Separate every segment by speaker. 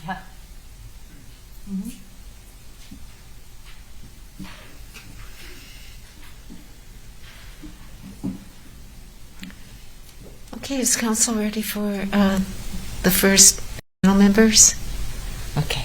Speaker 1: Yeah. Mm-hmm. Okay, is council ready for the first panel members? Okay.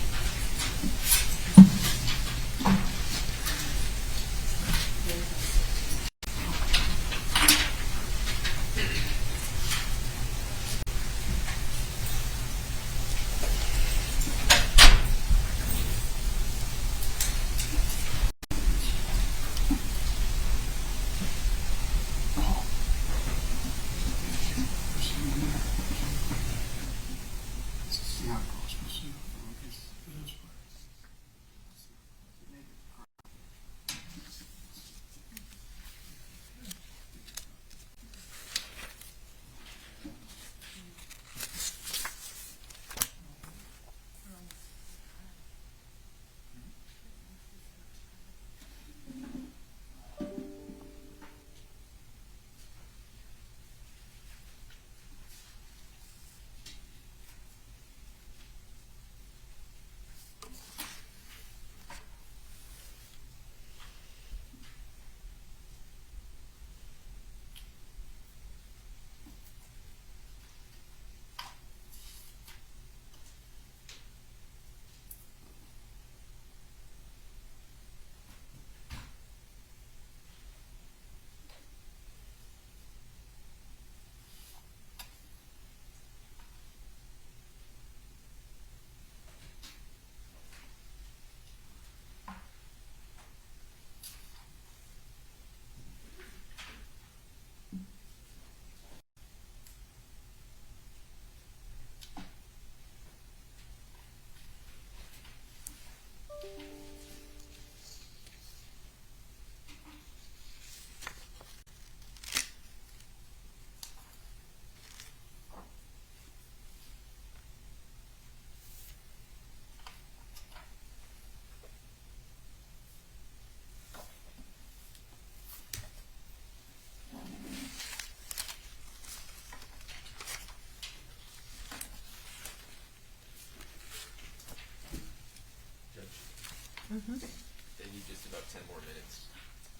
Speaker 1: Mm-hmm.
Speaker 2: They need just about 10 more minutes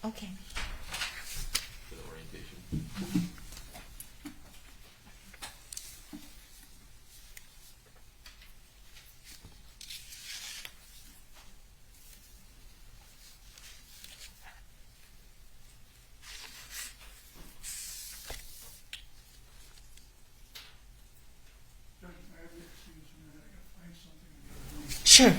Speaker 1: Okay.
Speaker 2: for the orientation.
Speaker 1: Sure.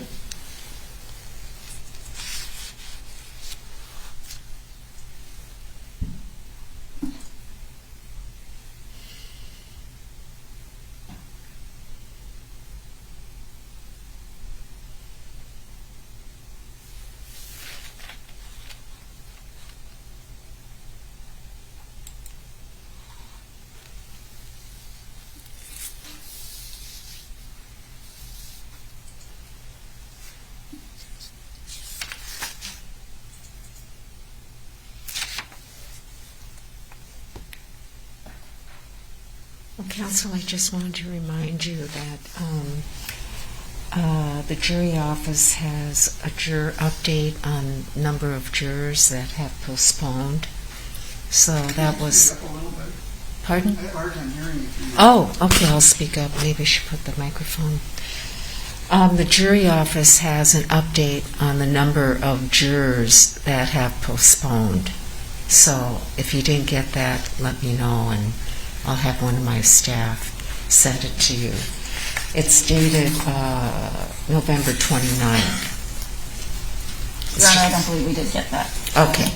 Speaker 1: Well, Council, I just wanted to remind you that the jury office has a juror update on number of jurors that have postponed. So that was... Pardon? Oh, okay, I'll speak up. Maybe I should put the microphone. The jury office has an update on the number of jurors that have postponed. So if you didn't get that, let me know, and I'll have one of my staff send it to you. It's dated November 29th.
Speaker 3: Your Honor, I don't believe we did get that.
Speaker 1: Okay.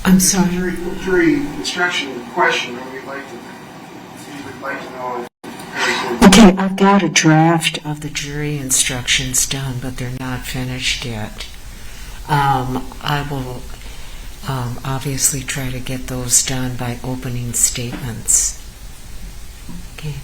Speaker 1: I'm sorry.
Speaker 4: Jury instruction question, and we would like to know if
Speaker 1: Okay, I've got a draft of the jury instructions done, but they're not finished yet. I will obviously try to get those done by opening statements. Okay.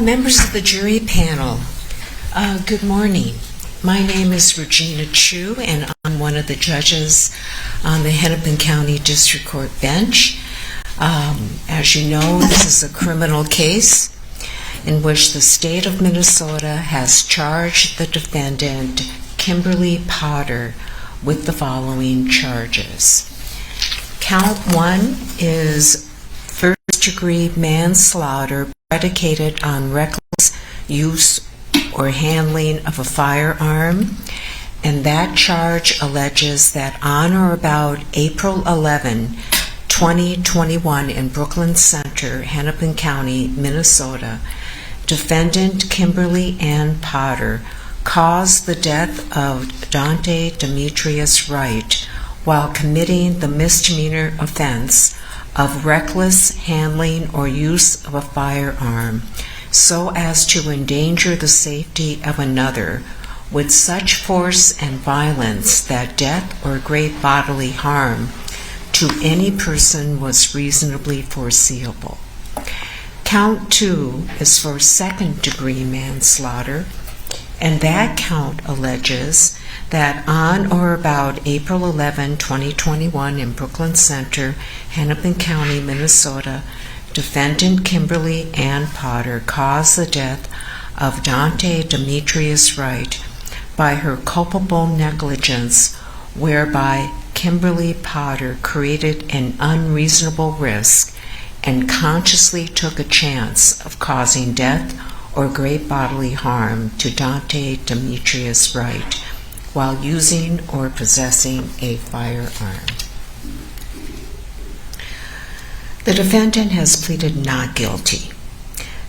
Speaker 1: Members of the jury panel, good morning. My name is Regina Chu, and I'm one of the judges on the Hennepin County District Court bench. As you know, this is a criminal case in which the state of Minnesota has charged the defendant, Kimberly Potter, with the following charges. Count 1 is first-degree manslaughter predicated on reckless use or handling of a firearm, and that charge alleges that on or about April 11, 2021 in Brooklyn Center, Hennepin County, Minnesota, defendant Kimberly Ann Potter caused the death of Daunte Wright while committing the misdemeanor offense of reckless handling or use of a firearm so as to endanger the safety of another with such force and violence that death or great bodily harm to any person was reasonably foreseeable. Count 2 is for second-degree manslaughter, and that count alleges that on or about April 11, 2021 in Brooklyn Center, Hennepin County, Minnesota, defendant Kimberly Ann Potter caused the death of Daunte Wright by her culpable negligence, whereby Kimberly Potter created an unreasonable risk and consciously took a chance of causing death or great bodily harm to Daunte Wright while using or possessing a firearm. The defendant has pleaded not guilty.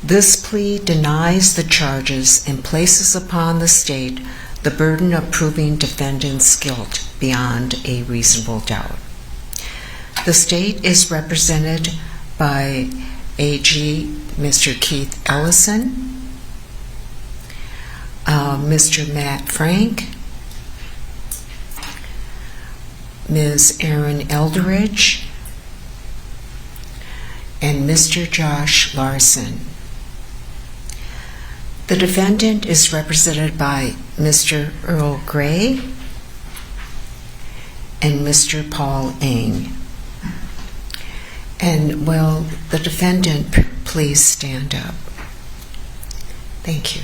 Speaker 1: This plea denies the charges and places upon the state the burden of proving defendant's guilt beyond a reasonable doubt. The state is represented by AG Mr. Keith Ellison, Mr. Matt Frank, Ms. Erin Eldridge, and Mr. Josh Larson. The defendant is represented by Mr. Earl Gray and Mr. Paul Eng. And will the defendant please stand up? Thank you.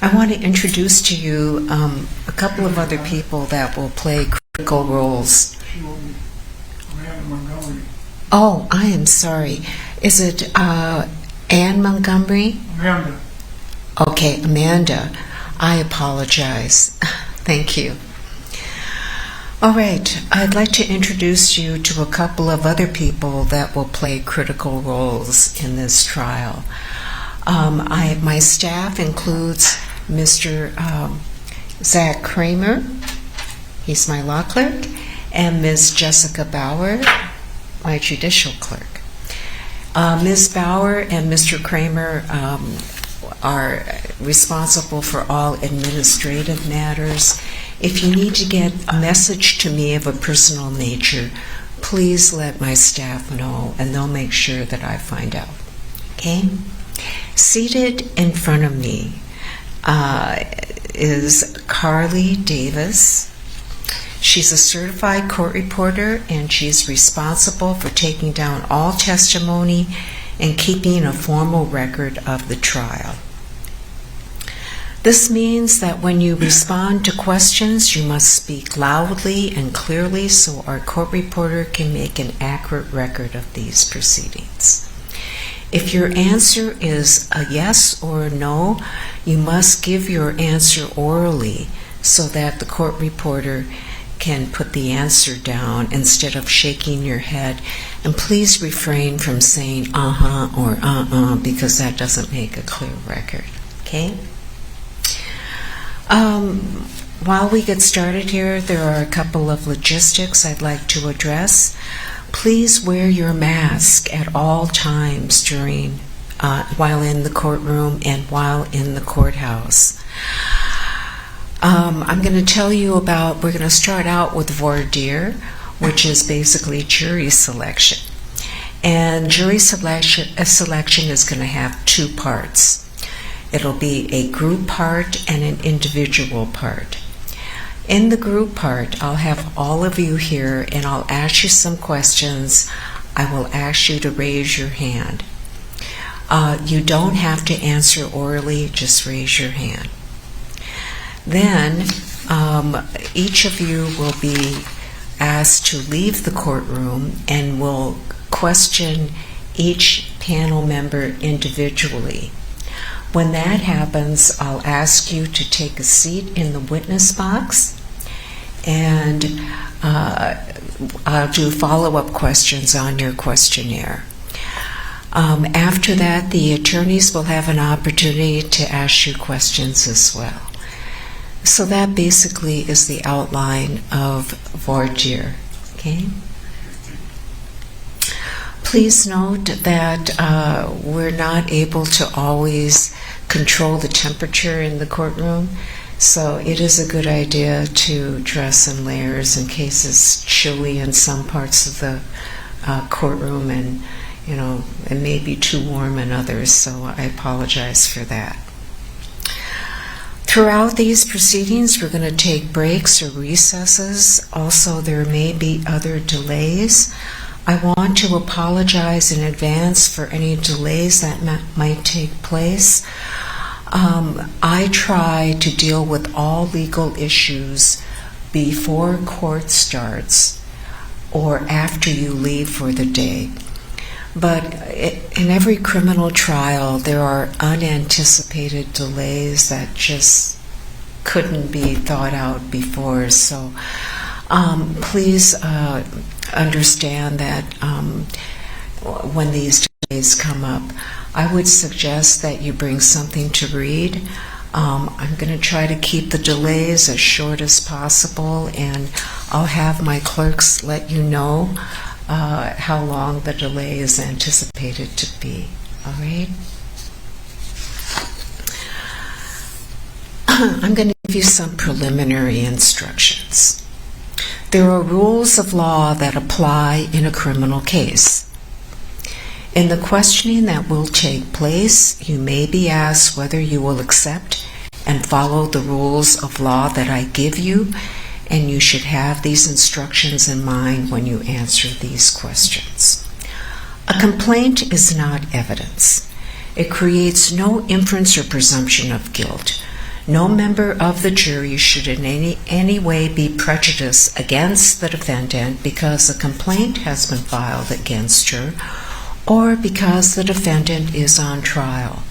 Speaker 1: I want to introduce to you a couple of other people that will play critical roles. Oh, I am sorry. Is it Ann Montgomery?
Speaker 4: Amanda.
Speaker 1: Okay, Amanda. I apologize. Thank you. All right, I'd like to introduce you to a couple of other people that will play critical roles in this trial. My staff includes Mr. Zach Kramer, he's my law clerk, and Ms. Jessica Bauer, my judicial clerk. Ms. Bauer and Mr. Kramer are responsible for all administrative matters. If you need to get a message to me of a personal nature, please let my staff know, and they'll make sure that I find out. Okay? Seated in front of me is Carly Davis. She's a certified court reporter, and she's responsible for taking down all testimony and keeping a formal record of the trial. This means that when you respond to questions, you must speak loudly and clearly so our court reporter can make an accurate record of these proceedings. If your answer is a yes or a no, you must give your answer orally so that the court reporter can put the answer down instead of shaking your head. And please refrain from saying uh-huh or because that doesn't make a clear record. Okay? While we get started here, there are a couple of logistics I'd like to address. Please wear your mask at all times during, while in the courtroom and while in the courthouse. I'm going to tell you about, we're going to start out with voir dire, which is basically jury selection. And jury selection is going to have two parts. It'll be a group part and an individual part. In the group part, I'll have all of you here and I'll ask you some questions. I will ask you to raise your hand. You don't have to answer orally, just raise your hand. Then each of you will be asked to leave the courtroom and will question each panel member individually. When that happens, I'll ask you to take a seat in the witness box, and I'll do follow-up questions on your questionnaire. After that, the attorneys will have an opportunity to ask you questions as well. So that basically is the outline of voir dire. Okay? Please note that we're not able to always control the temperature in the courtroom, so it is a good idea to dress in layers in case it's chilly in some parts of the courtroom, and it may be too warm in others, so I apologize for that. Throughout these proceedings, we're going to take breaks or recesses. Also, there may be other delays. I want to apologize in advance for any delays that might take place. I try to deal with all legal issues before court starts or after you leave for the day. But in every criminal trial, there are unanticipated delays that just couldn't be thought out before. So please understand that when these delays come up, I would suggest that you bring something to read. I'm going to try to keep the delays as short as possible, and I'll have my clerks let you know how long the delay is anticipated to be. All right? I'm going to give you some preliminary instructions. There are rules of law that apply in a criminal case. In the questioning that will take place, you may be asked whether you will accept and follow the rules of law that I give you, and you should have these instructions in mind when you answer these questions. A complaint is not evidence. It creates no inference or presumption of guilt. No member of the jury should in any way be prejudiced against the defendant because a complaint has been filed against her or because the defendant is on trial.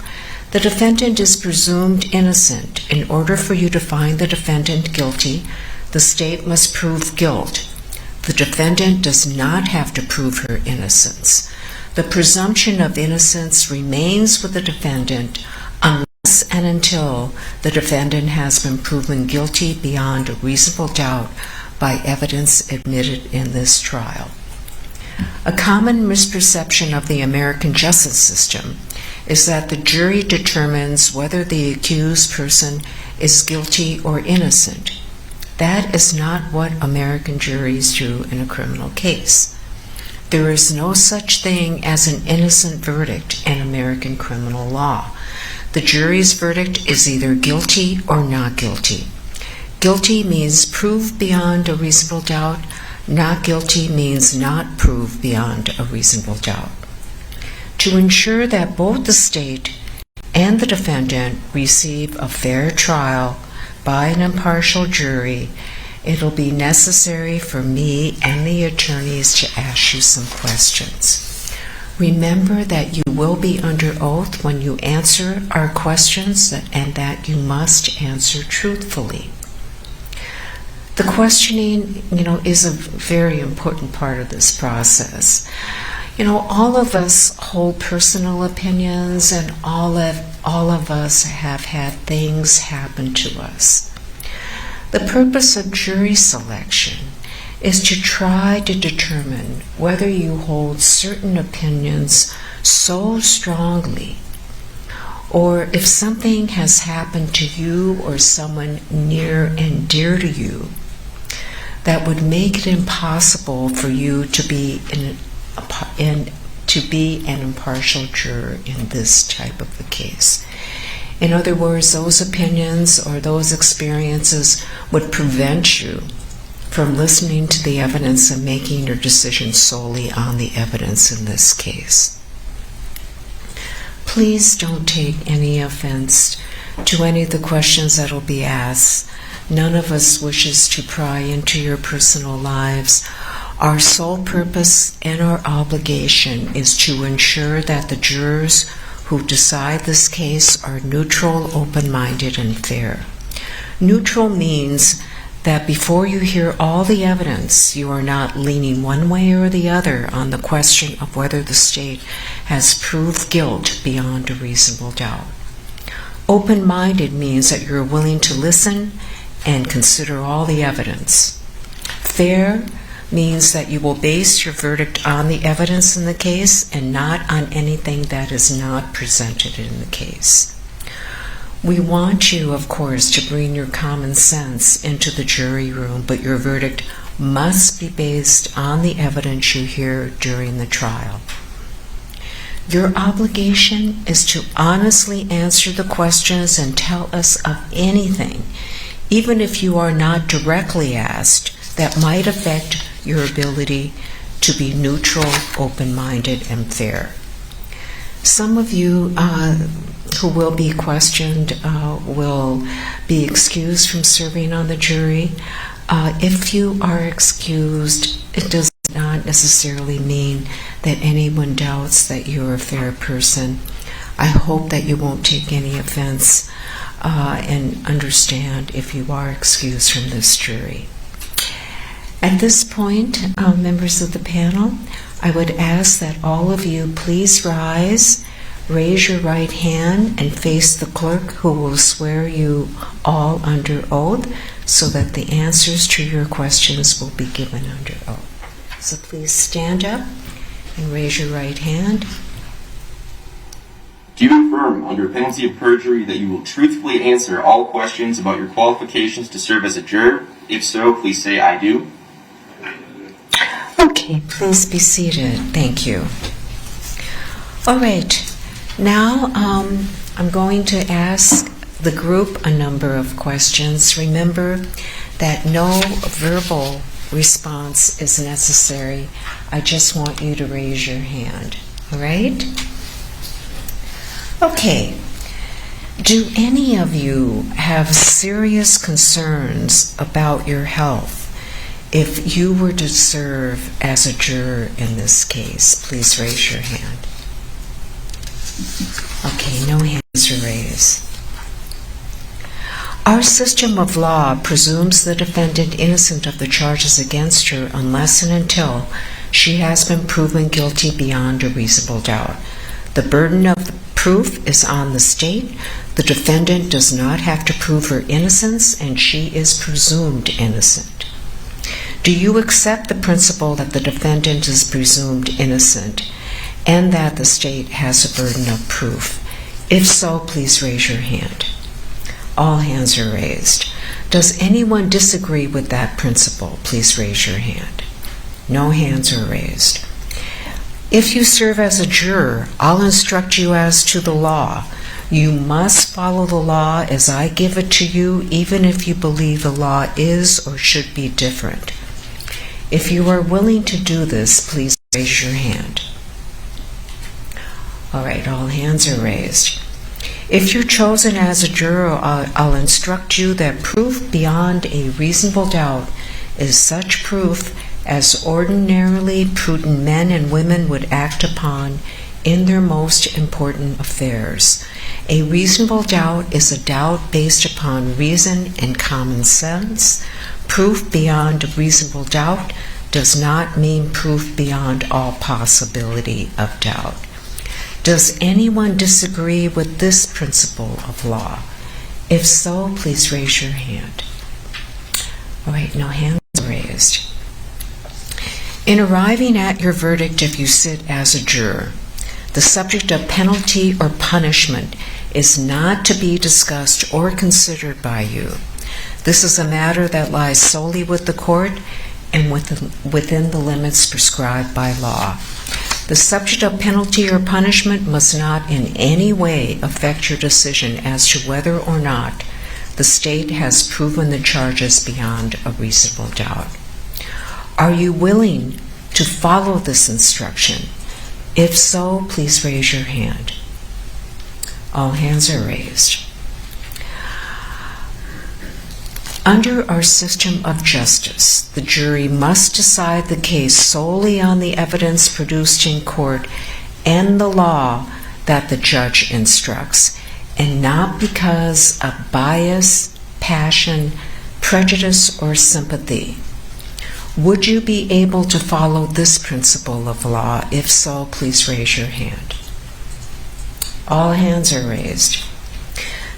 Speaker 1: The defendant is presumed innocent. In order for you to find the defendant guilty, The state must prove guilt. The defendant does not have to prove her innocence. The presumption of innocence remains with the defendant unless and until the defendant has been proven guilty beyond a reasonable doubt by evidence admitted in this trial. A common misperception of the American justice system is that the jury determines whether the accused person is guilty or innocent. That is not what American juries do in a criminal case. There is no such thing as an innocent verdict in American criminal law. The jury's verdict is either guilty or not guilty. Guilty means proved beyond a reasonable doubt. Not guilty means not proved beyond a reasonable doubt. To ensure that both the state and the defendant receive a fair trial by an impartial jury, it'll be necessary for me and the attorneys to ask you some questions. Remember that you will be under oath when you answer our questions and that you must answer truthfully. The questioning, is a very important part of this process. All of us hold personal opinions, and all of us have had things happen to us. The purpose of jury selection is to try to determine whether you hold certain opinions so strongly, or if something has happened to you or someone near and dear to you that would make it impossible for you to be an impartial juror in this type of a case. In other words, those opinions or those experiences would prevent you from listening to the evidence and making your decision solely on the evidence in this case. Please don't take any offense to any of the questions that will be asked. None of us wishes to pry into your personal lives. Our sole purpose and our obligation is to ensure that the jurors who decide this case are neutral, open-minded, and fair. Neutral means that before you hear all the evidence, you are not leaning one way or the other on the question of whether the state has proved guilt beyond a reasonable doubt. Open-minded means that you're willing to listen and consider all the evidence. Fair means that you will base your verdict on the evidence in the case and not on anything that is not presented in the case. We want you, of course, to bring your common sense into the jury room, but your verdict must be based on the evidence you hear during the trial. Your obligation is to honestly answer the questions and tell us of anything, even if you are not directly asked, that might affect your ability to be neutral, open-minded, and fair. Some of you who will be questioned will be excused from serving on the jury. If you are excused, it does not necessarily mean that anyone doubts that you're a fair person. I hope that you won't take any offense and understand if you are excused from this jury. At this point, members of the panel, I would ask that all of you please rise, raise your right hand, and face the clerk, who will swear you all under oath so that the answers to your questions will be given under oath. So please stand up and raise your right hand.
Speaker 5: Do you affirm, under penalty of perjury, that you will truthfully answer all questions about your qualifications to serve as a juror? If so, please say, "I do."
Speaker 1: Okay, please be seated. Thank you. All right, now I'm going to ask the group a number of questions. Remember that no verbal response is necessary. I just want you to raise your hand, all right? Okay. Do any of you have serious concerns about your health if you were to serve as a juror in this case? Please raise your hand. Okay, no hands are raised. Our system of law presumes the defendant innocent of the charges against her unless and until she has been proven guilty beyond a reasonable doubt. The burden of the proof is on the state. The defendant does not have to prove her innocence, and she is presumed innocent. Do you accept the principle that the defendant is presumed innocent and that the state has a burden of proof? If so, please raise your hand. All hands are raised. Does anyone disagree with that principle? Please raise your hand. No hands are raised. If you serve as a juror, I'll instruct you as to the law. You must follow the law as I give it to you, even if you believe the law is or should be different. If you are willing to do this, please raise your hand. All right, all hands are raised. If you're chosen as a juror, I'll instruct you that proof beyond a reasonable doubt is such proof as ordinarily prudent men and women would act upon in their most important affairs. A reasonable doubt is a doubt based upon reason and common sense. Proof beyond a reasonable doubt does not mean proof beyond all possibility of doubt. Does anyone disagree with this principle of law? If so, please raise your hand. All right, no hands raised. In arriving at your verdict, if you sit as a juror, the subject of penalty or punishment is not to be discussed or considered by you. This is a matter that lies solely with the court and within the limits prescribed by law. The subject of penalty or punishment must not in any way affect your decision as to whether or not the state has proven the charges beyond a reasonable doubt. Are you willing to follow this instruction? If so, please raise your hand. All hands are raised. Under our system of justice, the jury must decide the case solely on the evidence produced in court and the law that the judge instructs, and not because of bias, passion, prejudice, or sympathy. Would you be able to follow this principle of law? If so, please raise your hand. All hands are raised.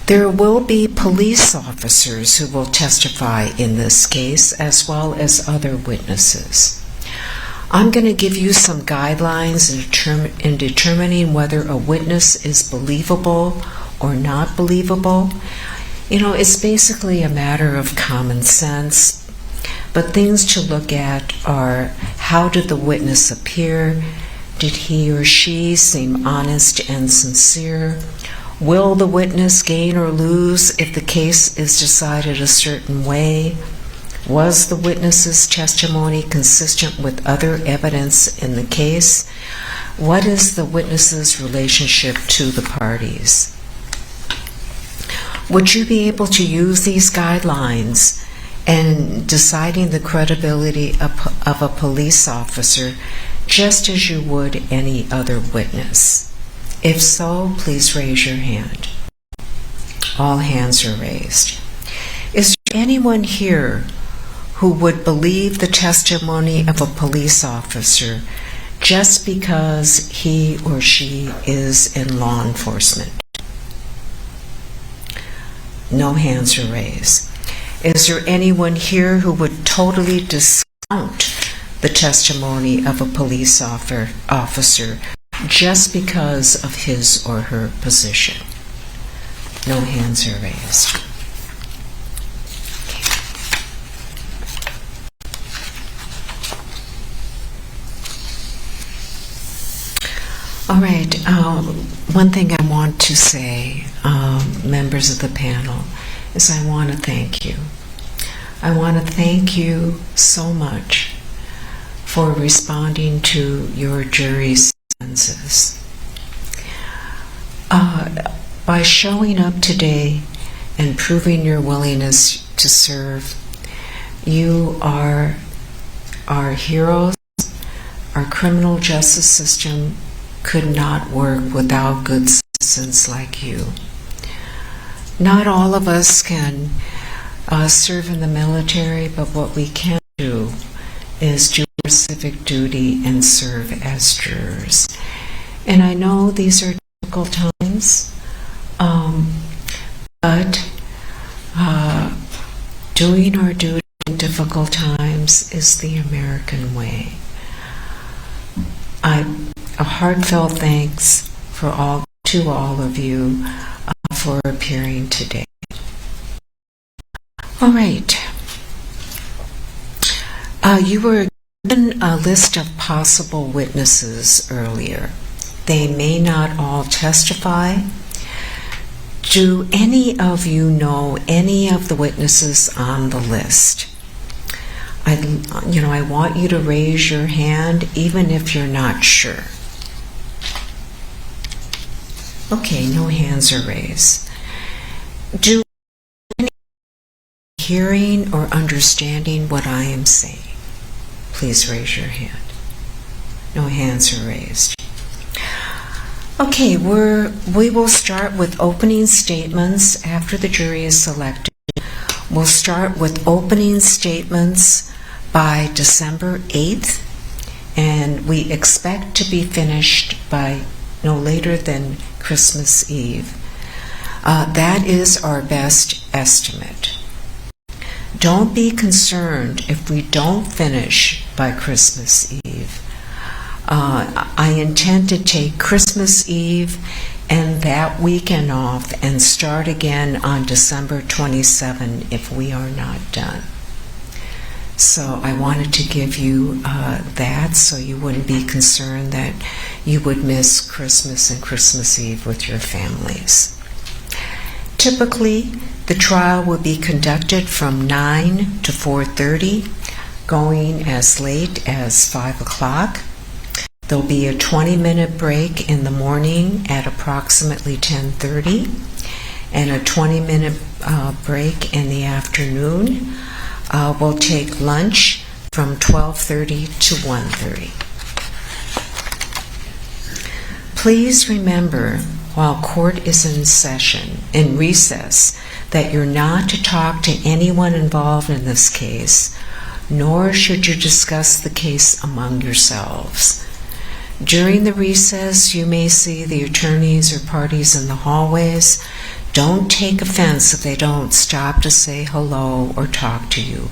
Speaker 1: There will be police officers who will testify in this case, as well as other witnesses. I'm going to give you some guidelines in determining whether a witness is believable or not believable. You know, it's basically a matter of common sense, but things to look at are: how did the witness appear? Did he or she seem honest and sincere? Will the witness gain or lose if the case is decided a certain way? Was the witness's testimony consistent with other evidence in the case? What is the witness's relationship to the parties? Would you be able to use these guidelines in deciding the credibility of a police officer just as you would any other witness? If so, please raise your hand. All hands are raised. Is there anyone here who would believe the testimony of a police officer just because he or she is in law enforcement? No hands are raised. Is there anyone here who would totally discount the testimony of a police officer just because of his or her position? No hands are raised. All right, one thing I want to say, members of the panel, is I want to thank you. I want to thank you so much for responding to your jury's sentences. By showing up today and proving your willingness to serve, you are our heroes. Our criminal justice system could not work without good citizens like you. Not all of us can serve in the military, but what we can do is do our civic duty and serve as jurors. And I know these are difficult times, but doing our duty in difficult times is the American way. A heartfelt thanks to all of you for appearing today. All right. You were given a list of possible witnesses earlier. They may not all testify. Do any of you know any of the witnesses on the list? I want you to raise your hand even if you're not sure. Okay, no hands are raised. Do any hearing or understanding what I am saying? Please raise your hand. No hands are raised. Okay, we will start with opening statements after the jury is selected. We'll start with opening statements by December 8th, and we expect to be finished by no later than Christmas Eve. That is our best estimate. Don't be concerned if we don't finish by Christmas Eve. I intend to take Christmas Eve and that weekend off and start again on December 27 if we are not done. So I wanted to give you that so you wouldn't be concerned that you would miss Christmas and Christmas Eve with your families. Typically, the trial will be conducted from 9 to 4:30, going as late as 5 o'clock. There'll be a 20-minute break in the morning at approximately 10:30 and a 20-minute break in the afternoon. We'll take lunch from 12:30 to 1:30. Please remember, while court is in recess, that you're not to talk to anyone involved in this case, nor should you discuss the case among yourselves. During the recess, you may see the attorneys or parties in the hallways. Don't take offense if they don't stop to say hello or talk to you.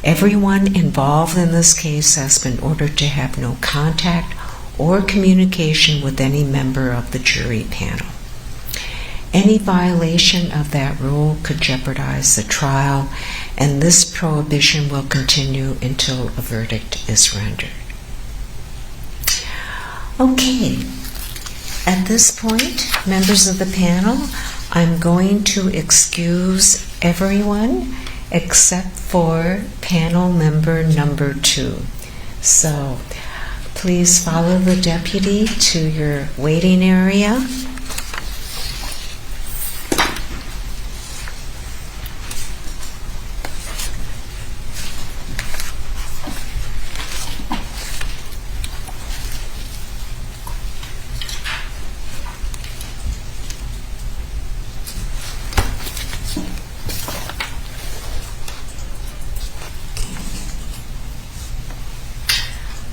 Speaker 1: Everyone involved in this case has been ordered to have no contact or communication with any member of the jury panel. Any violation of that rule could jeopardize the trial, and this prohibition will continue until a verdict is rendered. Okay, at this point, members of the panel, I'm going to excuse everyone except for panel member number 2. So please follow the deputy to your waiting area.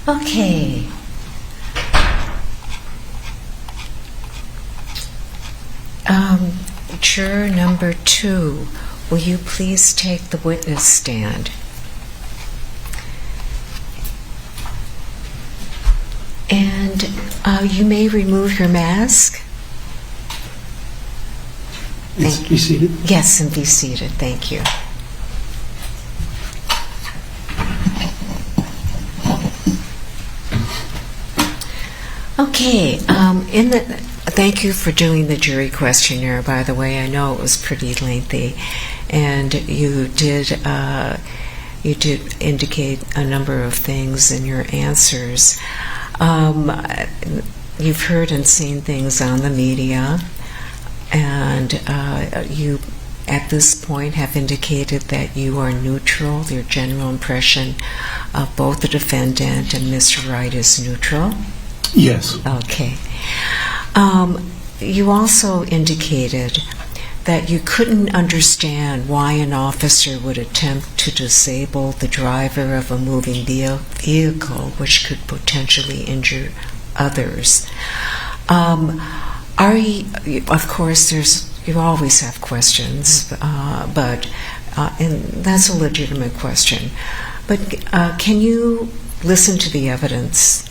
Speaker 1: Okay. Juror number 2, will you please take the witness stand? And you may remove your mask.
Speaker 6: Yes, be seated.
Speaker 1: Yes, and be seated. Thank you. Okay, thank you for doing the jury questionnaire, by the way. I know it was pretty lengthy, and you did indicate a number of things in your answers. You've heard and seen things on the media, and you, at this point, have indicated that you are neutral. Your general impression of both the defendant and Mr. Wright is neutral.
Speaker 6: Yes.
Speaker 1: Okay. You also indicated that you couldn't understand why an officer would attempt to disable the driver of a moving vehicle which could potentially injure others. Of course, you always have questions, and that's a legitimate question. But can you listen to the evidence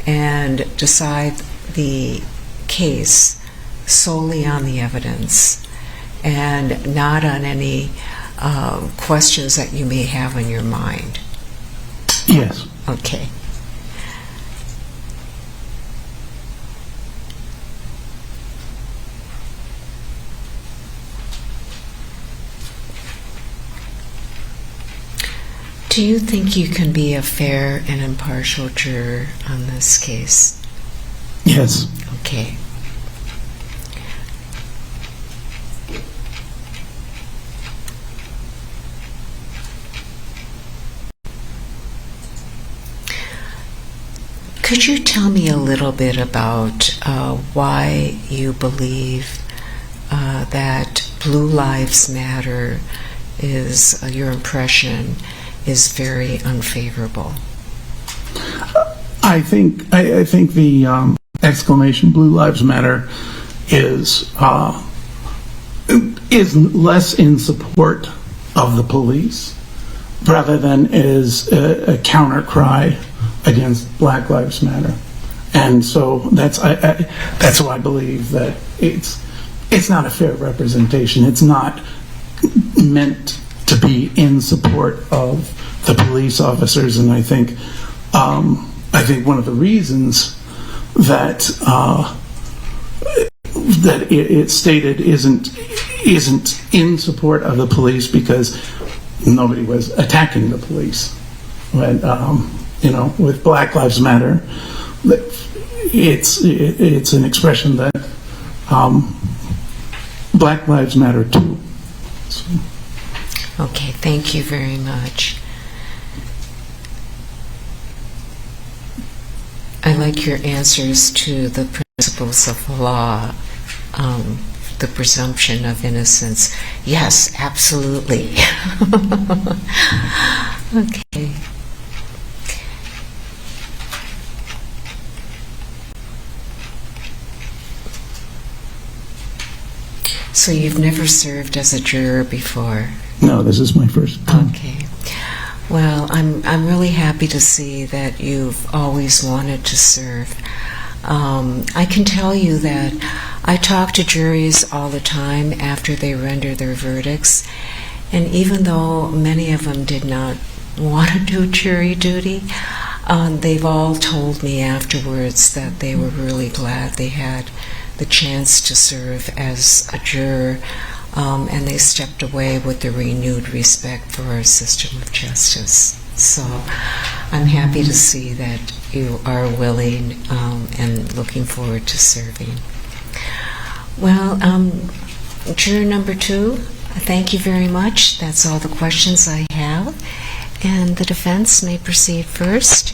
Speaker 1: and decide the case solely on the evidence and not on any questions that you may have in your mind?
Speaker 6: Yes.
Speaker 1: Okay. Do you think you can be a fair and impartial juror on this case?
Speaker 6: Yes.
Speaker 1: Okay. Could you tell me a little bit about why you believe that Blue Lives Matter is, your impression, is very unfavorable?
Speaker 6: I think the exclamation "Blue Lives Matter" is less in support of the police rather than is a counter cry against Black Lives Matter, and so that's why I believe that it's not a fair representation. It's not meant to be in support of the police officers, and I think one of the reasons that it's stated isn't in support of the police because nobody was attacking the police. When with Black Lives Matter, it's an expression that Black Lives Matter too. So.
Speaker 1: Okay, thank you very much. I like your answers to the principles of law, the presumption of innocence. Yes, absolutely. Okay. So you've never served as a juror before?
Speaker 6: No, this is my first time.
Speaker 1: Okay. Well, I'm really happy to see that you've always wanted to serve. I can tell you that I talk to juries all the time after they render their verdicts, and even though many of them did not want to do jury duty, they've all told me afterwards that they were really glad they had the chance to serve as a juror, and they stepped away with a renewed respect for our system of justice. So I'm happy to see that you are willing and looking forward to serving. Well, juror number 2, thank you very much. That's all the questions I have. And the defense may proceed first.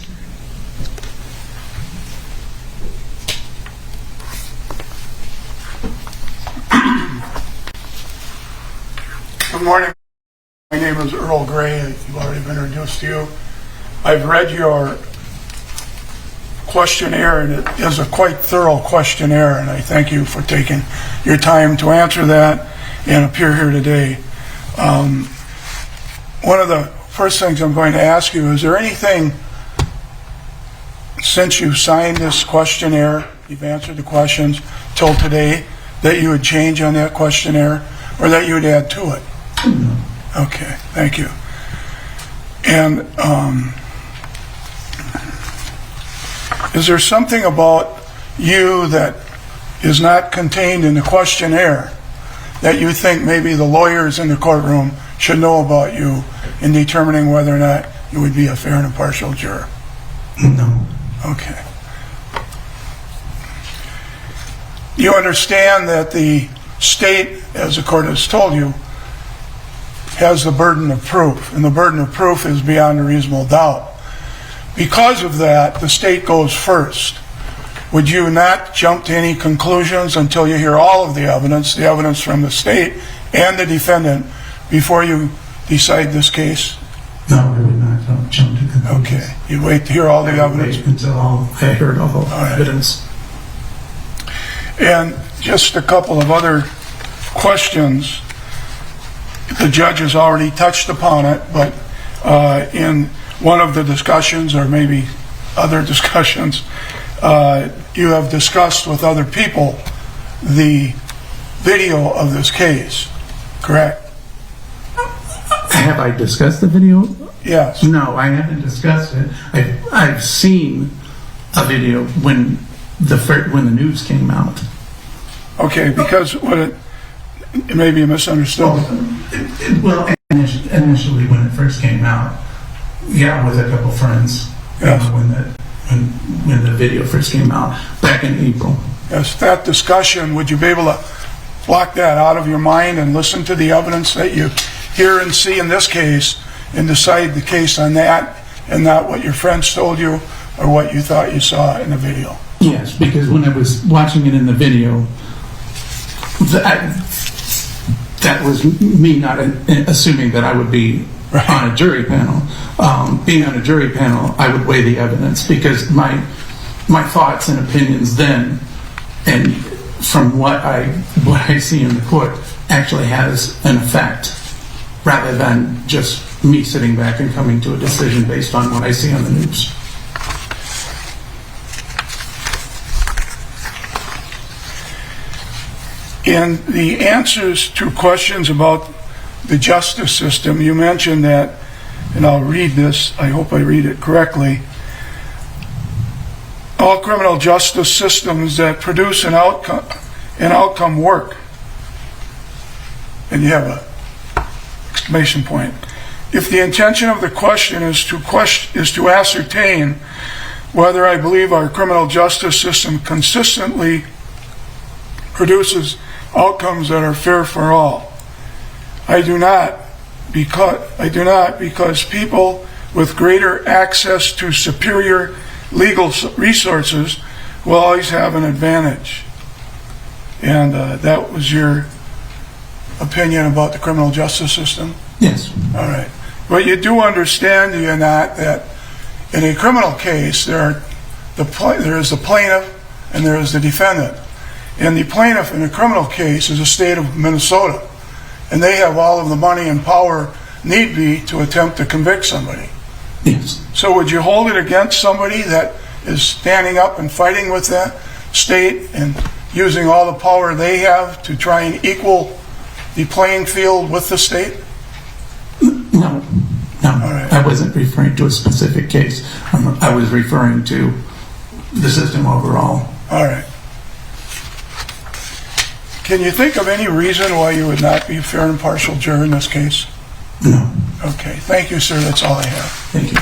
Speaker 4: Good morning. My name is Earl Gray. I've already been introduced to you. I've read your questionnaire, and it is a quite thorough questionnaire, and I thank you for taking your time to answer that and appear here today. One of the first things I'm going to ask you, is there anything since you signed this questionnaire, you've answered the questions till today, that you would change on that questionnaire or that you would add to it? Okay, thank you. And is there something about you that is not contained in the questionnaire that you think maybe the lawyers in the courtroom should know about you in determining whether or not you would be a fair and impartial juror?
Speaker 6: No.
Speaker 4: Okay. You understand that the state, as the court has told you, has the burden of proof, and the burden of proof is beyond a reasonable doubt. Because of that, the state goes first would you not jump to any conclusions until you hear all of the evidence from the state and the defendant, before you decide this case?
Speaker 6: No, I would not jump to conclusions.
Speaker 4: Okay, you'd wait to hear all the evidence?
Speaker 6: Wait until I heard all the evidence.
Speaker 4: And just a couple of other questions. The judge has already touched upon it, but in one of the discussions, or maybe other discussions, you have discussed with other people the video of this case, correct?
Speaker 6: Have I discussed the video?
Speaker 4: Yes.
Speaker 6: No, I haven't discussed it. I've seen a video when the news came out.
Speaker 4: Okay, because maybe you misunderstood.
Speaker 6: Well, initially when it first came out, yeah, with a couple friends,
Speaker 4: Yes.
Speaker 6: when the video first came out back in April.
Speaker 4: Yes, that discussion, would you be able to block that out of your mind and listen to the evidence that you hear and see in this case and decide the case on that and not what your friends told you or what you thought you saw in the video?
Speaker 6: Yes, because when I was watching it in the video, that was me not assuming that I would be on a jury panel. Being on a jury panel, I would weigh the evidence, because my thoughts and opinions then, and from what I see in the court, actually has an effect, rather than just me sitting back and coming to a decision based on what I see on the news.
Speaker 4: In the answers to questions about the justice system, you mentioned that, and I'll read this, I hope I read it correctly, all criminal justice systems that produce an outcome work. And you have a exclamation point. If the intention of the question is to ascertain whether I believe our criminal justice system consistently produces outcomes that are fair for all, I do not, because people with greater access to superior legal resources will always have an advantage. And that was your opinion about the criminal justice system?
Speaker 6: Yes.
Speaker 4: All right. But you do understand, do you not, that in a criminal case, there is the plaintiff and there is the defendant. And the plaintiff in a criminal case is the state of Minnesota, and they have all of the money and power need be to attempt to convict somebody.
Speaker 6: Yes.
Speaker 4: So would you hold it against somebody that is standing up and fighting with that state and using all the power they have to try and equal the playing field with the state?
Speaker 6: No.
Speaker 4: right.
Speaker 6: I wasn't referring to a specific case. I was referring to the system overall.
Speaker 4: All right. Can you think of any reason why you would not be a fair and impartial juror in this case?
Speaker 6: No.
Speaker 4: Okay. Thank you, sir. That's all I have.
Speaker 6: Thank you.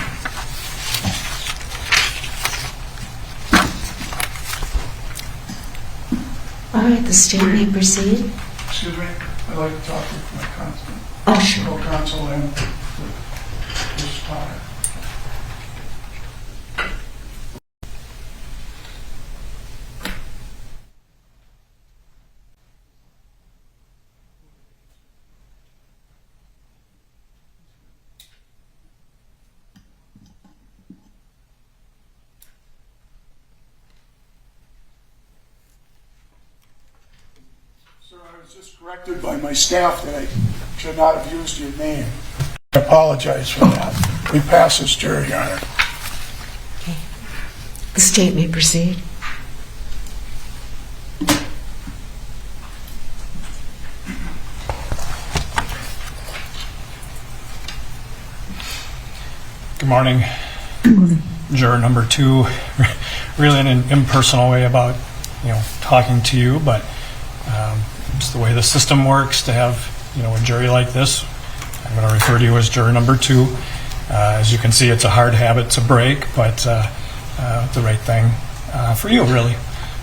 Speaker 1: All right, the state may proceed.
Speaker 4: Excuse me. I'd like to talk with my counsel.
Speaker 1: Oh, sure.
Speaker 4: Co-counsel and Ms. Potter. Sir, I was just corrected by my staff that I should not have used your name. I apologize for that. We pass this jury, Your Honor.
Speaker 1: Okay. The state may proceed.
Speaker 7: Good morning. Juror number 2, really in an impersonal way about, talking to you, but it's the way the system works to have, a jury like this. I'm going to refer to you as juror number 2. As you can see, it's a hard habit to break, but the right thing for you, really.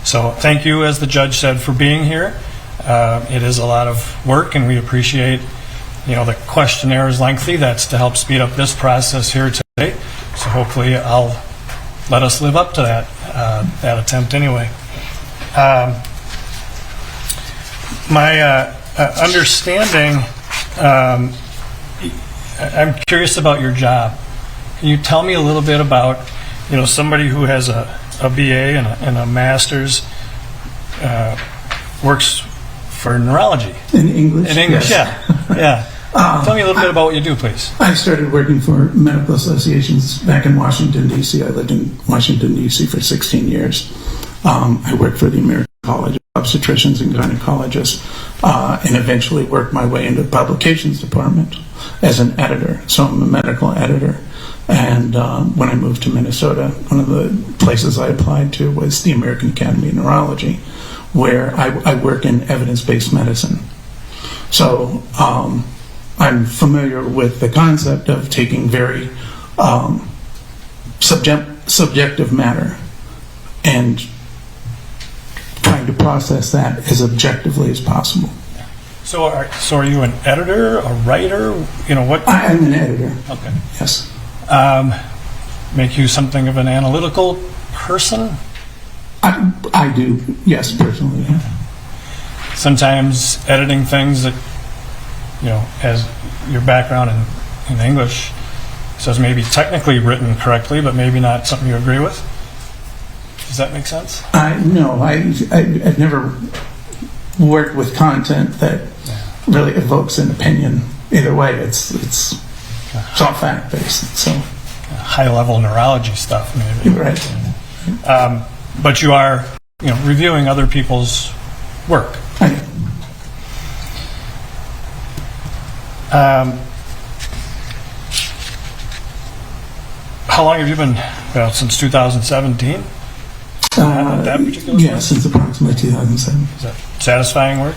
Speaker 7: So thank you, as the judge said, for being here. It is a lot of work, and we appreciate, the questionnaire is lengthy. That's to help speed up this process here today. So hopefully I'll let us live up to that attempt anyway. My understanding, I'm curious about your job. Can you tell me a little bit about, somebody who has a BA and a master's, works for neurology?
Speaker 6: In English?
Speaker 7: In English,
Speaker 6: yes.
Speaker 7: yeah. Tell me a little bit about what you do, please.
Speaker 6: I started working for medical associations back in Washington, D.C. I lived in Washington, D.C. for 16 years. I worked for the American College of Obstetricians and Gynecologists, and eventually worked my way into the publications department as an editor. So I'm a medical editor. And when I moved to Minnesota, one of the places I applied to was the American Academy of Neurology, where I work in evidence-based medicine. So I'm familiar with the concept of taking very subjective matter and trying to process that as objectively as possible.
Speaker 7: So are you an editor, a writer? What?
Speaker 6: I'm an editor.
Speaker 7: Okay.
Speaker 6: Yes.
Speaker 7: Make you something of an analytical person?
Speaker 6: I do, yes, personally. Yeah.
Speaker 7: Sometimes editing things that, as your background in English says maybe technically written correctly, but maybe not something you agree with. Does that make sense?
Speaker 6: No, I've never worked with content that really evokes an opinion. Either way, it's all fact-based. So
Speaker 7: high-level neurology stuff, maybe.
Speaker 6: Right.
Speaker 7: But you are, reviewing other people's work.
Speaker 6: I know.
Speaker 7: How long have you been? Well, since 2017. That particular
Speaker 6: yeah,
Speaker 7: work?
Speaker 6: since approximately 2007.
Speaker 7: Is that satisfying work?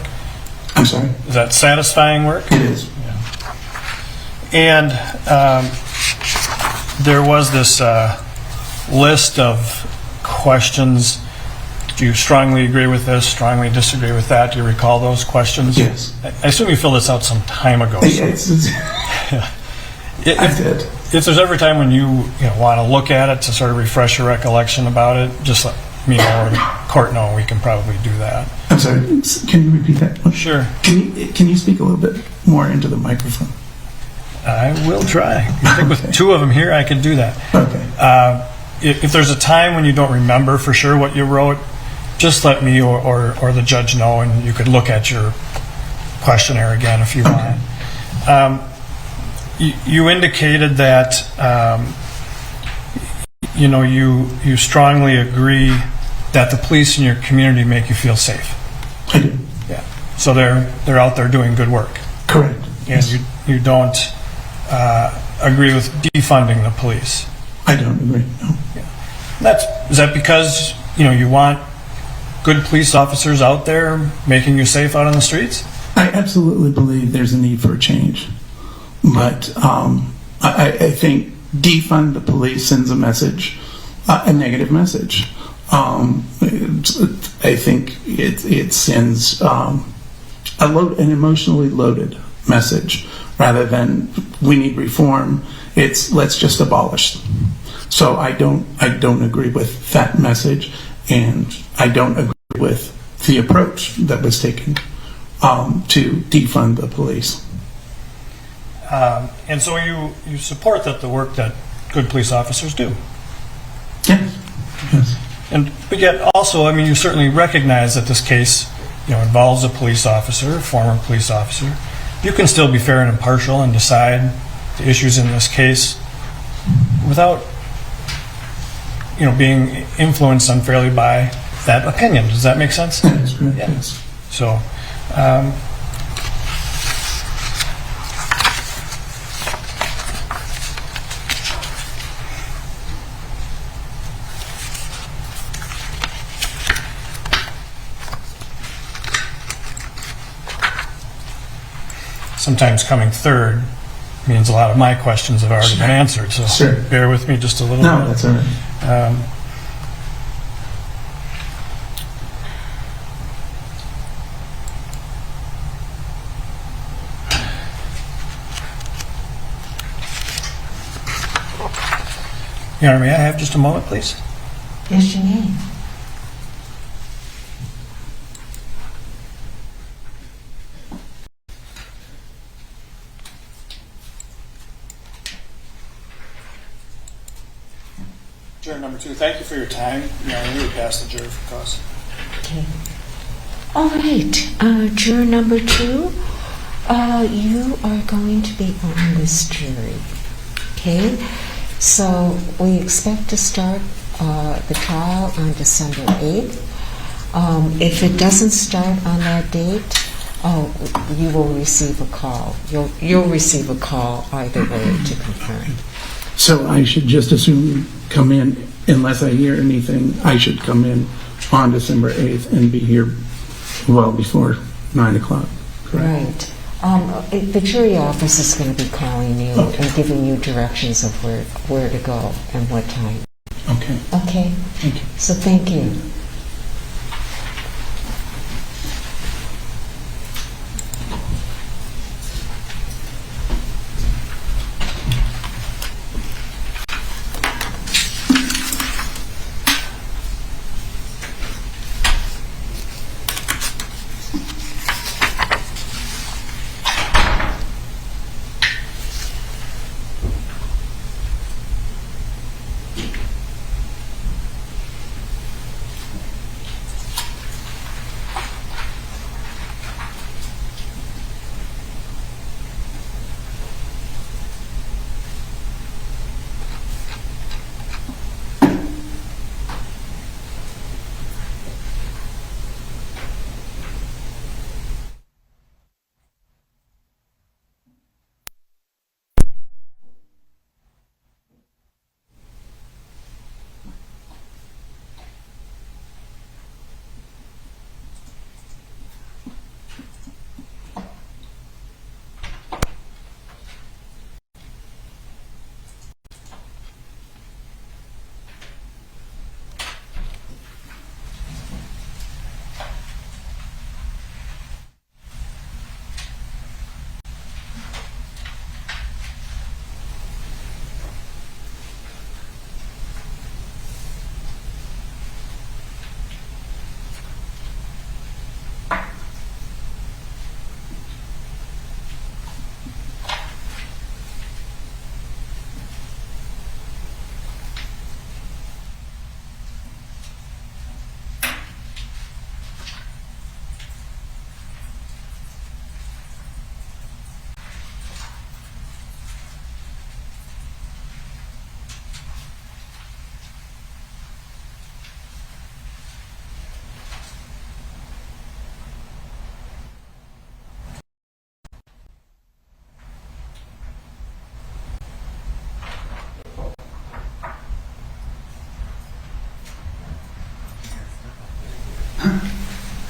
Speaker 6: I'm sorry.
Speaker 7: Is that satisfying work?
Speaker 6: It is.
Speaker 7: And there was this list of questions. Do you strongly agree with this, strongly disagree with that? Do you recall those questions?
Speaker 6: Yes.
Speaker 7: I assume you filled this out some time ago.
Speaker 6: Yeah, I did.
Speaker 7: If there's ever a time when you want to look at it to sort of refresh your recollection about it, just let me know or the court know, and we can probably do that.
Speaker 6: I'm sorry. Can you repeat that?
Speaker 7: Sure.
Speaker 6: Can you speak a little bit more into the microphone?
Speaker 7: I will try. I think with two of them here, I could do that.
Speaker 6: Okay.
Speaker 7: If there's a time when you don't remember for sure what you wrote, just let me or the judge know, and you could look at your questionnaire again if you want. You indicated that you strongly agree that the police in your community make you feel safe.
Speaker 6: I do.
Speaker 7: Yeah. So they're out there doing good work.
Speaker 6: Correct.
Speaker 7: And you don't agree with defunding the police.
Speaker 6: I don't agree. No.
Speaker 7: Is that because you want good police officers out there making you safe out on the streets?
Speaker 6: I absolutely believe there's a need for a change, but I think defund the police sends a message, a negative message. I think it sends an emotionally loaded message rather than we need reform. It's let's just abolish. So I don't agree with that message, and I don't agree with the approach that was taken to defund the police.
Speaker 7: And so you support the work that good police officers do.
Speaker 6: Yes. Yes.
Speaker 7: But yet also, you certainly recognize that this case, involves a police officer, a former police officer. You can still be fair and impartial and decide the issues in this case without, being influenced unfairly by that opinion. Does that make sense?
Speaker 6: That is correct.
Speaker 7: Yeah.
Speaker 6: Yes.
Speaker 7: So, sometimes coming third means a lot of my questions have already been answered. So
Speaker 6: Sure.
Speaker 7: bear with me just a little
Speaker 6: No,
Speaker 7: bit.
Speaker 6: that's all right.
Speaker 7: Your Honor, may I have just a moment, please?
Speaker 1: Yes, you may.
Speaker 7: Juror number 2, thank you for your time. Your Honor, you would pass the jury for cause.
Speaker 1: Okay. All right. Juror number 2, you are going to be on this jury. Okay? So we expect to start the trial on December 8th. If it doesn't start on that date, you will receive a call. You'll receive a call either way to confirm.
Speaker 6: So I should just assume come in, unless I hear anything, I should come in on December 8th and be here well before 9 o'clock, correct?
Speaker 1: Right. The jury office is going to be calling you and giving you directions of where to go and what time.
Speaker 6: Okay,
Speaker 1: Okay?
Speaker 6: thank you.
Speaker 1: So thank you.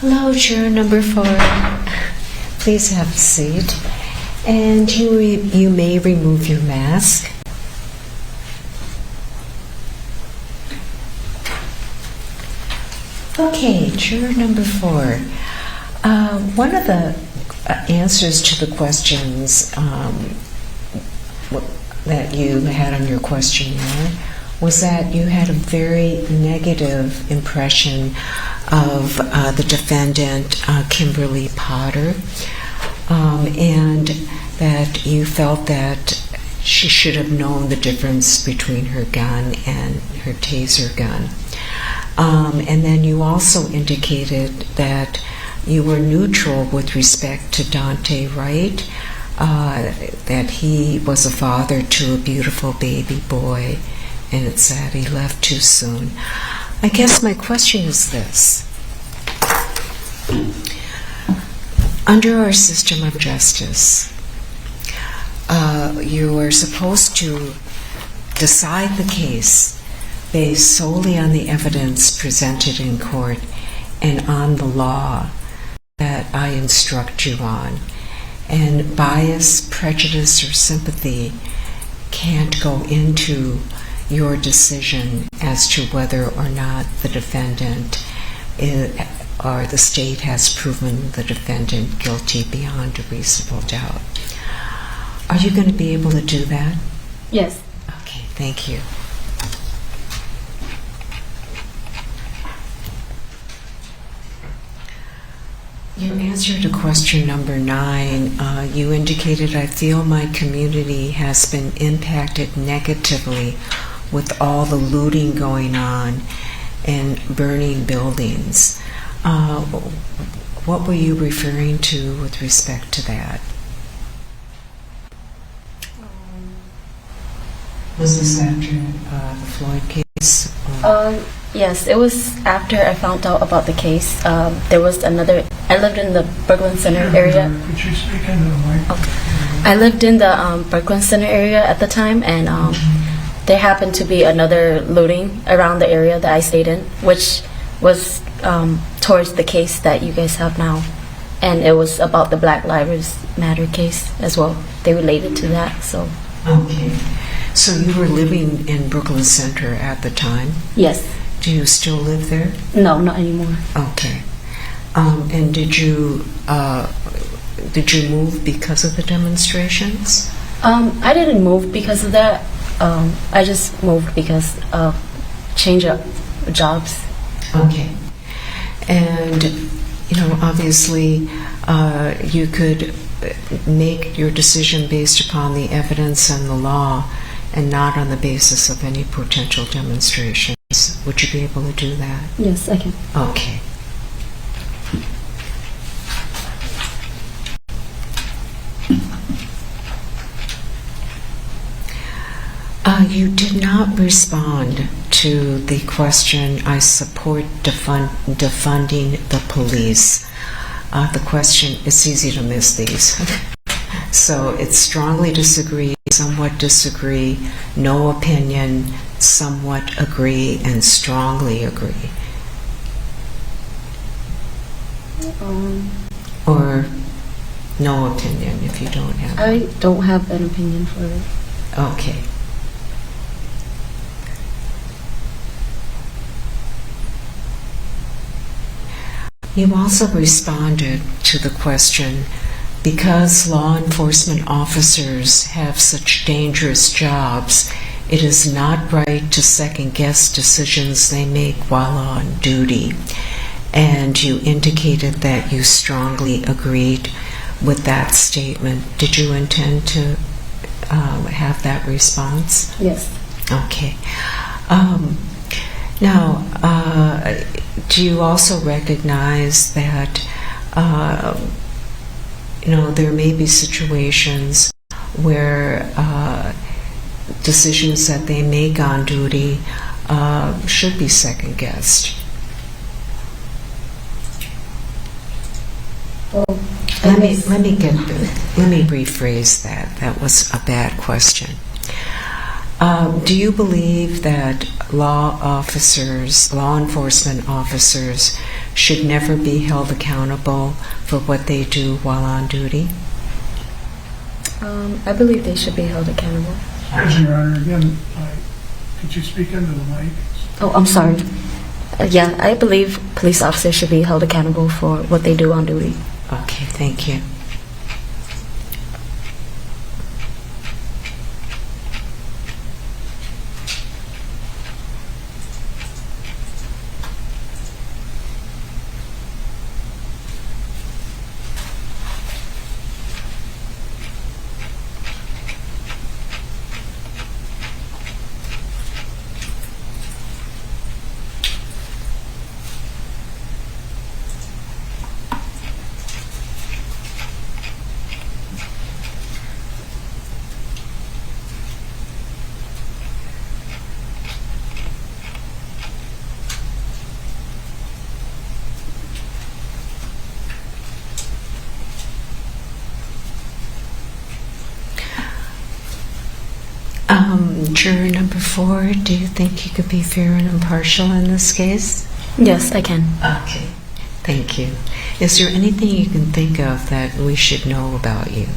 Speaker 1: Hello, juror number 4. Please have a seat. And you may remove your mask. Okay, juror number 4. One of the answers to the questions that you had on your questionnaire was that you had a very negative impression of the defendant, Kimberly Potter, and that you felt that she should have known the difference between her gun and her taser gun. And then you also indicated that you were neutral with respect to Daunte Wright, that he was a father to a beautiful baby boy, and it's sad he left too soon. I guess my question is this. Under our system of justice, you are supposed to decide the case based solely on the evidence presented in court and on the law that I instruct you on. And bias, prejudice, or sympathy can't go into your decision as to whether or not the defendant or the state has proven the defendant guilty beyond a reasonable doubt. Are you going to be able to do that?
Speaker 3: Yes.
Speaker 1: Okay, thank you. In answer to question number 9, you indicated, I feel my community has been impacted negatively with all the looting going on and burning buildings. What were you referring to with respect to that? Was this after the Floyd case?
Speaker 3: Yes, it was after I found out about the case. There was another. I lived in the Brooklyn Center area.
Speaker 4: Could you speak into the mic?
Speaker 3: I lived in the Brooklyn Center area at the time, and there happened to be another looting around the area that I stayed in, which was towards the case that you guys have now, and it was about the Black Lives Matter case as well. They related to that, so.
Speaker 1: Okay. So you were living in Brooklyn Center at the time?
Speaker 3: Yes.
Speaker 1: Do you still live there?
Speaker 3: No, not anymore.
Speaker 1: Okay. And did you move because of the demonstrations?
Speaker 3: I didn't move because of that. I just moved because of change of jobs.
Speaker 1: Okay. And, obviously, you could make your decision based upon the evidence and the law and not on the basis of any potential demonstrations. Would you be able to do that?
Speaker 3: Yes, I can.
Speaker 1: Okay. You did not respond to the question, I support defunding the police. The question, it's easy to miss these. So it's strongly disagree, somewhat disagree, no opinion, somewhat agree, and strongly agree. Or no opinion if you don't have one.
Speaker 3: I don't have an opinion for it.
Speaker 1: Okay. You also responded to the question, because law enforcement officers have such dangerous jobs, it is not right to second-guess decisions they make while on duty. And you indicated that you strongly agreed with that statement. Did you intend to have that response?
Speaker 3: Yes.
Speaker 1: Okay. Now, do you also recognize that there may be situations where decisions that they make on duty should be second-guessed?
Speaker 3: Well,
Speaker 1: Let me rephrase that. That was a bad question. Do you believe that law enforcement officers should never be held accountable for what they do while on duty?
Speaker 3: I believe they should be held accountable.
Speaker 4: Your Honor, again, could you speak into the mic?
Speaker 3: Oh, I'm sorry. Yeah, I believe police officers should be held accountable for what they do on duty.
Speaker 1: Okay, thank you. Juror number 4, do you think you could be fair and impartial in this case?
Speaker 3: Yes, I can.
Speaker 1: Okay, thank you. Is there anything you can think of that we should know about you?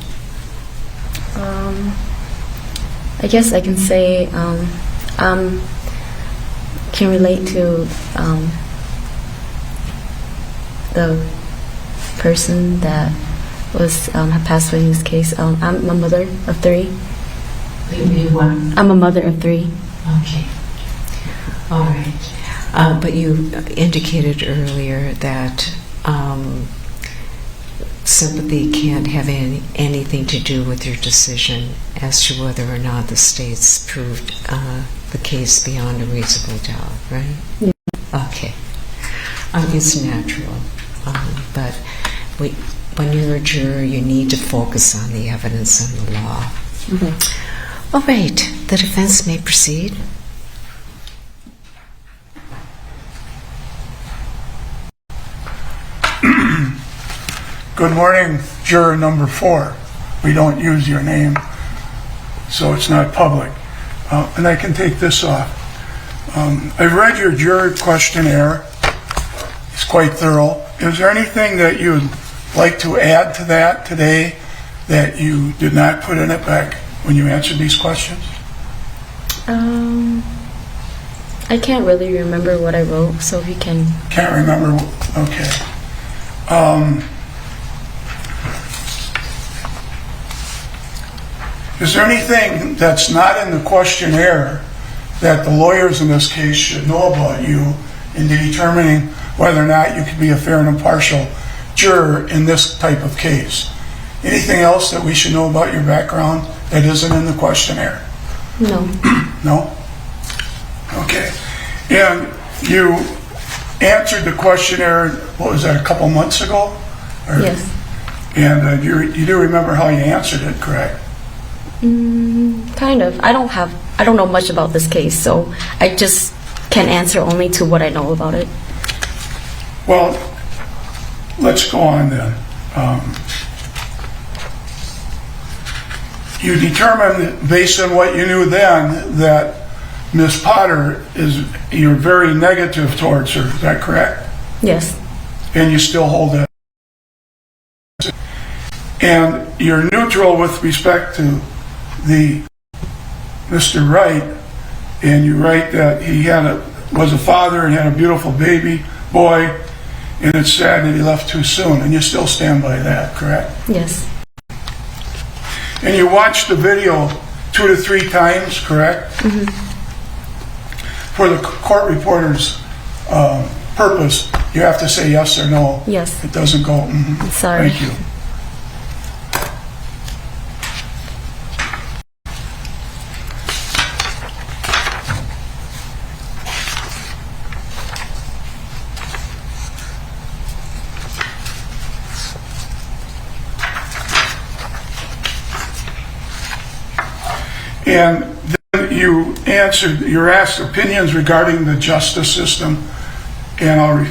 Speaker 3: I guess I can say can relate to the person that was had passed away in this case. I'm a mother of 3.
Speaker 1: You what?
Speaker 3: I'm a mother of 3.
Speaker 1: Okay. All right. But you indicated earlier that sympathy can't have anything to do with your decision as to whether or not the state's proved the case beyond a reasonable doubt, right?
Speaker 3: Yeah.
Speaker 1: Okay. It's natural. But when you're a juror, you need to focus on the evidence and the law.
Speaker 3: Mm-hmm.
Speaker 1: All right. The defense may proceed.
Speaker 4: Good morning, juror number 4. We don't use your name, so it's not public. And I can take this off. I've read your juror questionnaire. It's quite thorough. Is there anything that you'd like to add to that today that you did not put in it back when you answered these questions?
Speaker 3: I can't really remember what I wrote, so if you can...
Speaker 4: Can't remember. Okay. Is there anything that's not in the questionnaire that the lawyers in this case should know about you in determining whether or not you could be a fair and impartial juror in this type of case? Anything else that we should know about your background that isn't in the questionnaire?
Speaker 3: No.
Speaker 4: No? Okay. And you answered the questionnaire, what was that, a couple months ago?
Speaker 3: Yes.
Speaker 4: And you do remember how you answered it, correct?
Speaker 3: Kind of. I don't know much about this case, so I just can answer only to what I know about it.
Speaker 4: Well, let's go on then. You determined, based on what you knew then, that Miss Potter you're very negative towards her. Is that correct?
Speaker 3: Yes.
Speaker 4: And you still hold that. And you're neutral with respect to Mr. Wright, and you write that he was a father and had a beautiful baby boy, and it's sad that he left too soon, and you still stand by that, correct?
Speaker 3: Yes.
Speaker 4: And you watched the video 2 to 3 times, correct?
Speaker 3: Mm-hmm.
Speaker 4: For the court reporter's purpose, you have to say yes or no.
Speaker 3: Yes.
Speaker 4: It doesn't go,
Speaker 3: Sorry.
Speaker 4: Thank you. And then you're asked opinions regarding the justice system, and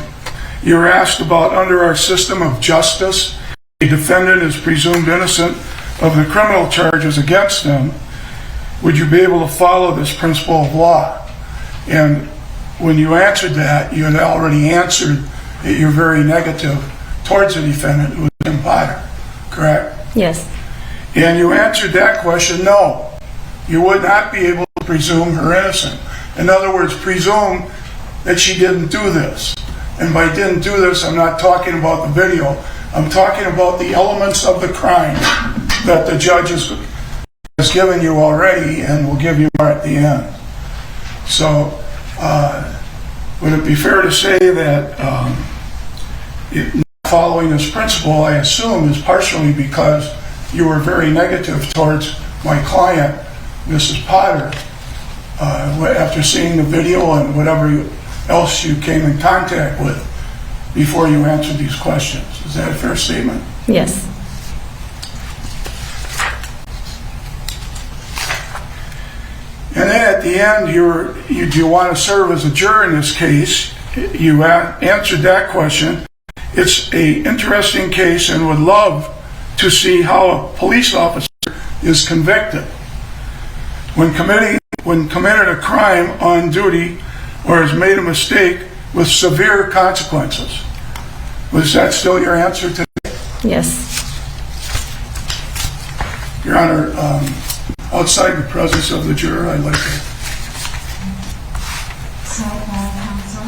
Speaker 4: you were asked about, under our system of justice, a defendant is presumed innocent of the criminal charges against them. Would you be able to follow this principle of law? And when you answered that, you had already answered that you're very negative towards the defendant, who was Kim Potter, correct?
Speaker 3: Yes.
Speaker 4: And you answered that question, no. You would not be able to presume her innocent. In other words, presume that she didn't do this. And by didn't do this, I'm not talking about the video. I'm talking about the elements of the crime that the judge has given you already and will give you more at the end. So, would it be fair to say that following this principle, I assume, is partially because you were very negative towards my client, Mrs. Potter, after seeing the video and whatever else you came in contact with before you answered these questions? Is that a fair statement?
Speaker 3: Yes.
Speaker 4: And then at the end, do you want to serve as a juror in this case? You answered that question. It's an interesting case and would love to see how a police officer is convicted when committed a crime on duty or has made a mistake with severe consequences. Was that still your answer today?
Speaker 3: Yes.
Speaker 4: Your Honor, outside the presence of the juror, I'd like to...
Speaker 1: Counsel?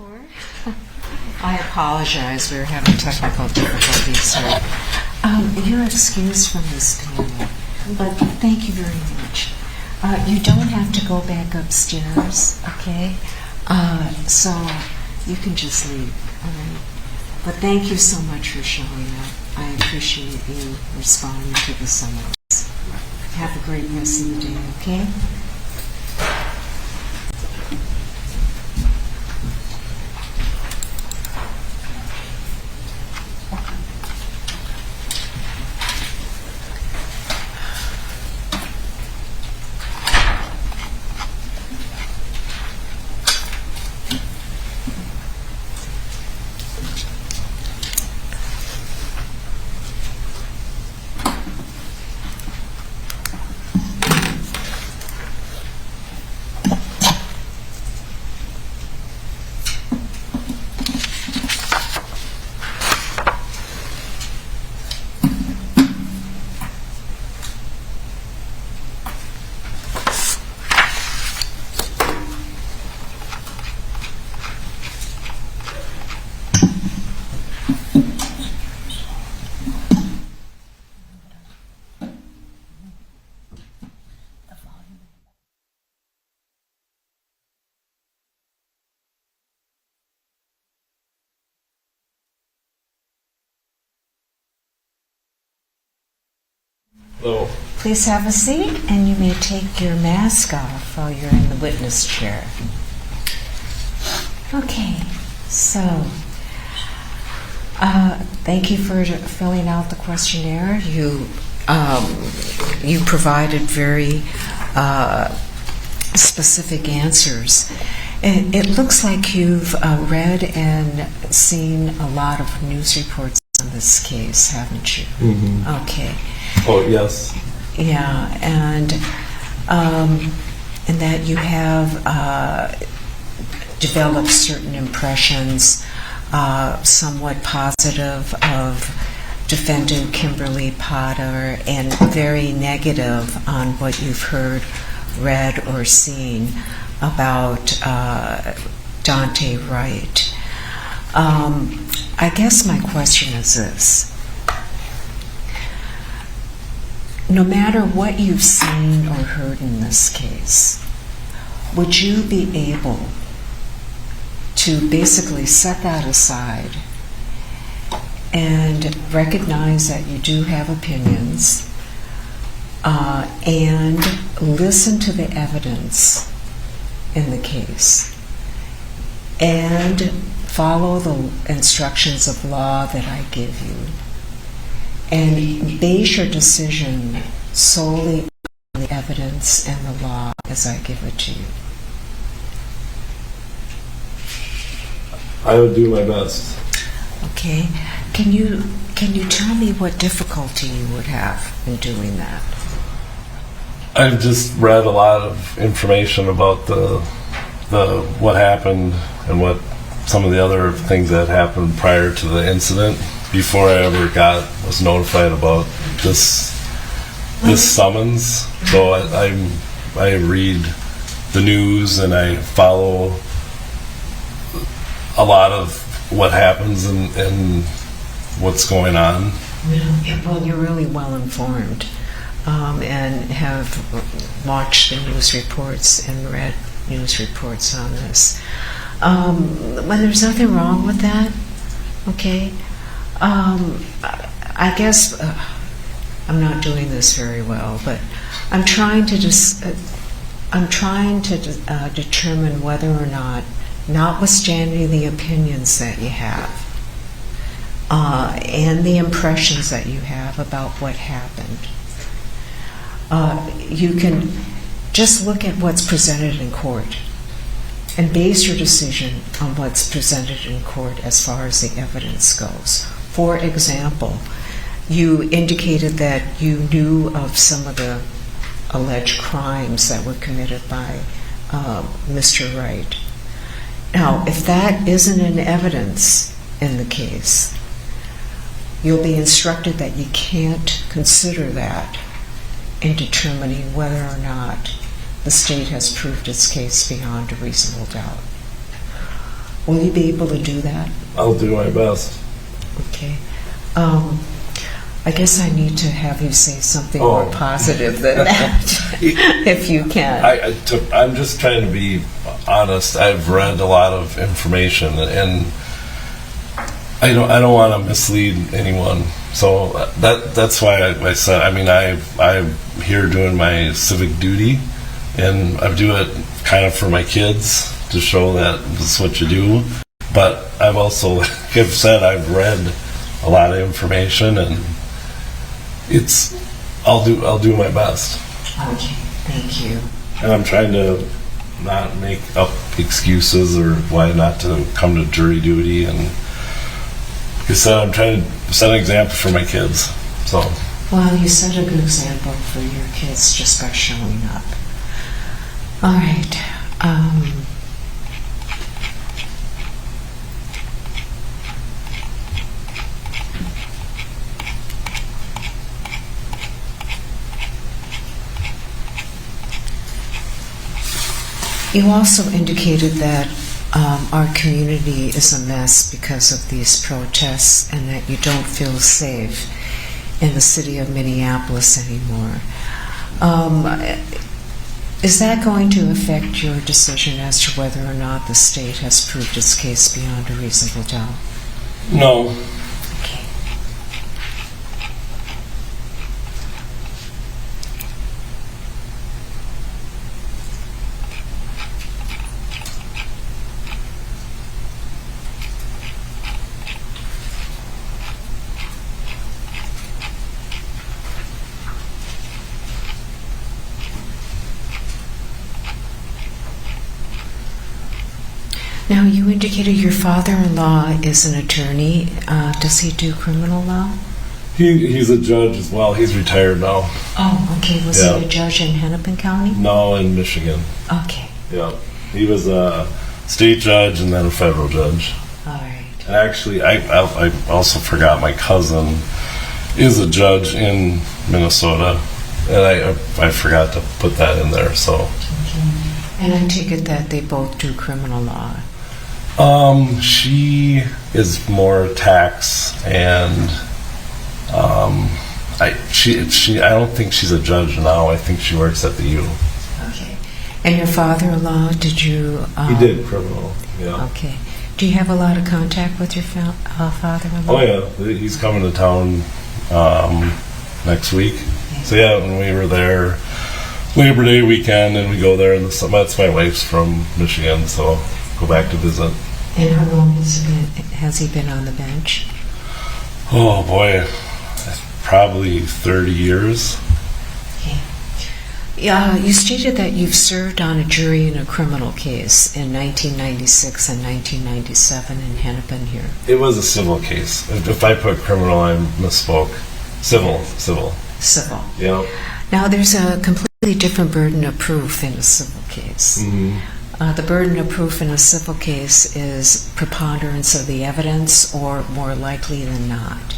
Speaker 1: before? I apologize. We were having technical difficulties here. You're excused from this panel, but thank you very much. You don't have to go back upstairs, okay? So you can just leave, all right? But thank you so much for showing up. I appreciate you responding to the summons. Have a great rest of the day, okay?
Speaker 2: Hello.
Speaker 1: Please have a seat, and you may take your mask off while you're in the witness chair. Okay, so thank you for filling out the questionnaire. You provided very specific answers. It looks like you've read and seen a lot of news reports on this case, haven't you?
Speaker 8: Mm-hmm.
Speaker 1: Okay.
Speaker 8: Oh, yes.
Speaker 1: Yeah, and that you have developed certain impressions, somewhat positive, of defendant Kimberly Potter and very negative on what you've heard, read, or seen about Daunte Wright. I guess my question is this. No matter what you've seen or heard in this case, would you be able to basically set that aside and recognize that you do have opinions and listen to the evidence in the case and follow the instructions of law that I give you, and base your decision solely on the evidence and the law as I give it to you?
Speaker 8: I would do my best.
Speaker 1: Okay. Can you tell me what difficulty you would have in doing that?
Speaker 8: I've just read a lot of information about the what happened and what some of the other things that happened prior to the incident before I ever was notified about this summons. So I read the news and I follow a lot of what happens and what's going on.
Speaker 1: Yeah, well, you're really well informed and have watched the news reports and read news reports on this. Well, there's nothing wrong with that, okay? I guess I'm not doing this very well, but I'm trying to determine whether or not, notwithstanding the opinions that you have and the impressions that you have about what happened, you can just look at what's presented in court and base your decision on what's presented in court as far as the evidence goes. For example, you indicated that you knew of some of the alleged crimes that were committed by Mr. Wright. Now, if that isn't in evidence in the case, you'll be instructed that you can't consider that in determining whether or not the state has proved its case beyond a reasonable doubt. Will you be able to do that?
Speaker 8: I'll do my best.
Speaker 1: Okay. I guess I need to have you say something
Speaker 8: Oh.
Speaker 1: more positive than that, if you can.
Speaker 8: I'm just trying to be honest. I've read a lot of information, and I don't want to mislead anyone. So that's why I said. I mean, I'm here doing my civic duty, and I do it kind of for my kids to show that this is what you do. But I've also, like I've said, I've read a lot of information, and I'll do my best.
Speaker 1: Okay, thank you.
Speaker 8: And I'm trying to not make up excuses or why not to come to jury duty. And like I said, I'm trying to set an example for my kids. So.
Speaker 1: Well, you set a good example for your kids just by showing up. All right. You also indicated that our community is a mess because of these protests and that you don't feel safe in the city of Minneapolis anymore. Is that going to affect your decision as to whether or not the state has proved its case beyond a reasonable doubt?
Speaker 8: No.
Speaker 1: Okay. Now, you indicated your father-in-law is an attorney. Does he do criminal law?
Speaker 8: He's a judge as well. He's retired now.
Speaker 1: Oh, okay. Was
Speaker 8: Yeah.
Speaker 1: he a judge in Hennepin County?
Speaker 8: No, in Michigan.
Speaker 1: Okay.
Speaker 8: Yeah. He was a state judge and then a federal judge.
Speaker 1: All right.
Speaker 8: And actually, I also forgot my cousin is a judge in Minnesota, and I forgot to put that in there. So.
Speaker 1: Okay. And I take it that they both do criminal law.
Speaker 8: She is more tax, and I don't think she's a judge now. I think she works at the U.
Speaker 1: Okay. And your father-in-law, did you...
Speaker 8: He did criminal. Yeah.
Speaker 1: Okay. Do you have a lot of contact with your father-in-law?
Speaker 8: Oh yeah, he's coming to town next week. So yeah, when we were there Labor Day weekend, and we go there in the summer. That's my wife's from Michigan, so go back to visit.
Speaker 1: And how long has he been on the bench?
Speaker 8: Oh boy, probably 30 years.
Speaker 1: Okay. You stated that you've served on a jury in a criminal case in 1996 and 1997 in Hennepin here.
Speaker 8: It was a civil case. If I put criminal, I misspoke. Civil.
Speaker 1: Civil.
Speaker 8: Yeah.
Speaker 1: Now, there's a completely different burden of proof in a civil case.
Speaker 8: Mm-hmm.
Speaker 1: The burden of proof in a civil case is preponderance of the evidence, or more likely than not.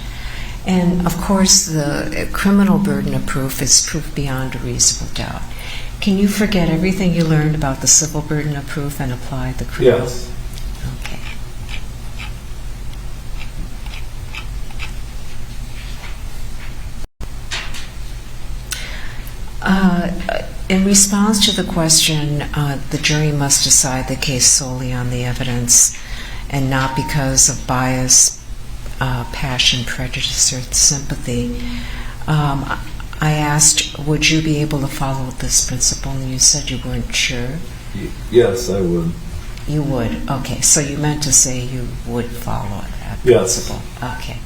Speaker 1: And, of course, the criminal burden of proof is proof beyond a reasonable doubt. Can you forget everything you learned about the civil burden of proof and apply the criminal?
Speaker 8: Yes.
Speaker 1: Okay. In response to the question, the jury must decide the case solely on the evidence and not because of bias, passion, prejudice, or sympathy. I asked, would you be able to follow this principle? And you said you weren't sure.
Speaker 8: Yes, I would.
Speaker 1: You would. Okay, so you meant to say you would follow that
Speaker 8: Yes.
Speaker 1: principle. Okay.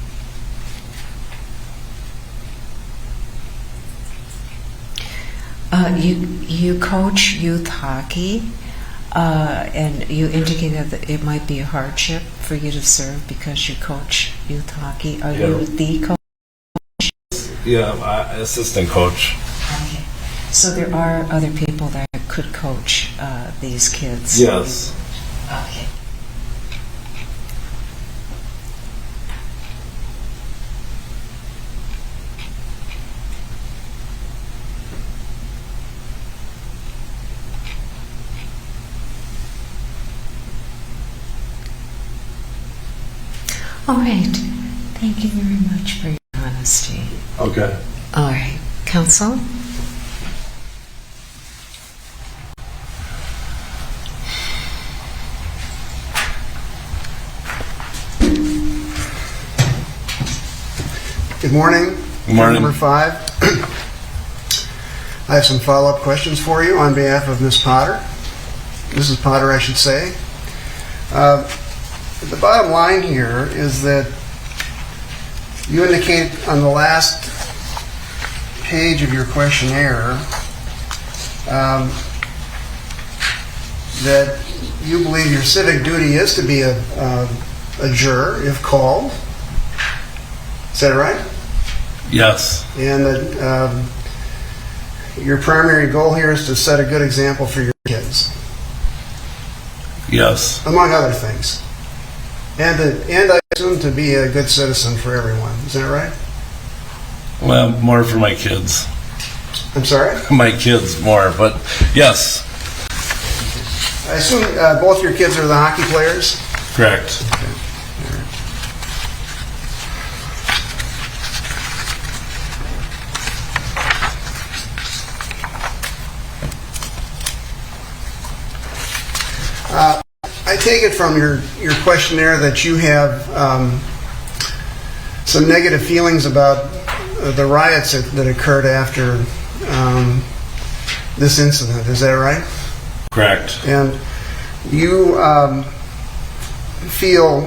Speaker 1: You coach youth hockey, and you indicated that it might be a hardship for you to serve because you coach youth hockey. Are you the coach?
Speaker 8: Yeah, assistant coach.
Speaker 1: Okay. So there are other people that could coach these kids?
Speaker 8: Yes.
Speaker 1: Okay. All right. Thank you very much for your honesty.
Speaker 8: Okay.
Speaker 1: All right. Counsel?
Speaker 9: Good morning.
Speaker 8: Good morning.
Speaker 9: Number 5. I have some follow-up questions for you on behalf of Ms. Potter. Mrs. Potter, I should say. The bottom line here is that you indicate on the last page of your questionnaire that you believe your civic duty is to be a juror if called. Is that right?
Speaker 8: Yes.
Speaker 9: And that your primary goal here is to set a good example for your kids,
Speaker 8: Yes.
Speaker 9: among other things. And I assume to be a good citizen for everyone. Is that right?
Speaker 8: Well, more for my kids.
Speaker 9: I'm sorry?
Speaker 8: My kids more, but yes.
Speaker 9: I assume both your kids are the hockey players?
Speaker 8: Correct.
Speaker 9: I take it from your questionnaire that you have some negative feelings about the riots that occurred after this incident. Is that right?
Speaker 8: Correct.
Speaker 9: And you feel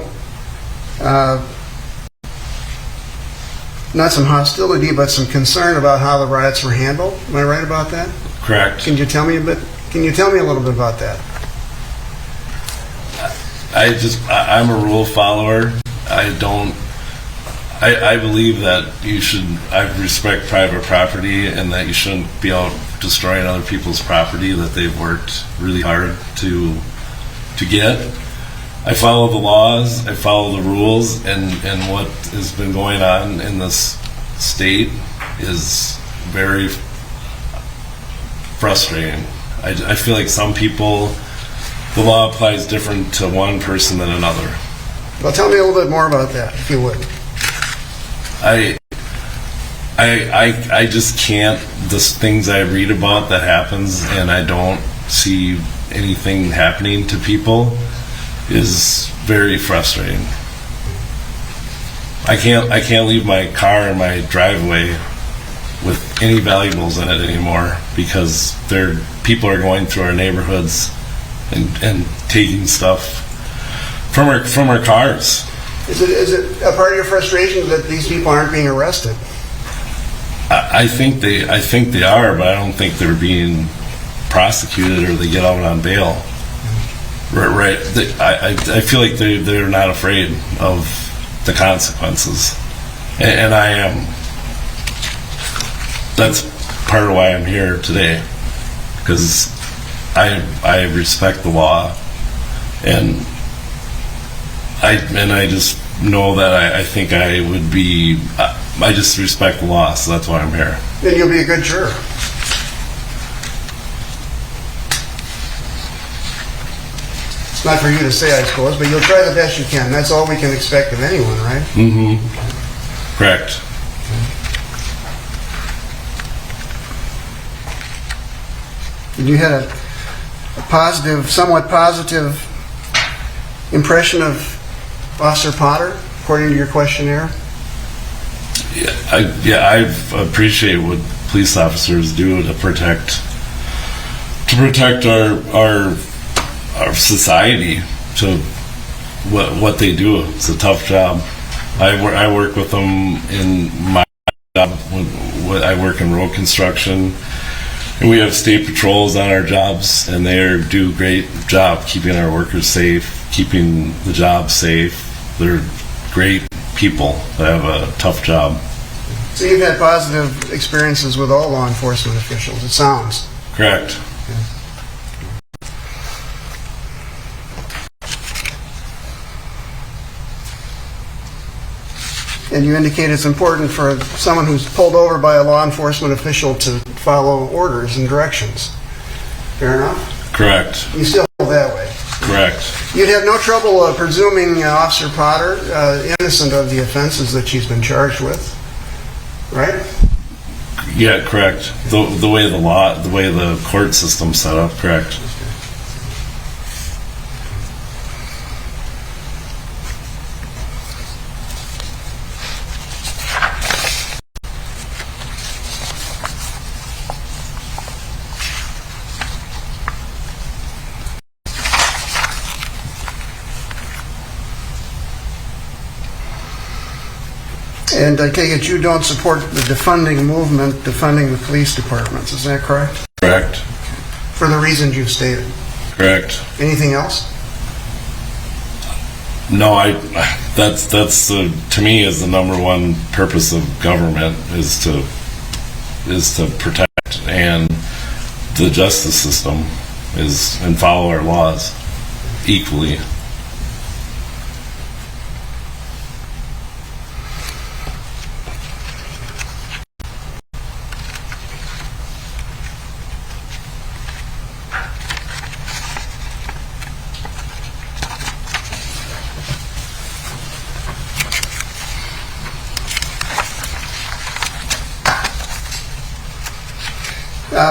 Speaker 9: not some hostility, but some concern about how the riots were handled. Am I right about that?
Speaker 8: Correct.
Speaker 9: Can you tell me a little bit about that?
Speaker 8: I'm a rule follower. I believe that I respect private property and that you shouldn't be out destroying other people's property that they've worked really hard to get. I follow the laws, I follow the rules, and what has been going on in this state is very frustrating. I feel like some people, the law applies different to one person than another.
Speaker 9: Well, tell me a little bit more about that, if you would.
Speaker 8: I just can't, the things I read about that happens and I don't see anything happening to people is very frustrating. I can't leave my car in my driveway with any valuables in it anymore because people are going through our neighborhoods and taking stuff from our cars.
Speaker 9: Is it a part of your frustration that these people aren't being arrested?
Speaker 8: I think they are, but I don't think they're being prosecuted or they get out on bail. Right. I feel like they're not afraid of the consequences, and I am. That's part of why I'm here today, because I respect the law, and I just know that I think I would be. I just respect the law, so that's why I'm here.
Speaker 9: Then you'll be a good juror. It's not for you to say, I suppose, but you'll try the best you can. That's all we can expect of anyone, right?
Speaker 8: Mm-hmm. Correct.
Speaker 9: And you had a positive, somewhat positive impression of Officer Potter, according to your questionnaire?
Speaker 8: I appreciate what police officers do to protect our society. To what they do, it's a tough job. I work with them in my job. I work in road construction, and we have state patrols on our jobs, and they do a great job keeping our workers safe, keeping the job safe. They're great people that have a tough job.
Speaker 9: So you've had positive experiences with all law enforcement officials, it sounds.
Speaker 8: Correct.
Speaker 9: And you indicate it's important for someone who's pulled over by a law enforcement official to follow orders and directions. Fair enough?
Speaker 8: Correct.
Speaker 9: You still feel that way?
Speaker 8: Correct.
Speaker 9: You'd have no trouble presuming Officer Potter innocent of the offenses that she's been charged with, right?
Speaker 8: Yeah, correct. The way the way the court system's set up, correct.
Speaker 9: And I take it you don't support the defunding movement, defunding the police departments, is that correct?
Speaker 8: Correct.
Speaker 9: For the reasons you've stated.
Speaker 8: Correct.
Speaker 9: Anything else?
Speaker 8: No, that's to me is the number one purpose of government is to protect, and the justice system and follow our laws equally.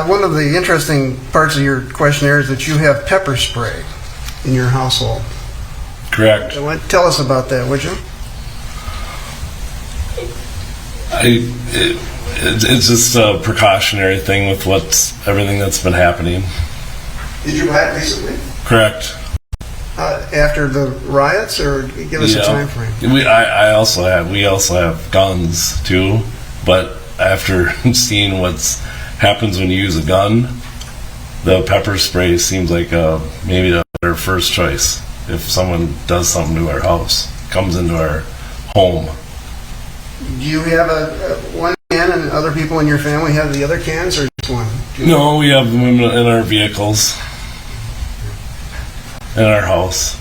Speaker 9: One of the interesting parts of your questionnaire is that you have pepper spray in your household.
Speaker 8: Correct.
Speaker 9: Tell us about that, would you?
Speaker 8: It's just a precautionary thing with everything that's been happening.
Speaker 9: Did you buy it recently?
Speaker 8: Correct.
Speaker 9: After the riots, or give us a time frame?
Speaker 8: We also have guns too, but after seeing what's happens when you use a gun, the pepper spray seems like maybe the better first choice if someone does something to our house, comes into our home.
Speaker 9: Do you have one can and other people in your family have the other cans, or just one?
Speaker 8: No, we have them in our vehicles, in our house.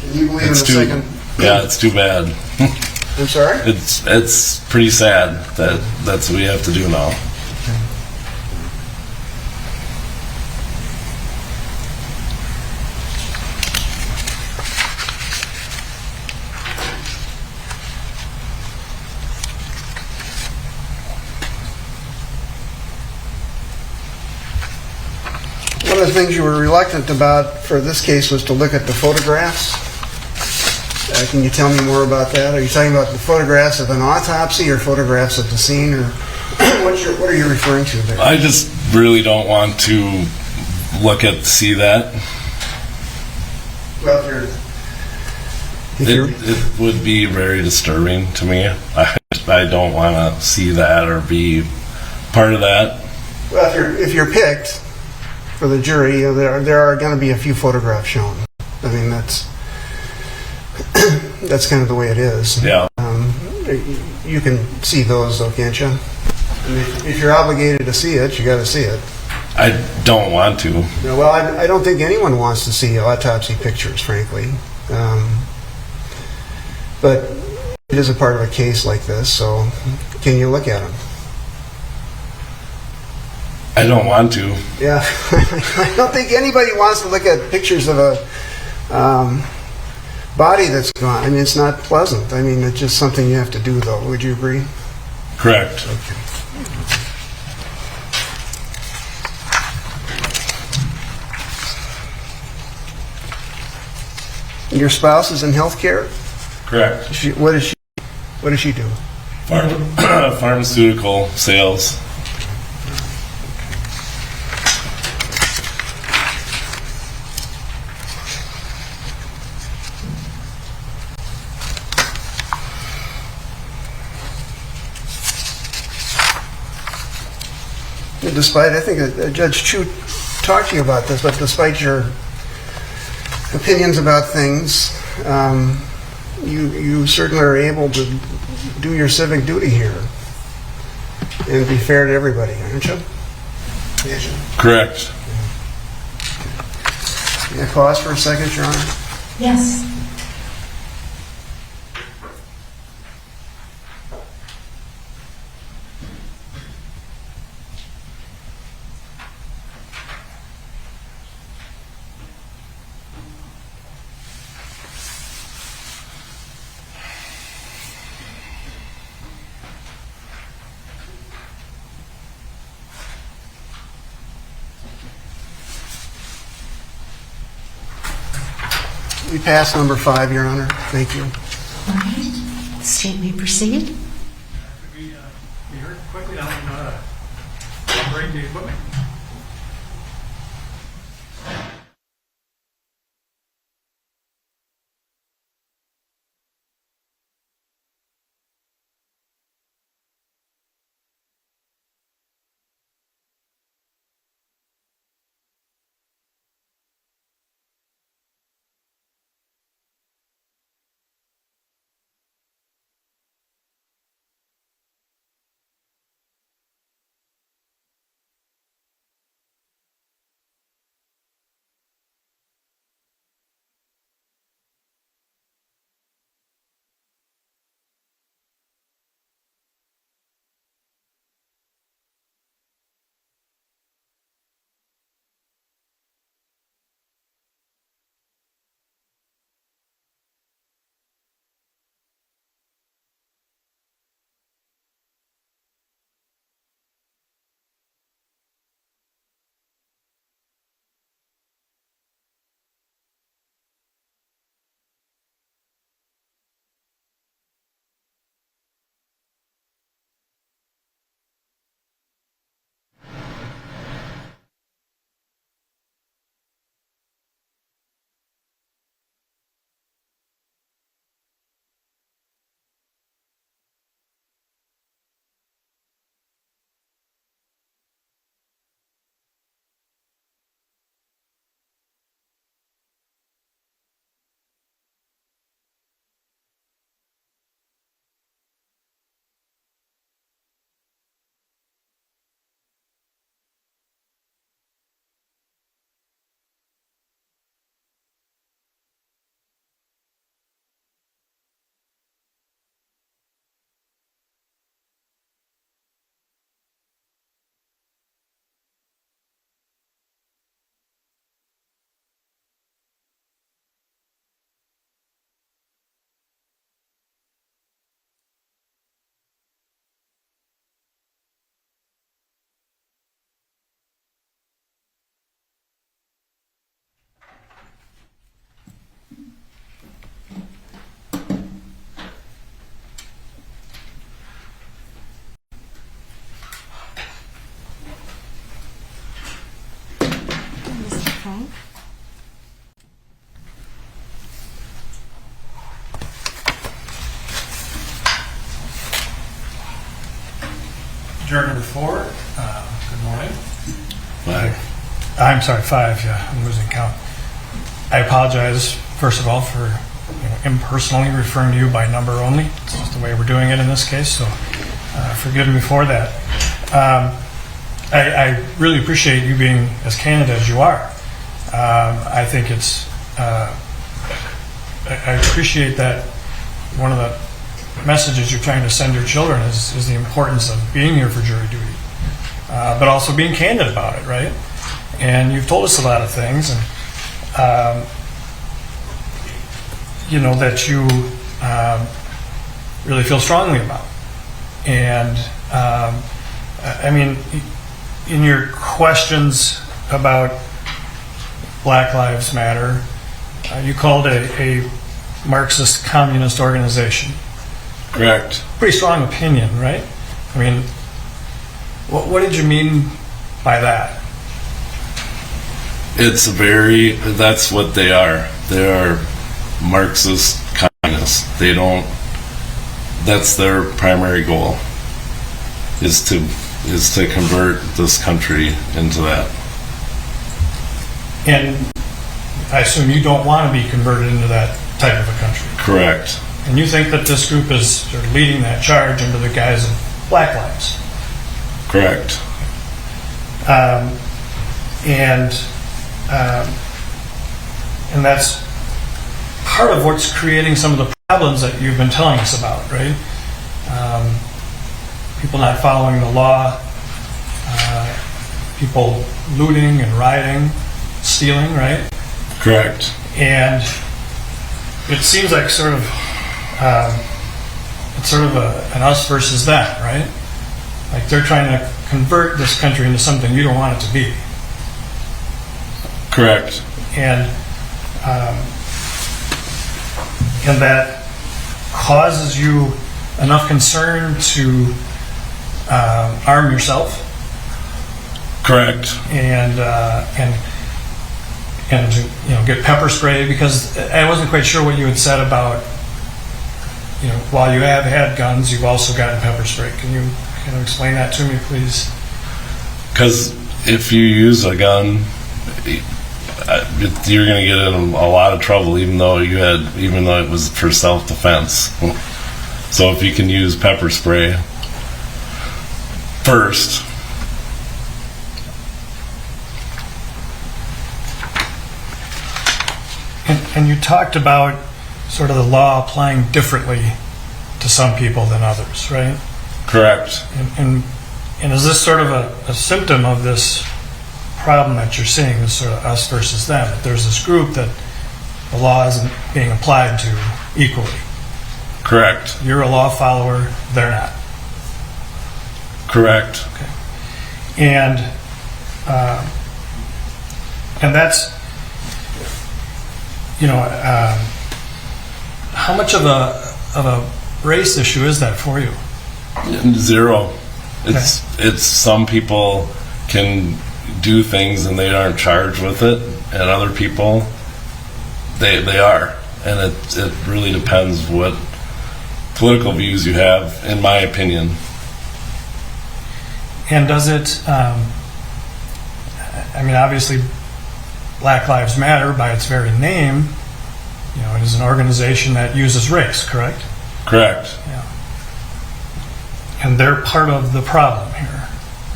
Speaker 9: Can you believe in the second?
Speaker 8: Yeah, it's too bad.
Speaker 9: I'm sorry?
Speaker 8: It's pretty sad that that's what we have to do now.
Speaker 9: One of the things you were reluctant about for this case was to look at the photographs. Can you tell me more about that? Are you talking about the photographs of an autopsy or photographs of the scene, or what are you referring to there?
Speaker 8: I just really don't want to see that.
Speaker 9: Well,
Speaker 8: It would be very disturbing to me. I don't want to see that or be part of that.
Speaker 9: Well, if you're picked for the jury, there are going to be a few photographs shown. I mean, that's kind of the way it is.
Speaker 8: Yeah.
Speaker 9: You can see those, though, can't you? I mean, if you're obligated to see it, you got to see it.
Speaker 8: I don't want to.
Speaker 9: Well, I don't think anyone wants to see autopsy pictures, frankly. But it is a part of a case like this, so can you look at them?
Speaker 8: I don't want to.
Speaker 9: Yeah, I don't think anybody wants to look at pictures of a body that's gone. I mean, it's not pleasant. I mean, it's just something you have to do, though. Would you agree?
Speaker 8: Correct.
Speaker 9: Okay. Your spouse is in healthcare?
Speaker 8: Correct.
Speaker 9: What does she do?
Speaker 8: Pharmaceutical sales.
Speaker 9: Despite, I think Judge Chu talked to you about this, but despite your opinions about things, you certainly are able to do your civic duty here and be fair to everybody, aren't you? Yes, you.
Speaker 8: Correct.
Speaker 9: Can I pause for a second, Your Honor?
Speaker 3: Yes.
Speaker 9: We pass number 5, Your Honor. Thank you.
Speaker 1: All right. State may proceed.
Speaker 7: We heard quickly on break the equipment.
Speaker 1: Mr. Frank?
Speaker 7: Juror number 4, good morning.
Speaker 8: 5.
Speaker 7: I'm sorry, 5, yeah, I'm losing count. I apologize, first of all, for impersonally referring to you by number only. It's just the way we're doing it in this case, so forgive me for that. I really appreciate you being as candid as you are. I think it's, I appreciate that one of the messages you're trying to send your children is the importance of being here for jury duty, but also being candid about it, right? And you've told us a lot of things, and that you really feel strongly about. And I mean, in your questions about Black Lives Matter, you called a Marxist communist organization.
Speaker 8: Correct.
Speaker 7: Pretty strong opinion, right? I mean, what did you mean by that?
Speaker 8: That's what they are. They are Marxist communists. That's their primary goal, is to convert this country into that.
Speaker 7: And I assume you don't want to be converted into that type of a country.
Speaker 8: Correct.
Speaker 7: And you think that this group is sort of leading that charge under the guise of Black Lives.
Speaker 8: Correct.
Speaker 7: And that's part of what's creating some of the problems that you've been telling us about, right? People not following the law, people looting and rioting, stealing, right?
Speaker 8: Correct.
Speaker 7: And it seems like sort of it's sort of an us versus them, right? Like they're trying to convert this country into something you don't want it to be.
Speaker 8: Correct.
Speaker 7: And and that causes you enough concern to arm yourself
Speaker 8: Correct.
Speaker 7: and to get pepper spray, because I wasn't quite sure what you had said about while you have had guns, you've also gotten pepper spray. Can you kind of explain that to me, please?
Speaker 8: Because if you use a gun, you're going to get in a lot of trouble, even though it was for self-defense. So if you can use pepper spray first.
Speaker 7: And you talked about sort of the law applying differently to some people than others, right?
Speaker 8: Correct.
Speaker 7: And is this sort of a symptom of this problem that you're seeing, this sort of us versus them? That there's this group that the law isn't being applied to equally.
Speaker 8: Correct.
Speaker 7: You're a law follower, they're not.
Speaker 8: Correct.
Speaker 7: Okay. And that's, how much of a race issue is that for you?
Speaker 8: Zero. It's some people can do things and they aren't charged with it, and other people they are, and it really depends what political views you have, in my opinion.
Speaker 7: And does it? Obviously, Black Lives Matter, by its very name, it is an organization that uses race, correct?
Speaker 8: Correct.
Speaker 7: Yeah. And they're part of the problem here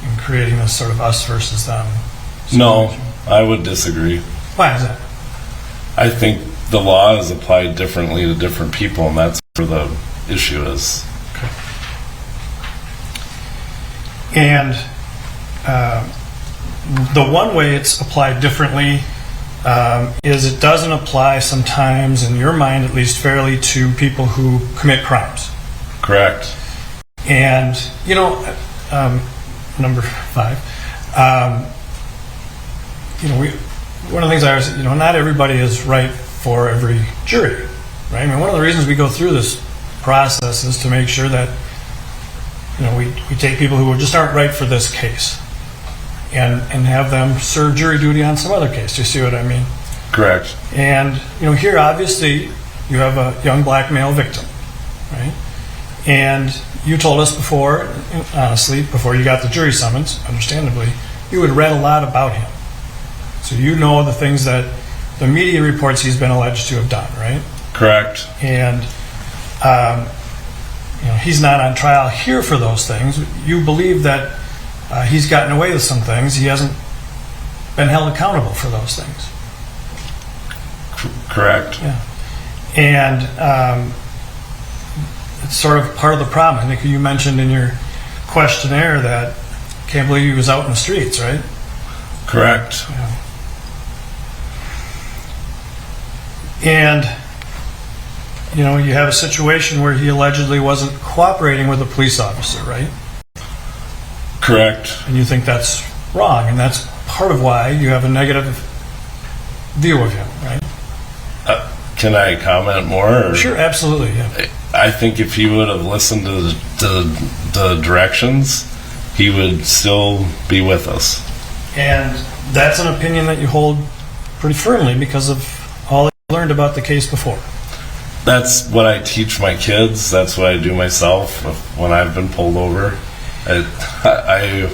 Speaker 7: in creating this sort of us versus them situation.
Speaker 8: No, I would disagree.
Speaker 7: Why is that?
Speaker 8: I think the law is applied differently to different people, and that's where the issue is.
Speaker 7: Okay. And the one way it's applied differently is it doesn't apply sometimes, in your mind at least, fairly to people who commit crimes.
Speaker 8: Correct.
Speaker 7: And, number 5, one of the things I was, not everybody is right for every jury, right? One of the reasons we go through this process is to make sure that, we take people who just aren't right for this case and have them serve jury duty on some other case. Do you see what I mean?
Speaker 8: Correct.
Speaker 7: And, here, obviously, you have a young black male victim, right? And you told us before, honestly, before you got the jury summons, understandably, you had read a lot about him. So you know the things that the media reports he's been alleged to have done, right?
Speaker 8: Correct.
Speaker 7: And, he's not on trial here for those things. You believe that he's gotten away with some things. He hasn't been held accountable for those things.
Speaker 8: Correct.
Speaker 7: Yeah. And it's sort of part of the problem. I think you mentioned in your questionnaire that can't believe he was out in the streets, right?
Speaker 8: Correct.
Speaker 7: Yeah. And, you have a situation where he allegedly wasn't cooperating with a police officer, right?
Speaker 8: Correct.
Speaker 7: And you think that's wrong, and that's part of why you have a negative view of him, right?
Speaker 8: Can I comment more? Or?
Speaker 7: Sure, absolutely, yeah.
Speaker 8: I think if he would have listened to the directions, he would still be with us.
Speaker 7: And that's an opinion that you hold pretty firmly because of all that you learned about the case before.
Speaker 8: That's what I teach my kids. That's what I do myself when I've been pulled over. I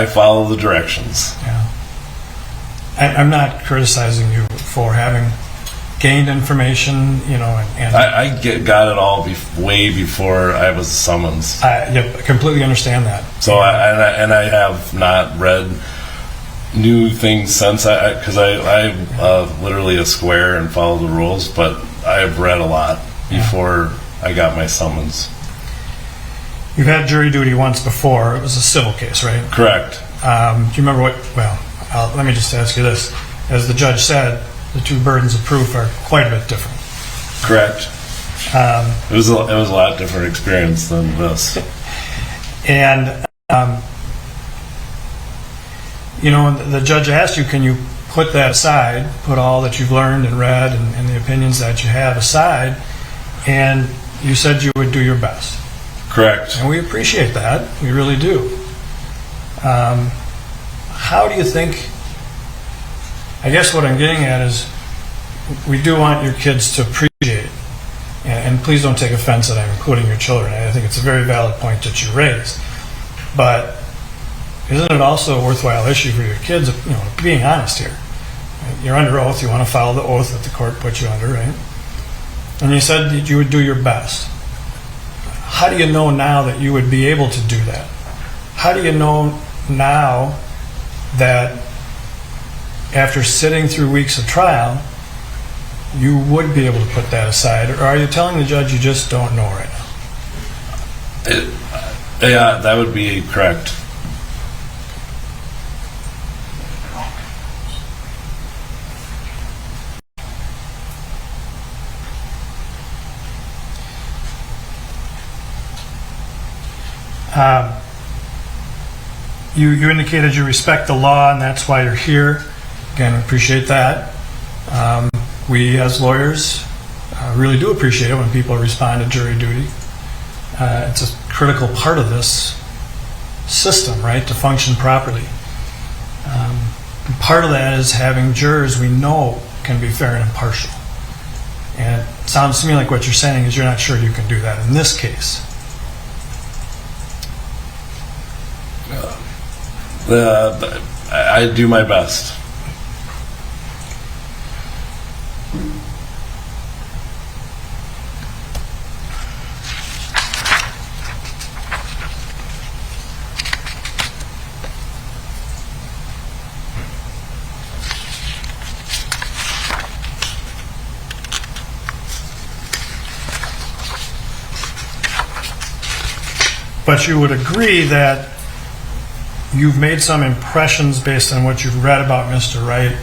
Speaker 8: follow the directions.
Speaker 7: Yeah. I'm not criticizing you for having gained information, and
Speaker 8: I got it all way before I was summons.
Speaker 7: I completely understand that.
Speaker 8: So I have not read new things since, because I'm literally a square and follow the rules, but I've read a lot before I got my summons.
Speaker 7: You've had jury duty once before. It was a civil case, right?
Speaker 8: Correct.
Speaker 7: Do you remember what? Well, let me just ask you this: as the judge said, the two burdens of proof are quite a bit different.
Speaker 8: Correct. It was a lot different experience than this.
Speaker 7: And the judge asked you, can you put that aside, put all that you've learned and read and the opinions that you have aside, and you said you would do your best.
Speaker 8: Correct.
Speaker 7: And we appreciate that. We really do. How do you think, I guess what I'm getting at is, we do want your kids to appreciate, and please don't take offense that I'm including your children. I think it's a very valid point that you raised. But isn't it also a worthwhile issue for your kids, being honest here? You're under oath, you want to follow the oath that the court put you under, right? And you said that you would do your best. How do you know now that you would be able to do that? How do you know now that after sitting through weeks of trial, you would be able to put that aside? Or are you telling the judge you just don't know right now?
Speaker 8: Yeah, that would be correct.
Speaker 7: You indicated you respect the law, and that's why you're here. Again, we appreciate that. We, as lawyers, really do appreciate it when people respond to jury duty. It's a critical part of this system, right, to function properly. And part of that is having jurors we know can be fair and impartial. And it sounds to me like what you're saying is you're not sure you can do that in this case.
Speaker 8: I do my best.
Speaker 7: But you would agree that you've made some impressions based on what you've read about Mr. Wright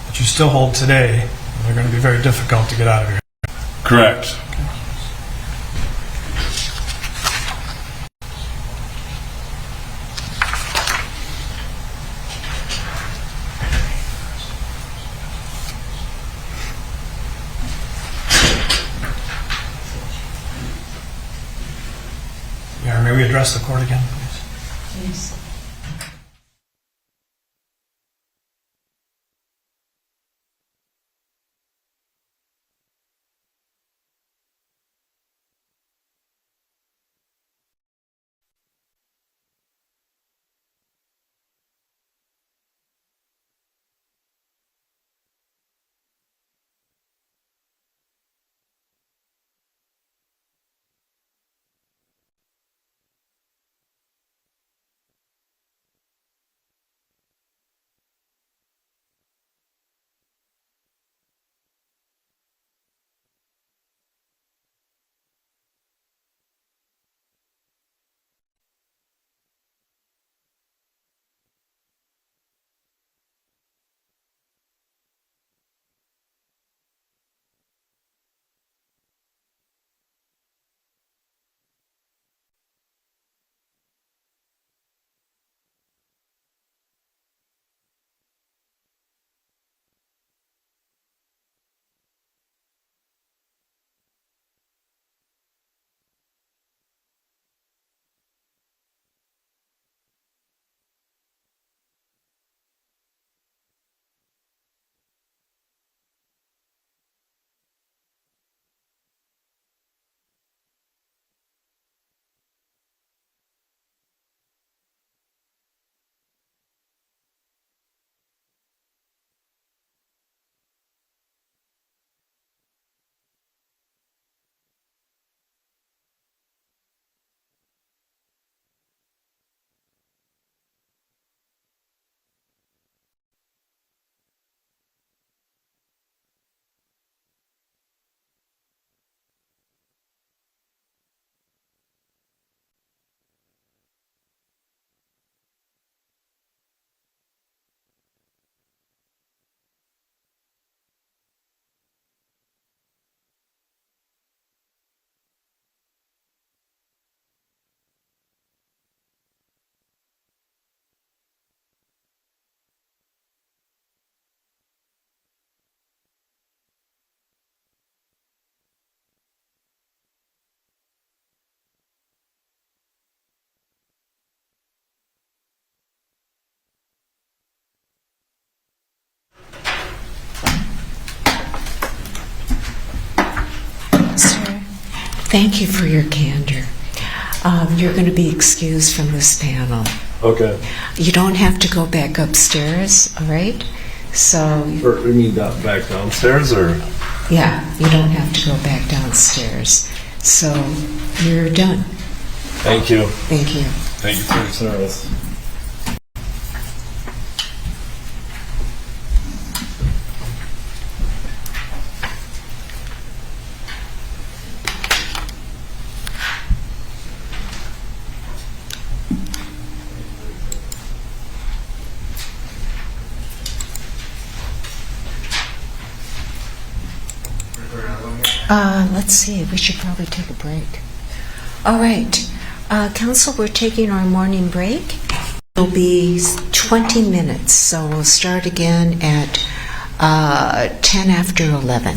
Speaker 7: that you still hold today, and they're going to be very difficult to get out of your head.
Speaker 8: Correct.
Speaker 7: Yeah, may we address the court again, please?
Speaker 1: Thank you for your candor. You're going to be excused from this panel.
Speaker 8: Okay.
Speaker 1: You don't have to go back upstairs, all right? So,
Speaker 8: Or, you mean back downstairs, or?
Speaker 1: yeah, you don't have to go back downstairs. So, you're done.
Speaker 8: Thank you.
Speaker 1: Thank you.
Speaker 8: Thank you for your service.
Speaker 1: Let's see, we should probably take a break. All right, council, we're taking our morning break. It'll be 20 minutes, so we'll start again at 10 after 11.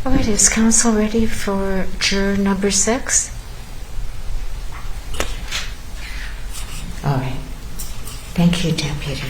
Speaker 1: All right, is counsel ready for juror number 6? All right. Thank you, Deputy.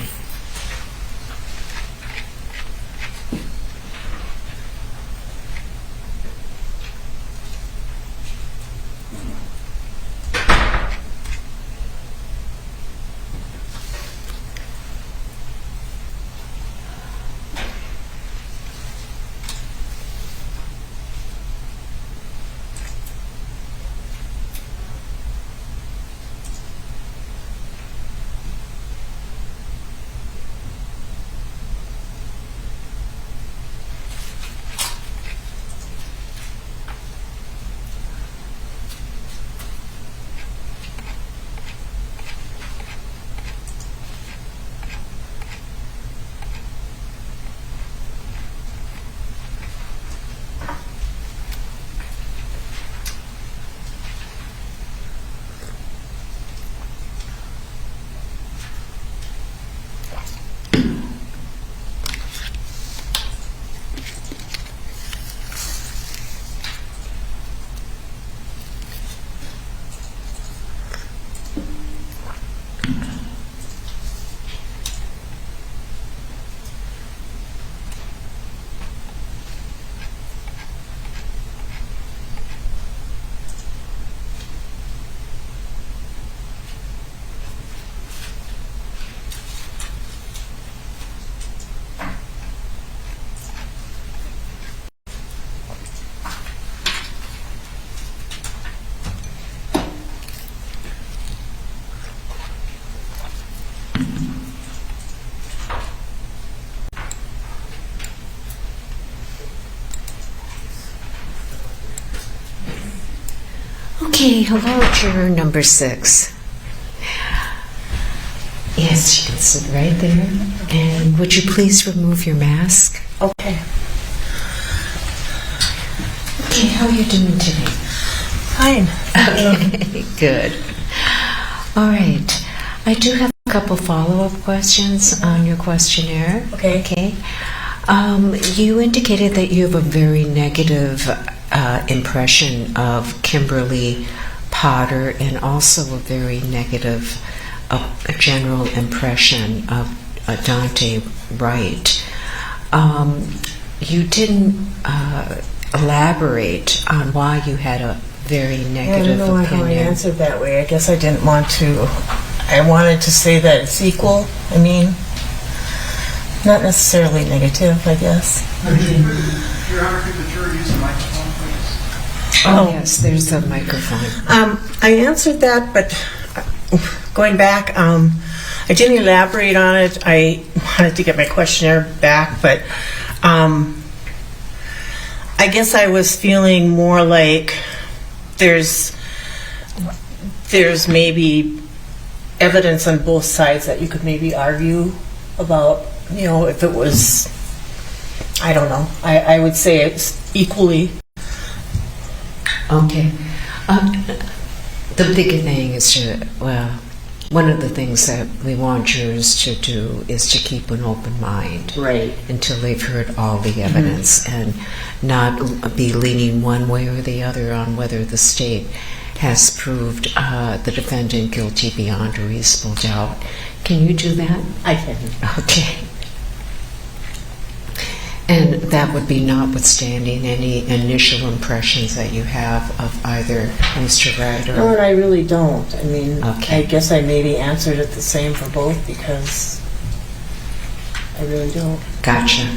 Speaker 1: Okay, hello, juror number 6. Yes, you can sit right there. And would you please remove your mask?
Speaker 10: Okay.
Speaker 1: Okay, how are you doing today?
Speaker 10: Fine.
Speaker 1: Okay, good. All right. I do have a couple follow-up questions on your questionnaire.
Speaker 10: Okay.
Speaker 1: Okay. You indicated that you have a very negative impression of Kimberly Potter and also a very negative general impression of Daunte Wright. You didn't elaborate on why you had a very negative
Speaker 10: I don't know how I answered that way. I guess I didn't want to. I wanted to say that it's equal. I mean, not necessarily negative, I guess.
Speaker 9: Your Honor, could the jury use the microphone, please?
Speaker 1: Oh, yes, there's a microphone.
Speaker 10: I answered that, but going back, I didn't elaborate on it. I wanted to get my questionnaire back, but I guess I was feeling more like there's maybe evidence on both sides that you could maybe argue about, you know, if it was, I don't know. I would say it's equally.
Speaker 1: Okay. The big thing is to, well, one of the things that we want jurors to do is to keep an open mind.
Speaker 10: Right.
Speaker 1: Until they've heard all the evidence and not be leaning one way or the other on whether the state has proved the defendant guilty beyond a reasonable doubt. Can you do that?
Speaker 10: I can.
Speaker 1: Okay. And that would be notwithstanding any initial impressions that you have of either Mr. Wright or...
Speaker 10: No, and I really don't. I mean,
Speaker 1: Okay.
Speaker 10: I guess I maybe answered it the same for both because I really don't.
Speaker 1: Gotcha.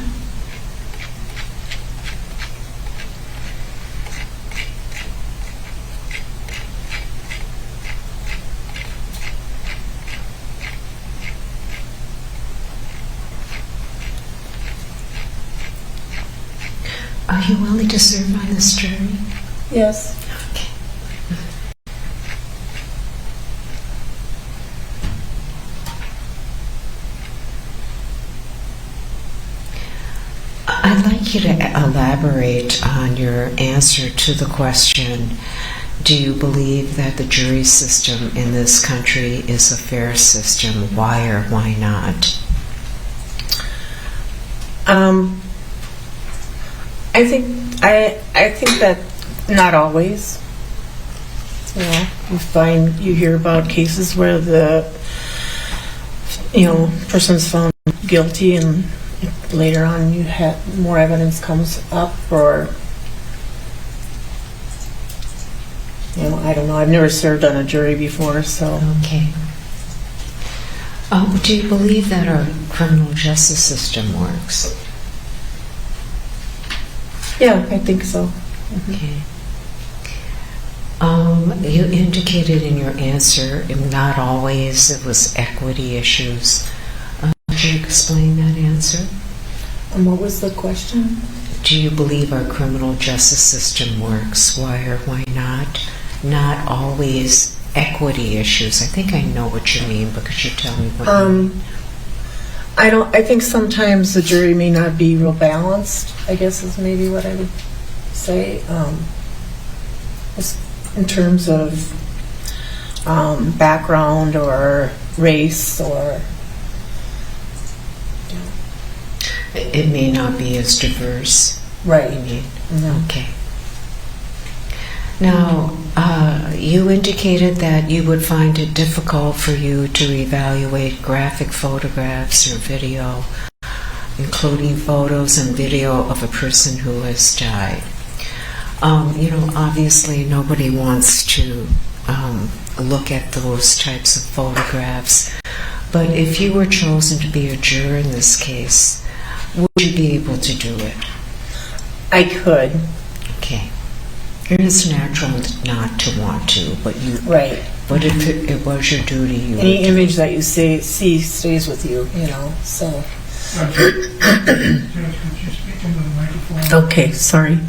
Speaker 1: Are you willing to serve on this jury?
Speaker 10: Yes.
Speaker 1: Okay. I'd like you to elaborate on your answer to the question do you believe that the jury system in this country is a fair system? Why or why not?
Speaker 10: I think that not always. You hear about cases where the person's found guilty and later on you have more evidence comes up, or I don't know. I've never served on a jury before, so.
Speaker 1: Okay. Do you believe that our criminal justice system works?
Speaker 10: Yeah, I think so.
Speaker 1: Okay. You indicated in your answer, not always, it was equity issues. Could you explain that answer?
Speaker 10: And what was the question?
Speaker 1: Do you believe our criminal justice system works? Why or why not? Not always equity issues. I think I know what you mean, but could you tell me what you mean?
Speaker 10: I think sometimes the jury may not be real balanced, I guess is maybe what I would say. In terms of background or race, or
Speaker 1: it may not be as diverse.
Speaker 10: Right.
Speaker 1: You mean?
Speaker 10: No.
Speaker 1: Okay. Now, you indicated that you would find it difficult for you to evaluate graphic photographs or video, including photos and video of a person who has died. Obviously nobody wants to look at those types of photographs, but if you were chosen to be a juror in this case, would you be able to do it?
Speaker 10: I could.
Speaker 1: Okay. It is natural not to want to, but you.
Speaker 10: Right.
Speaker 1: But if it was your duty, you
Speaker 10: Any
Speaker 1: would.
Speaker 10: image that you see stays with you, so. Okay, sorry.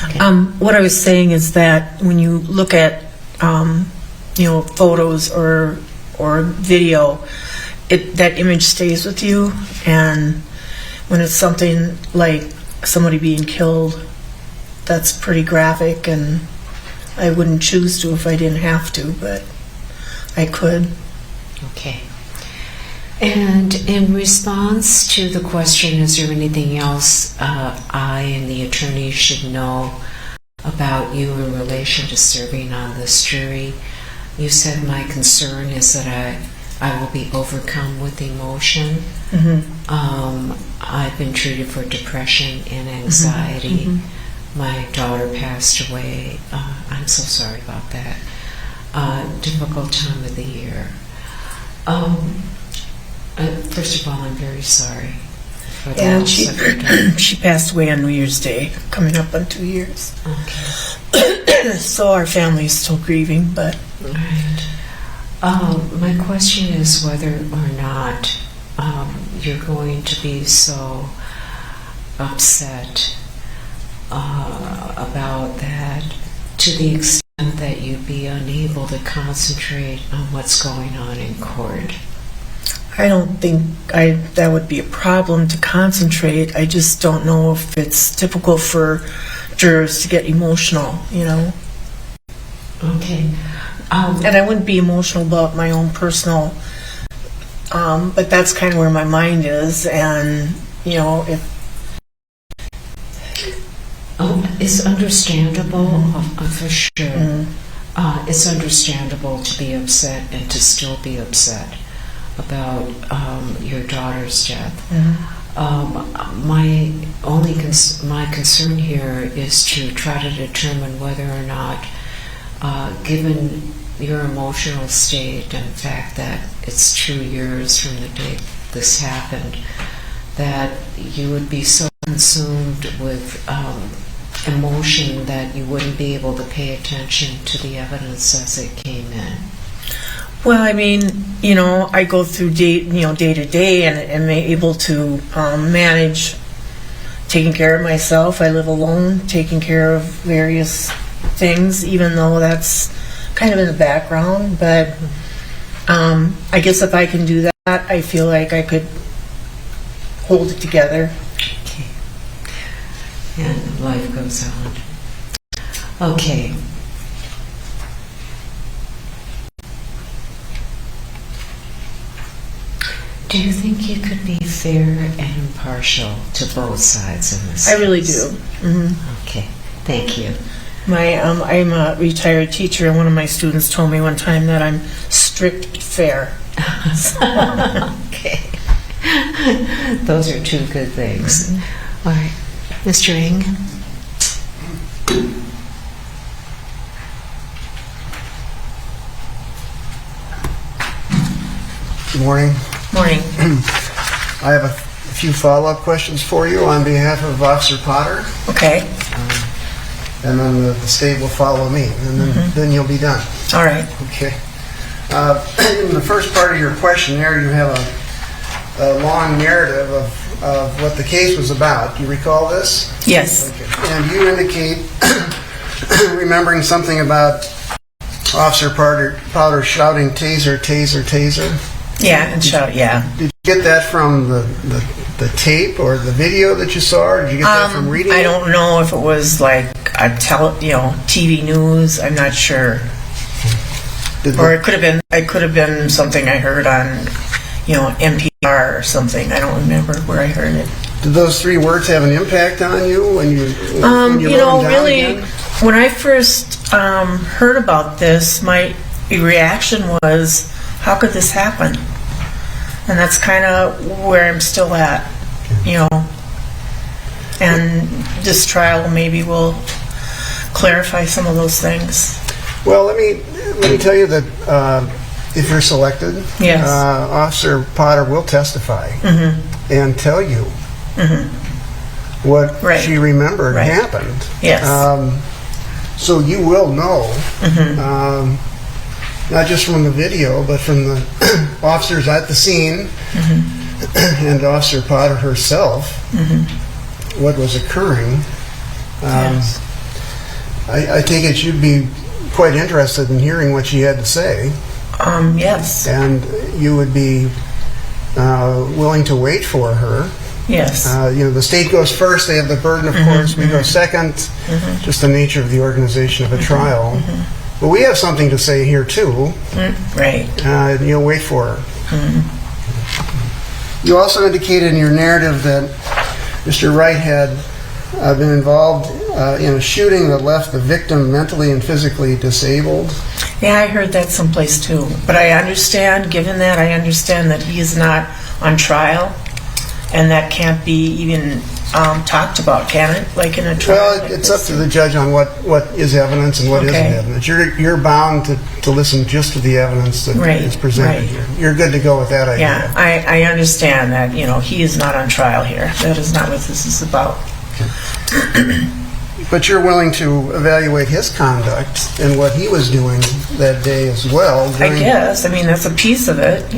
Speaker 1: Okay.
Speaker 10: What I was saying is that when you look at, photos or video, that image stays with you, and when it's something like somebody being killed, that's pretty graphic, and I wouldn't choose to if I didn't have to, but I could.
Speaker 1: Okay. And in response to the question, is there anything else I and the attorney should know about you in relation to serving on this jury? You said my concern is that I will be overcome with emotion.
Speaker 10: Mm-hmm.
Speaker 1: I've been treated for depression and anxiety.
Speaker 10: Mm-hmm.
Speaker 1: My daughter passed away. I'm so sorry about that. Difficult time of the year. First of all, I'm very sorry for the
Speaker 10: And
Speaker 1: loss of your daughter.
Speaker 10: she passed away on New Year's Day, coming up on 2 years.
Speaker 1: Okay.
Speaker 10: So our family is still grieving, but.
Speaker 1: Right. My question is whether or not you're going to be so upset about that to the extent that you'd be unable to concentrate on what's going on in court.
Speaker 10: I don't think that would be a problem to concentrate. I just don't know if it's typical for jurors to get emotional,
Speaker 1: Okay.
Speaker 10: And I wouldn't be emotional about my own personal, but that's kind of where my mind is, and, if.
Speaker 1: It's understandable, for sure. It's understandable to be upset and to still be upset about your daughter's death.
Speaker 10: Mm-hmm.
Speaker 1: My concern here is to try to determine whether or not, given your emotional state and the fact that it's 2 years from the day this happened, that you would be so consumed with emotion that you wouldn't be able to pay attention to the evidence as it came in.
Speaker 10: Well, I mean, I go through day to day, and am able to manage taking care of myself. I live alone, taking care of various things, even though that's kind of in the background. But I guess if I can do that, I feel like I could hold it together.
Speaker 1: Okay. And life goes on. Okay. Do you think you could be fair and impartial to both sides in this
Speaker 10: I really
Speaker 1: case?
Speaker 10: do. Hmm.
Speaker 1: Okay, thank you.
Speaker 10: I'm a retired teacher, and one of my students told me one time that I'm strict but fair.
Speaker 1: Okay. Those are two good things. All right. Mr. Ng?
Speaker 9: Good morning.
Speaker 10: Morning.
Speaker 9: I have a few follow-up questions for you on behalf of Officer Potter,
Speaker 10: Okay.
Speaker 9: and then the state will follow me, and then you'll be done.
Speaker 10: All right.
Speaker 9: Okay. In the first part of your questionnaire, you have a long narrative of what the case was about. Do you recall this?
Speaker 10: Yes.
Speaker 9: Okay. And you indicate remembering something about Officer Potter shouting, "Taser, taser, taser."
Speaker 10: Yeah, and shout, yeah.
Speaker 9: Did you get that from the tape or the video that you saw, or did you get that from reading?
Speaker 10: I don't know if it was like a TV news. I'm not sure. Or it could have been something I heard on, NPR or something. I don't remember where I heard it.
Speaker 9: Did those three words have an impact on you when you wrote them down
Speaker 10: really,
Speaker 9: again?
Speaker 10: when I first heard about this, my reaction was, how could this happen? And that's kind of where I'm still at, And this trial maybe will clarify some of those things.
Speaker 9: Well, let me tell you that if you're selected,
Speaker 10: Yes.
Speaker 9: Officer Potter will testify and tell you what
Speaker 10: Right.
Speaker 9: she remembered
Speaker 10: Right.
Speaker 9: happened.
Speaker 10: Yes.
Speaker 9: So you will know, not just from the video, but from the officers at the scene and Officer Potter herself, what was occurring.
Speaker 10: Yes.
Speaker 9: I take it you'd be quite interested in hearing what she had to say,
Speaker 10: Yes.
Speaker 9: and you would be willing to wait for her.
Speaker 10: Yes.
Speaker 9: The state goes first, they have the burden, of course. We go second, just the nature of the organization of a trial. But we have something to say here, too.
Speaker 10: Right.
Speaker 9: You'll wait for her. You also indicated in your narrative that Mr. Wright had been involved in a shooting that left the victim mentally and physically disabled.
Speaker 10: Yeah, I heard that someplace too. But I understand, given that, I understand that he is not on trial, and that can't be even talked about, can it? Like in a trial?
Speaker 9: Well,
Speaker 10: like
Speaker 9: it's
Speaker 10: this?
Speaker 9: up to the judge on what is evidence and what
Speaker 10: Okay.
Speaker 9: isn't evidence. You're bound to listen just to the evidence that
Speaker 10: Right,
Speaker 9: is presented
Speaker 10: right.
Speaker 9: here. You're good to go with that idea.
Speaker 10: Yeah, I understand that, he is not on trial here. That is not what this is about.
Speaker 9: But you're willing to evaluate his conduct and what he was doing that day as well.
Speaker 10: I guess. I mean, that's a piece of it,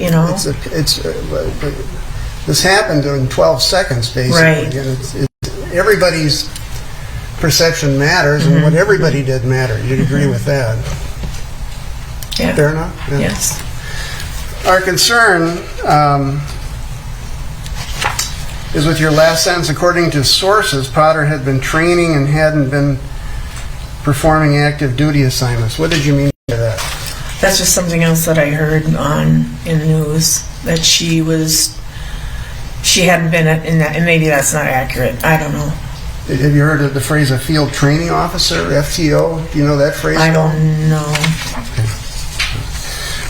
Speaker 9: This happened in 12 seconds, basically.
Speaker 10: Right.
Speaker 9: And everybody's perception matters, and what everybody did mattered. You'd agree with that.
Speaker 10: Yeah.
Speaker 9: Fair enough? Yeah.
Speaker 10: Yes.
Speaker 9: Our concern is with your last sentence. According to sources, Potter had been training and hadn't been performing active duty assignments. What did you mean by that?
Speaker 10: That's just something else that I heard in the news, that she hadn't been in that, and maybe that's not accurate. I don't know.
Speaker 9: Have you heard of the phrase a field training officer, FTO? Do you know that phrase?
Speaker 10: I
Speaker 9: at all?
Speaker 10: don't know.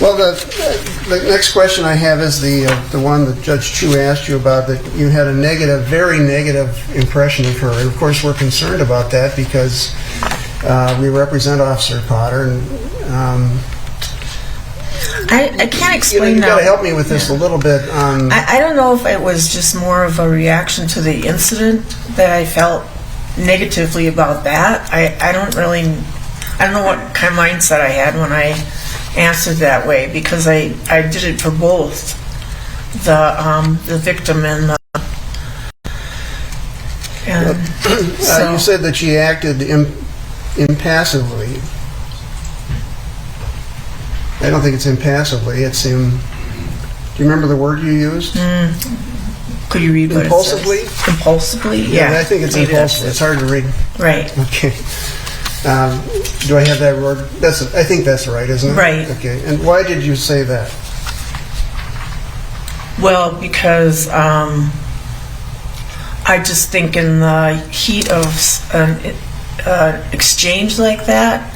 Speaker 9: Well, the next question I have is the one that Judge Chu asked you about, that you had a negative, very negative impression of her. And of course, we're concerned about that because we represent Officer Potter. And
Speaker 10: I can't explain
Speaker 9: you've
Speaker 10: now.
Speaker 9: got to help me with this a little bit.
Speaker 10: I don't know if it was just more of a reaction to the incident that I felt negatively about that. I don't know what kind of mindset I had when I answered that way, because I did it for both the victim and the
Speaker 9: you said that she acted impassively. I don't think it's impassively. It's do you remember the word you used?
Speaker 10: Could you read what
Speaker 9: Impulsively?
Speaker 10: it says? Impulsively? Yeah.
Speaker 9: I think it's
Speaker 10: maybe
Speaker 9: impulsive. It's
Speaker 10: that's
Speaker 9: hard to read.
Speaker 10: Right.
Speaker 9: Okay. Do I have that word? I think that's right, isn't it?
Speaker 10: Right.
Speaker 9: Okay. And why did you say that?
Speaker 10: Well, because I just think in the heat of an exchange like that,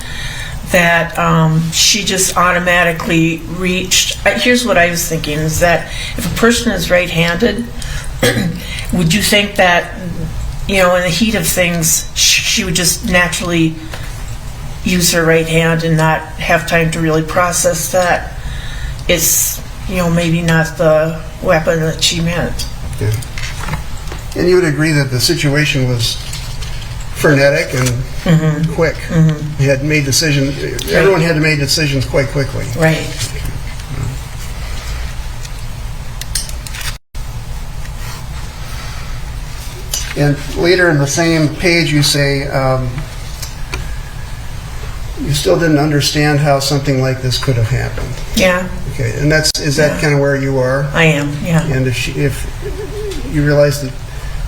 Speaker 10: she just automatically reached. Here's what I was thinking, is that if a person is right-handed, would you think that, in the heat of things, she would just naturally use her right hand and not have time to really process that it's, maybe not the weapon that she meant.
Speaker 9: Yeah. And you would agree that the situation was frenetic and quick. Mm-hmm. You had made decisions. Right. Everyone had to make decisions quite quickly.
Speaker 10: Right.
Speaker 9: And later in the same page, you say you still didn't understand how something like this could have happened.
Speaker 10: Yeah.
Speaker 9: Okay. And is that kind of where you are?
Speaker 10: I am. Yeah.
Speaker 9: And if you realize that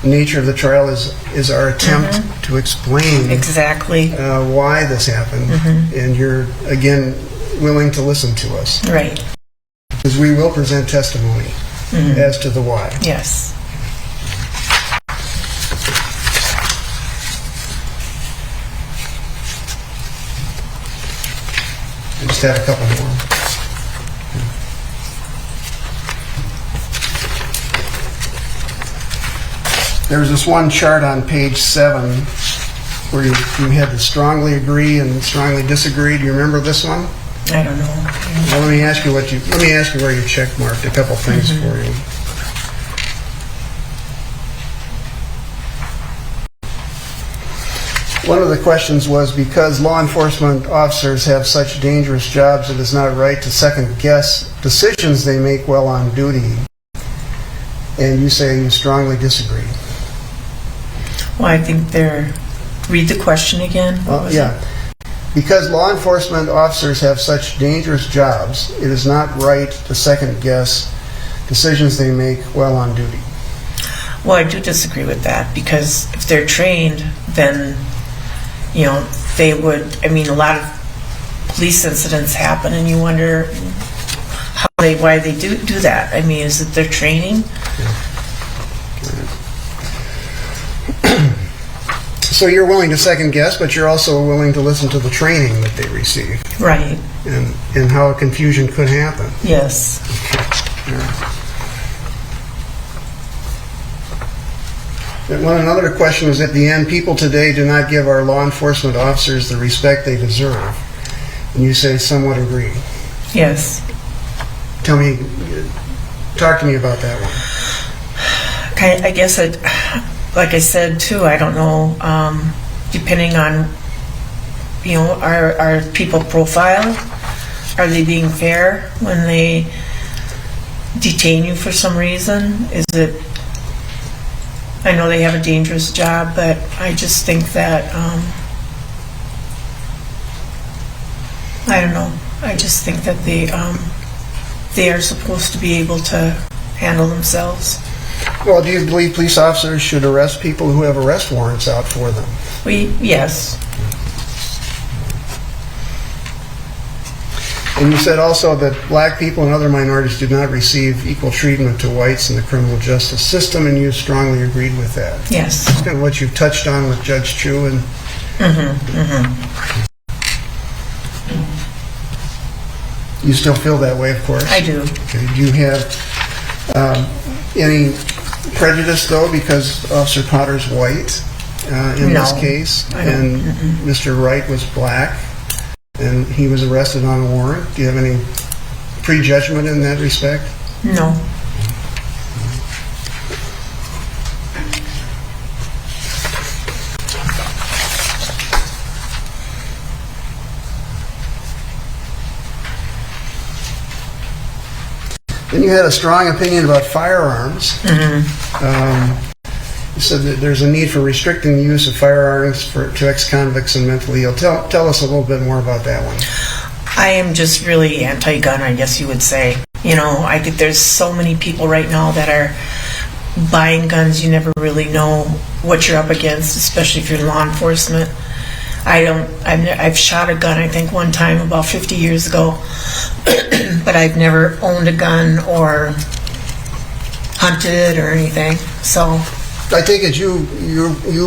Speaker 9: the nature of the trial is our attempt to explain
Speaker 10: exactly
Speaker 9: why this happened, and you're again willing to listen to us,
Speaker 10: right?
Speaker 9: Because we will present testimony as to the why.
Speaker 10: Yes.
Speaker 9: I just have a couple more. There's this one chart on page 7 where you had to strongly agree and strongly disagree. Do you remember this one?
Speaker 10: I don't know.
Speaker 9: Well, let me ask you where you check marked a couple things for you. One of the questions was, because law enforcement officers have such dangerous jobs, it is not right to second guess decisions they make while on duty. And you say you strongly disagree.
Speaker 10: Well, I think read the question again.
Speaker 9: Yeah. Because law enforcement officers have such dangerous jobs, it is not right to second guess decisions they make while on duty.
Speaker 10: Well, I do disagree with that, because if they're trained, then, they would, a lot of police incidents happen, and you wonder why they do that. Is it their training?
Speaker 9: So you're willing to second guess, but you're also willing to listen to the training that they receive.
Speaker 10: Right.
Speaker 9: And how a confusion could happen.
Speaker 10: Yes.
Speaker 9: Another question was at the end, people today do not give our law enforcement officers the respect they deserve. And you say somewhat agree.
Speaker 10: Yes.
Speaker 9: Talk to me about that one.
Speaker 10: I guess like I said too, I don't know, depending on, our people profile, are they being fair when they detain you for some reason? Is it, I know they have a dangerous job, but I just think that, I don't know, I just think that they are supposed to be able to handle themselves.
Speaker 9: Well, do you believe police officers should arrest people who have arrest warrants out for them?
Speaker 10: Yes.
Speaker 9: And you said also that black people and other minorities do not receive equal treatment to whites in the criminal justice system, and you strongly agreed with that.
Speaker 10: Yes.
Speaker 9: That's kind of what you've touched on with Judge Chu. And you still feel that way, of course?
Speaker 10: I do.
Speaker 9: Okay. Do you have any prejudice, though, because Officer Potter's white in this case, and Mr. Wright was black, and he was arrested on a warrant? Do you have any prejudgment in that respect?
Speaker 10: No.
Speaker 9: Then you had a strong opinion about firearms. You said that there's a need for restricting the use of firearms to ex-convicts and mentally ill. Tell us a little bit more about that one.
Speaker 10: I am just really anti-gun, I guess you would say. I think there's so many people right now that are buying guns. You never really know what you're up against, especially if you're in law enforcement. I've shot a gun, I think, one time about 50 years ago, but I've never owned a gun or hunted or anything. So,
Speaker 9: I take it you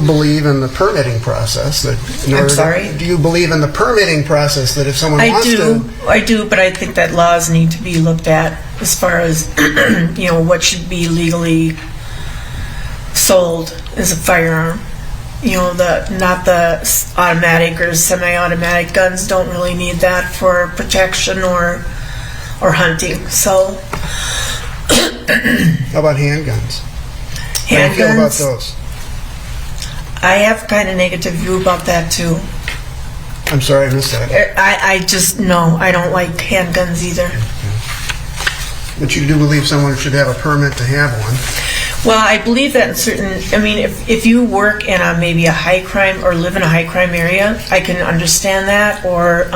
Speaker 9: believe in the permitting process. That
Speaker 10: I'm sorry?
Speaker 9: Do you believe in the permitting process that if someone wants to...
Speaker 10: I do, but I think that laws need to be looked at as far as, what should be legally sold as a firearm. Not the automatic or semi-automatic guns don't really need that for protection or hunting. So,
Speaker 9: how about handguns? How do you feel about those?
Speaker 10: I have kind of negative view about that too.
Speaker 9: I'm sorry, I missed that.
Speaker 10: I just, no, I don't like handguns either.
Speaker 9: But you do believe someone should have a permit to have one?
Speaker 10: Well, I believe that in certain, if you work in maybe a high crime or live in a high crime area, I can understand that, or,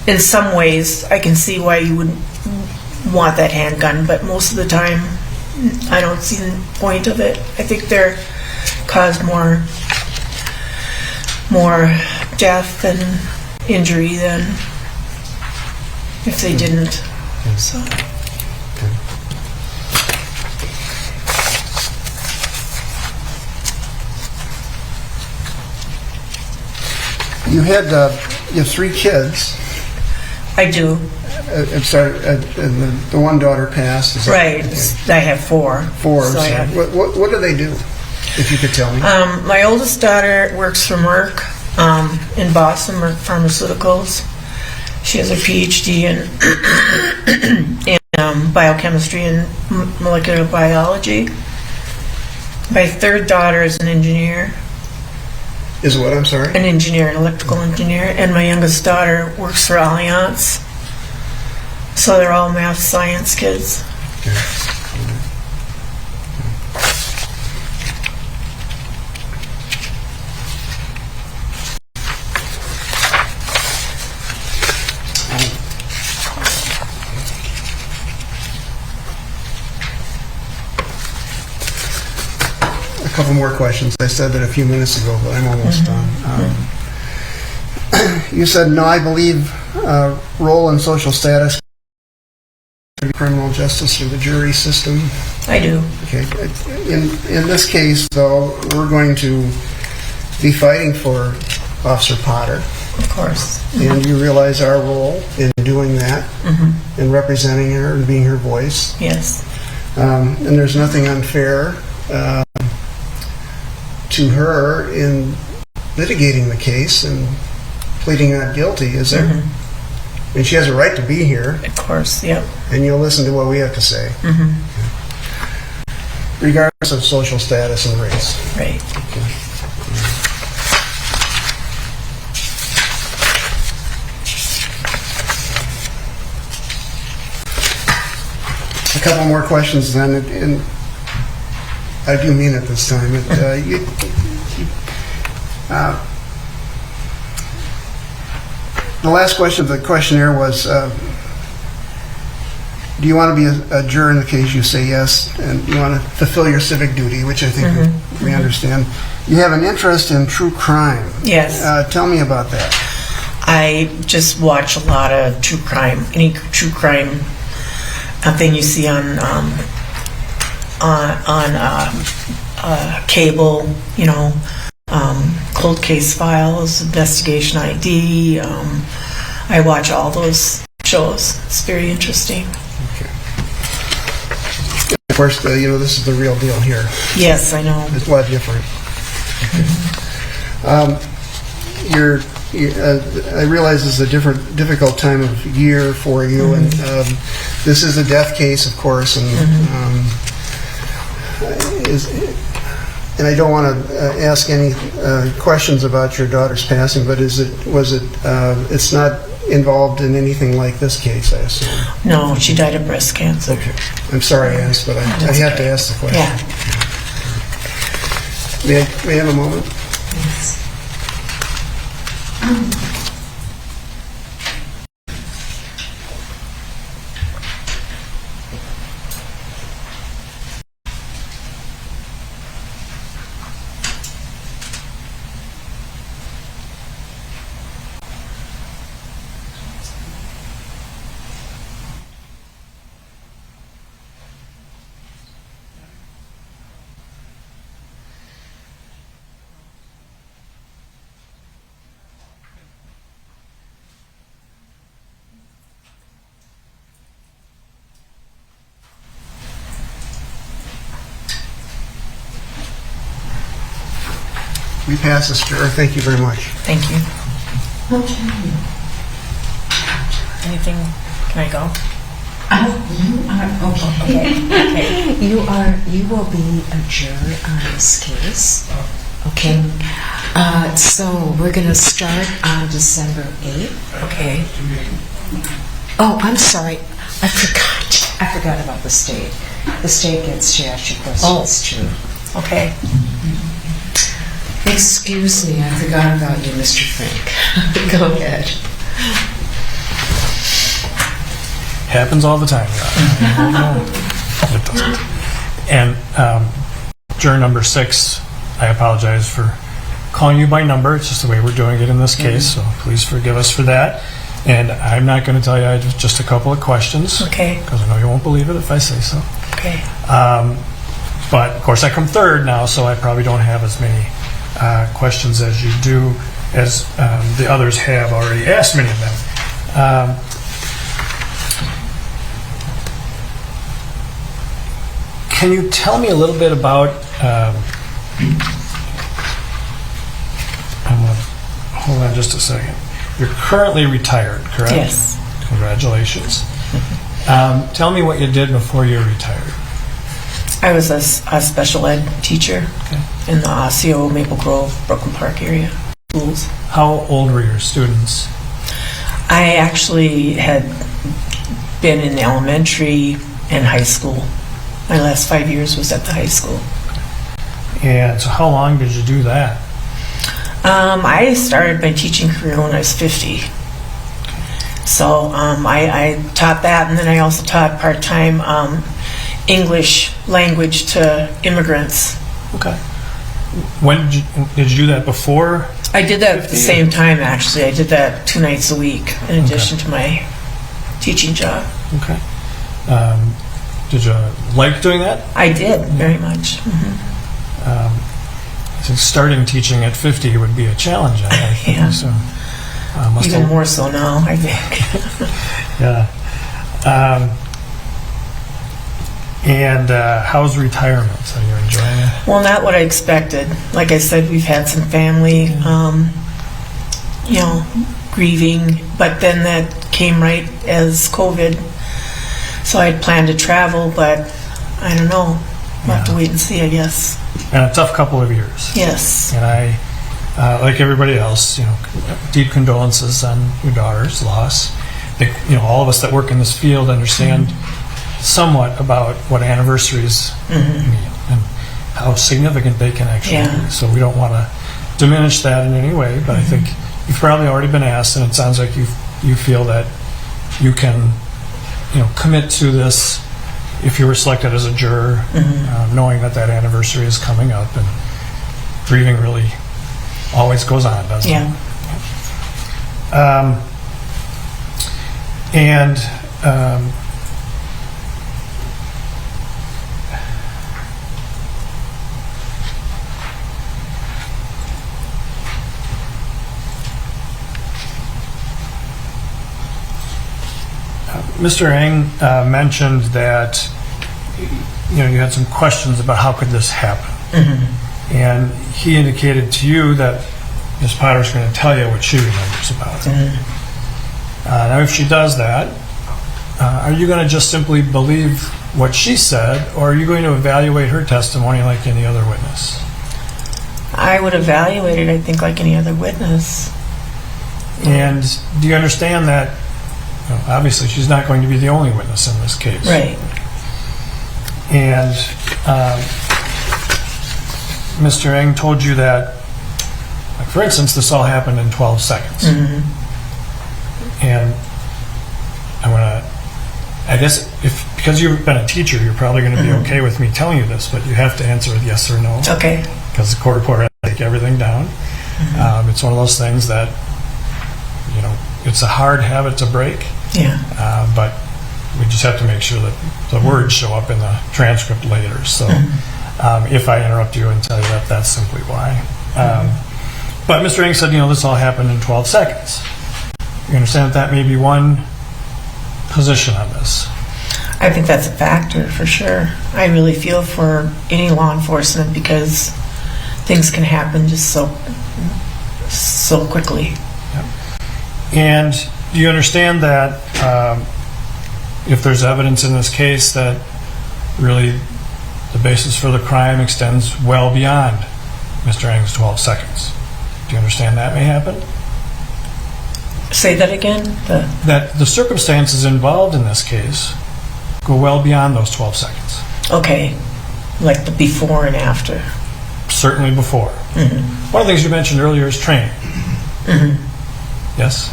Speaker 10: in some ways, I can see why you would want that handgun, but most of the time, I don't see the point of it. I think they're cause more death and injury than if they didn't. So.
Speaker 9: You have 3 kids.
Speaker 10: I do.
Speaker 9: I'm sorry, the one daughter passed. Is that
Speaker 10: Right.
Speaker 9: okay?
Speaker 10: I have 4.
Speaker 9: 4.
Speaker 10: So I have,
Speaker 9: what do they do, if you could tell me?
Speaker 10: my oldest daughter works for Merck in Boston, Merck Pharmaceuticals. She has a PhD in biochemistry and molecular biology. My 3rd daughter is an engineer.
Speaker 9: Is what, I'm sorry?
Speaker 10: An engineer, an electrical engineer. And my youngest daughter works for Allianz. So they're all math science kids.
Speaker 9: Okay. A couple more questions. I said that a few minutes ago, but I'm almost done. You said, no, I believe role in social status, criminal justice, or the jury system.
Speaker 10: I do.
Speaker 9: Okay. In this case, though, we're going to be fighting for Officer Potter.
Speaker 10: Of course.
Speaker 9: And you realize our role in doing that, in representing her and being her voice.
Speaker 10: Yes.
Speaker 9: And there's nothing unfair to her in litigating the case and pleading not guilty, is there? And she has a right to be here.
Speaker 10: Of course, yep.
Speaker 9: And you'll listen to what we have to say. Regardless of social status and race.
Speaker 10: Right.
Speaker 9: Okay. A couple more questions then, and I do mean it this time. The last question of the questionnaire was, do you want to be a juror in the case? You say yes, and you want to fulfill your civic duty, which I think we understand. You have an interest in true crime.
Speaker 10: Yes.
Speaker 9: Tell me about that.
Speaker 10: I just watch a lot of true crime. Any true crime thing you see on cable, cold case files, investigation ID. I watch all those shows. It's very interesting.
Speaker 9: Okay. Of course, this is the real deal here.
Speaker 10: Yes, I know.
Speaker 9: It's a lot different. I realize this is a difficult time of year for you, and this is a death case, of course, and and I don't want to ask any questions about your daughter's passing, but it's not involved in anything like this case, I assume?
Speaker 10: No, she died of breast cancer.
Speaker 9: Okay. I'm sorry I asked, but I have to ask the question.
Speaker 10: Yeah.
Speaker 9: May I have a moment?
Speaker 10: Yes.
Speaker 9: We pass this, Juror. Thank you very much.
Speaker 10: Thank you. Anything? Can I go?
Speaker 1: You are, okay. You will be a juror on this case. Okay. So we're going to start on December 8th.
Speaker 10: Okay.
Speaker 1: Oh, I'm sorry. I forgot about the state. The state gets to ask you questions too.
Speaker 10: Okay.
Speaker 1: Excuse me, I forgot about you, Mr. Frank. Go ahead.
Speaker 7: Happens all the time. No, it doesn't. And juror number 6, I apologize for calling you by number. It's just the way we're doing it in this case, so please forgive us for that. And I'm not going to tell you, I have just a couple of questions.
Speaker 10: Okay.
Speaker 7: Because I know you won't believe it if I say so.
Speaker 10: Okay.
Speaker 7: But of course, I come third now, so I probably don't have as many questions as you do, as the others have already asked many of them. Can you tell me a little bit about, hold on just a second. You're currently retired, correct?
Speaker 10: Yes.
Speaker 7: Congratulations. Tell me what you did before you retired.
Speaker 10: I was a special ed teacher in the Osseo, Maple Grove, Brooklyn Park area schools.
Speaker 7: How old were your students?
Speaker 10: I actually had been in elementary and high school. My last 5 years was at the high school.
Speaker 7: And so how long did you do that?
Speaker 10: I started my teaching career when I was 50. So I taught that, and then I also taught part-time English language to immigrants.
Speaker 7: Okay. When did you do that before?
Speaker 10: I did that at the same time, actually. I did that 2 nights a week in addition to my teaching job.
Speaker 7: Okay. Did you like doing that?
Speaker 10: I did, very much.
Speaker 7: So starting teaching at 50 would be a challenge, I think.
Speaker 10: Yeah.
Speaker 7: So,
Speaker 10: even more so now, I think.
Speaker 7: Yeah. And how's retirement? Are you enjoying it?
Speaker 10: Well, not what I expected. Like I said, we've had some family, grieving, but then that came right as COVID. So I had planned to travel, but I don't know. We'll have to wait and see, I guess.
Speaker 7: And a tough couple of years.
Speaker 10: Yes.
Speaker 7: And I, like everybody else, deep condolences on your daughter's loss. All of us that work in this field understand somewhat about what anniversaries mean and how significant they can actually be. So we don't want to diminish that in any way, but I think you've probably already been asked, and it sounds like you feel that you can commit to this if you were selected as a juror, knowing that anniversary is coming up, and grieving really always goes on, doesn't it? Mr. Eng mentioned that you had some questions about how could this happen, and he indicated to you that Ms. Potter's going to tell you what she remembers about it. Now, if she does that, are you going to just simply believe what she said, or are you going to evaluate her testimony like any other witness?
Speaker 10: I would evaluate it, I think, like any other witness.
Speaker 7: And do you understand that? Obviously, she's not going to be the only witness in this case.
Speaker 10: Right.
Speaker 7: And Mr. Eng told you that, like, for instance, this all happened in 12 seconds. And I guess because you've been a teacher, you're probably going to be okay with me telling you this, but you have to answer with yes or no.
Speaker 10: Okay.
Speaker 7: Because the court reporter has to take everything down. It's one of those things that, it's a hard habit to break.
Speaker 10: Yeah.
Speaker 7: But we just have to make sure that the words show up in the transcript later. So if I interrupt you and tell you that, that's simply why. But Mr. Eng said, this all happened in 12 seconds. You understand that may be one position on this?
Speaker 10: I think that's a factor for sure. I really feel for any law enforcement because things can happen just so quickly.
Speaker 7: And do you understand that if there's evidence in this case that really the basis for the crime extends well beyond Mr. Ng's 12 seconds? Do you understand that may happen?
Speaker 10: Say that again?
Speaker 7: That the circumstances involved in this case go well beyond those 12 seconds.
Speaker 10: Okay, like the before and after.
Speaker 7: Certainly before.
Speaker 10: Mm-hmm.
Speaker 7: One of the things you mentioned earlier is training.
Speaker 10: Mm-hmm.
Speaker 7: Yes?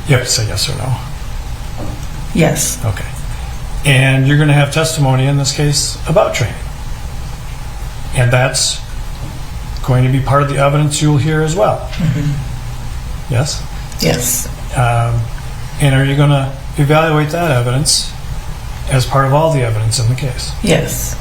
Speaker 7: You have to say yes or no.
Speaker 10: Yes.
Speaker 7: Okay. And you're going to have testimony in this case about training. And that's going to be part of the evidence you'll hear as well.
Speaker 10: Mm-hmm.
Speaker 7: Yes?
Speaker 10: Yes.
Speaker 7: And are you going to evaluate that evidence as part of all the evidence in the case?
Speaker 10: Yes.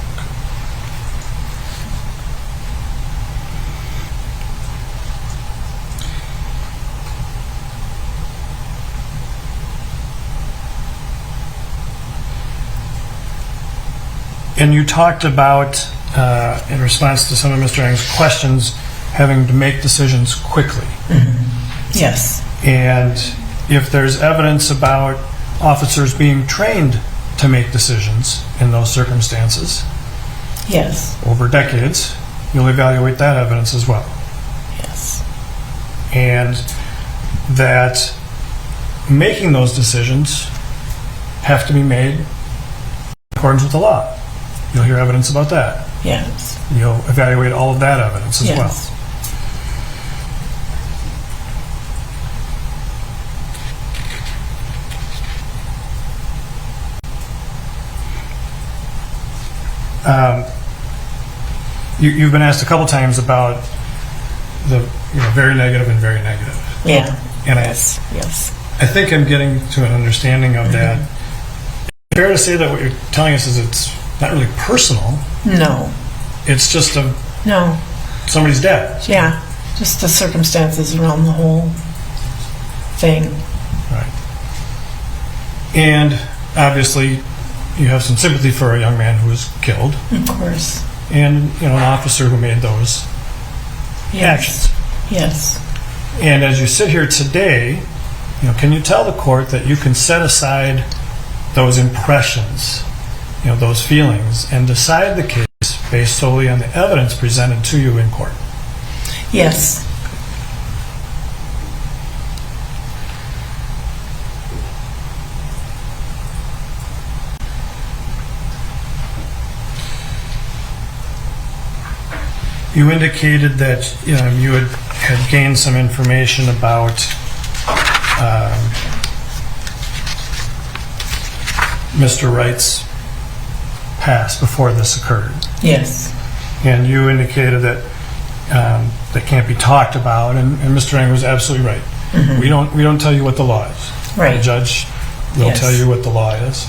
Speaker 7: And you talked about, in response to some of Mr. Ng's questions, having to make decisions quickly.
Speaker 10: Mm-hmm. Yes.
Speaker 7: And if there's evidence about officers being trained to make decisions in those circumstances,
Speaker 10: yes,
Speaker 7: over decades, you'll evaluate that evidence as well.
Speaker 10: yes,
Speaker 7: And that making those decisions have to be made in accordance with the law. You'll hear evidence about that.
Speaker 10: yes,
Speaker 7: You'll evaluate all of that evidence as well.
Speaker 10: yes.
Speaker 7: You've been asked a couple times about the very negative and very negative.
Speaker 10: Yeah.
Speaker 7: And
Speaker 10: Yes. Yes.
Speaker 7: I think I'm getting to an understanding of that. Fair to say that what you're telling us is it's not really personal.
Speaker 10: No.
Speaker 7: It's just
Speaker 10: No.
Speaker 7: somebody's dead.
Speaker 10: Yeah. Just the circumstances around the whole thing.
Speaker 7: Right. And obviously, you have some sympathy for a young man who was killed,
Speaker 10: Of course.
Speaker 7: and an officer who made those
Speaker 10: Yes.
Speaker 7: actions.
Speaker 10: Yes.
Speaker 7: And as you sit here today, can you tell the court that you can set aside those impressions, those feelings, and decide the case based solely on the evidence presented to you in court?
Speaker 10: Yes.
Speaker 7: You indicated that you had gained some information about Mr. Wright's past before this occurred,
Speaker 10: Yes.
Speaker 7: and you indicated that that can't be talked about. And Mr. Ng was absolutely right.
Speaker 10: Mhm.
Speaker 7: We don't tell you what the law is.
Speaker 10: Right.
Speaker 7: The judge will
Speaker 10: Yes.
Speaker 7: tell you what the law is.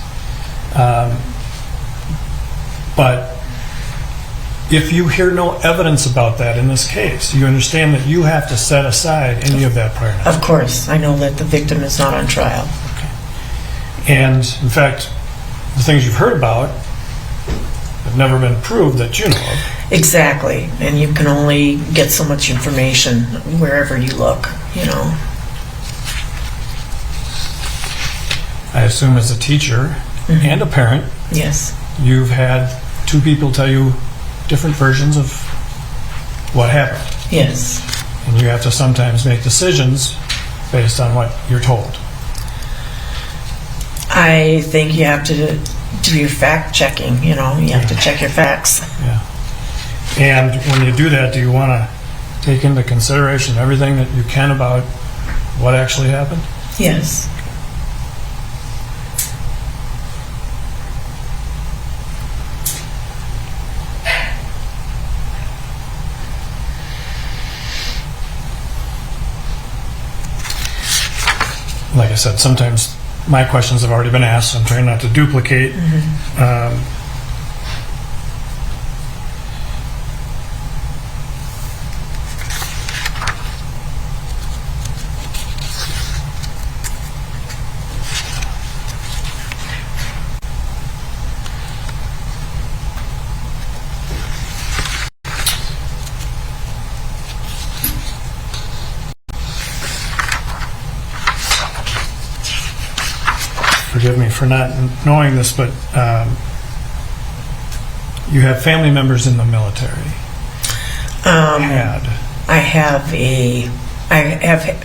Speaker 7: But if you hear no evidence about that in this case, you understand that you have to set aside any of that prior knowledge.
Speaker 10: Of course. I know that the victim is not on trial.
Speaker 7: And in fact, the things you've heard about have never been proved that you know of.
Speaker 10: Exactly. And you can only get so much information wherever you look,
Speaker 7: I assume as a teacher
Speaker 10: Mhm.
Speaker 7: and a parent,
Speaker 10: Yes.
Speaker 7: you've had two people tell you different versions of what happened.
Speaker 10: Yes.
Speaker 7: And you have to sometimes make decisions based on what you're told.
Speaker 10: I think you have to do your fact checking, you have to check your facts.
Speaker 7: Yeah. And when you do that, do you want to take into consideration everything that you can about what actually happened?
Speaker 10: Yes.
Speaker 7: Like I said, sometimes my questions have already been asked, so I'm trying not to duplicate. forgive me for not knowing this, but you have family members in the military.
Speaker 10: I have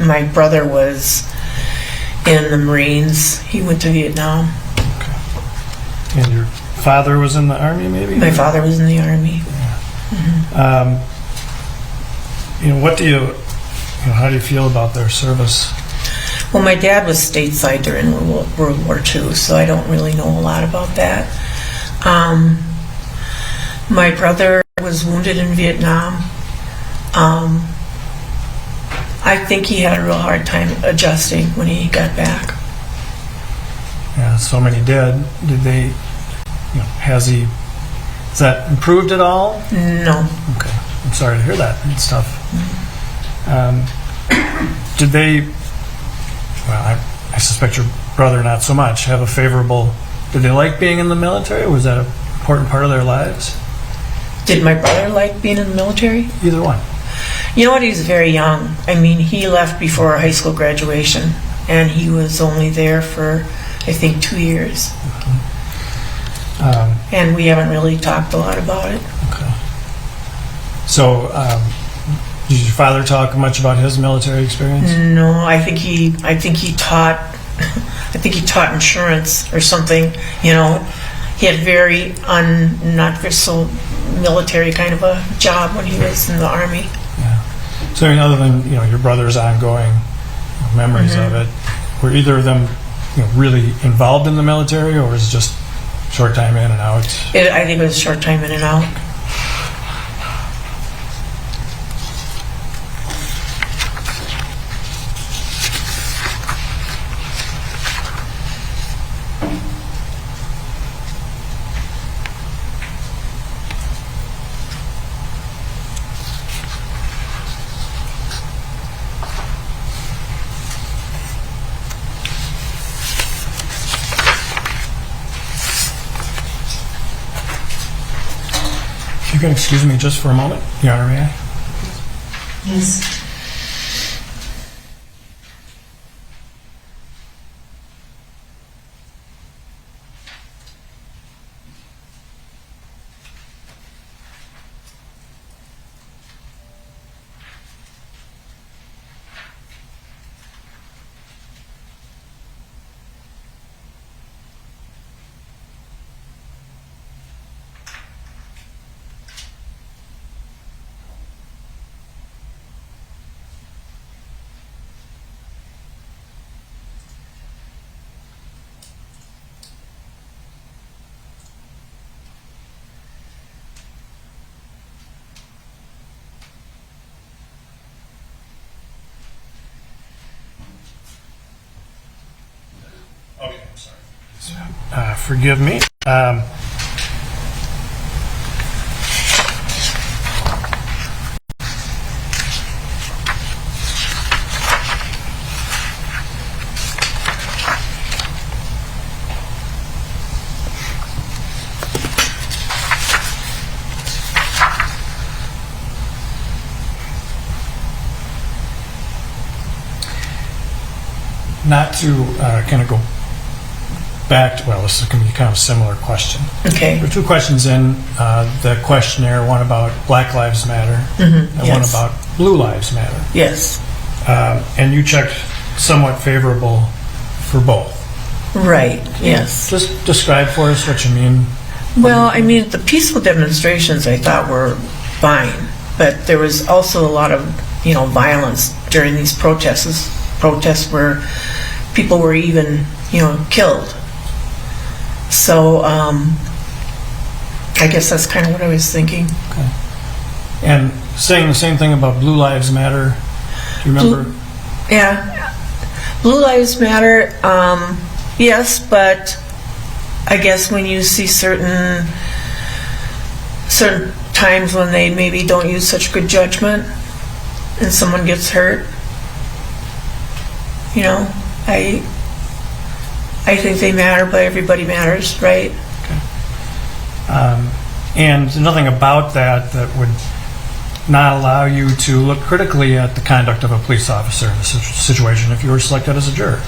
Speaker 10: my brother was in the Marines. He went to Vietnam.
Speaker 7: And your father was in the Army, maybe?
Speaker 10: My father was in the Army.
Speaker 7: What do you how do you feel about their service?
Speaker 10: Well, my dad was stateside during World War II, so I don't really know a lot about that. My brother was wounded in Vietnam. I think he had a real hard time adjusting when he got back.
Speaker 7: Yeah, so many did. Did they, has that improved at all?
Speaker 10: No.
Speaker 7: Okay. I'm sorry to hear that. It's tough. Did they, well, I suspect your brother not so much, have a favorable, did they like being in the military? Was that an important part of their lives?
Speaker 10: Did my brother like being in the military?
Speaker 7: Either one.
Speaker 10: You know what? He was very young. I mean, he left before high school graduation, and he was only there for, I think, 2 years. And we haven't really talked a lot about it.
Speaker 7: Okay. So, did your father talk much about his military experience?
Speaker 10: No, I think he taught insurance or something. He had very not so military kind of a job when he was in the Army.
Speaker 7: Yeah. So, other than your brother's ongoing memories of it, were either of them really involved in the military, or was it just short time in and out?
Speaker 10: I think it was short time in and out.
Speaker 7: If you can excuse me just for a moment, Your Honor, may I?
Speaker 1: Yes.
Speaker 7: Okay, I'm sorry. Forgive me. Not to kind of go back to, well, this is going to be kind of a similar question.
Speaker 10: Okay.
Speaker 7: There were two questions in the questionnaire, one about Black Lives Matter and one
Speaker 10: yes.
Speaker 7: about Blue Lives Matter.
Speaker 10: Yes.
Speaker 7: And you checked somewhat favorable for both.
Speaker 10: Right. Yes.
Speaker 7: Just describe for us what you mean.
Speaker 10: Well, I mean, the peaceful demonstrations I thought were fine, but there was also a lot of, violence during these protests where people were even, killed. So, I guess that's kind of what I was thinking.
Speaker 7: Okay. And saying the same thing about Blue Lives Matter, do you remember?
Speaker 10: Yeah. Blue Lives Matter, yes, but I guess when you see certain times when they maybe don't use such good judgment and someone gets hurt, I think they matter, but everybody matters, right?
Speaker 7: Okay. And nothing about that would not allow you to look critically at the conduct of a police officer in this situation if you were selected as a juror?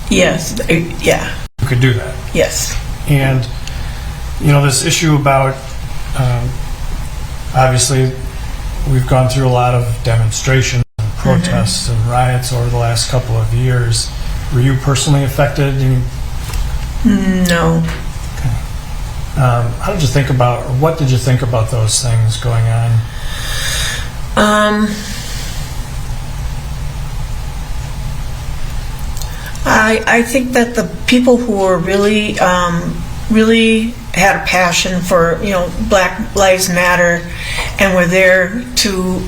Speaker 10: Yes, yeah,
Speaker 7: You could do that.
Speaker 10: yes.
Speaker 7: And, this issue about, obviously, we've gone through a lot of demonstrations and protests and riots over the last couple of years. Were you personally affected?
Speaker 10: No.
Speaker 7: How did you think about, or what did you think about those things going on?
Speaker 10: I think that the people who were really had a passion for, Black Lives Matter and were there to,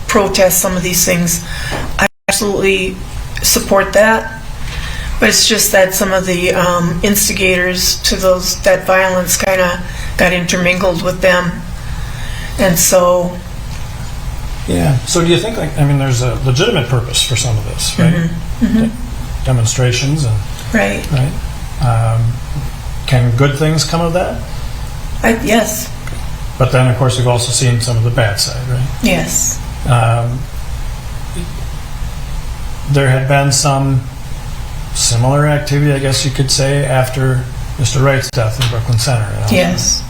Speaker 10: protest some of these things, I absolutely support that. But it's just that some of the instigators to that violence kind of got intermingled with them. And so...
Speaker 7: Yeah. So do you think, there's a legitimate purpose for some of this, right? Demonstrations and...
Speaker 10: Right.
Speaker 7: Right? Can good things come of that?
Speaker 10: Yes.
Speaker 7: But then, of course, we've also seen some of the bad side, right?
Speaker 10: Yes.
Speaker 7: There had been some similar activity, I guess you could say, after Mr. Wright's death in Brooklyn Center.
Speaker 10: Yes.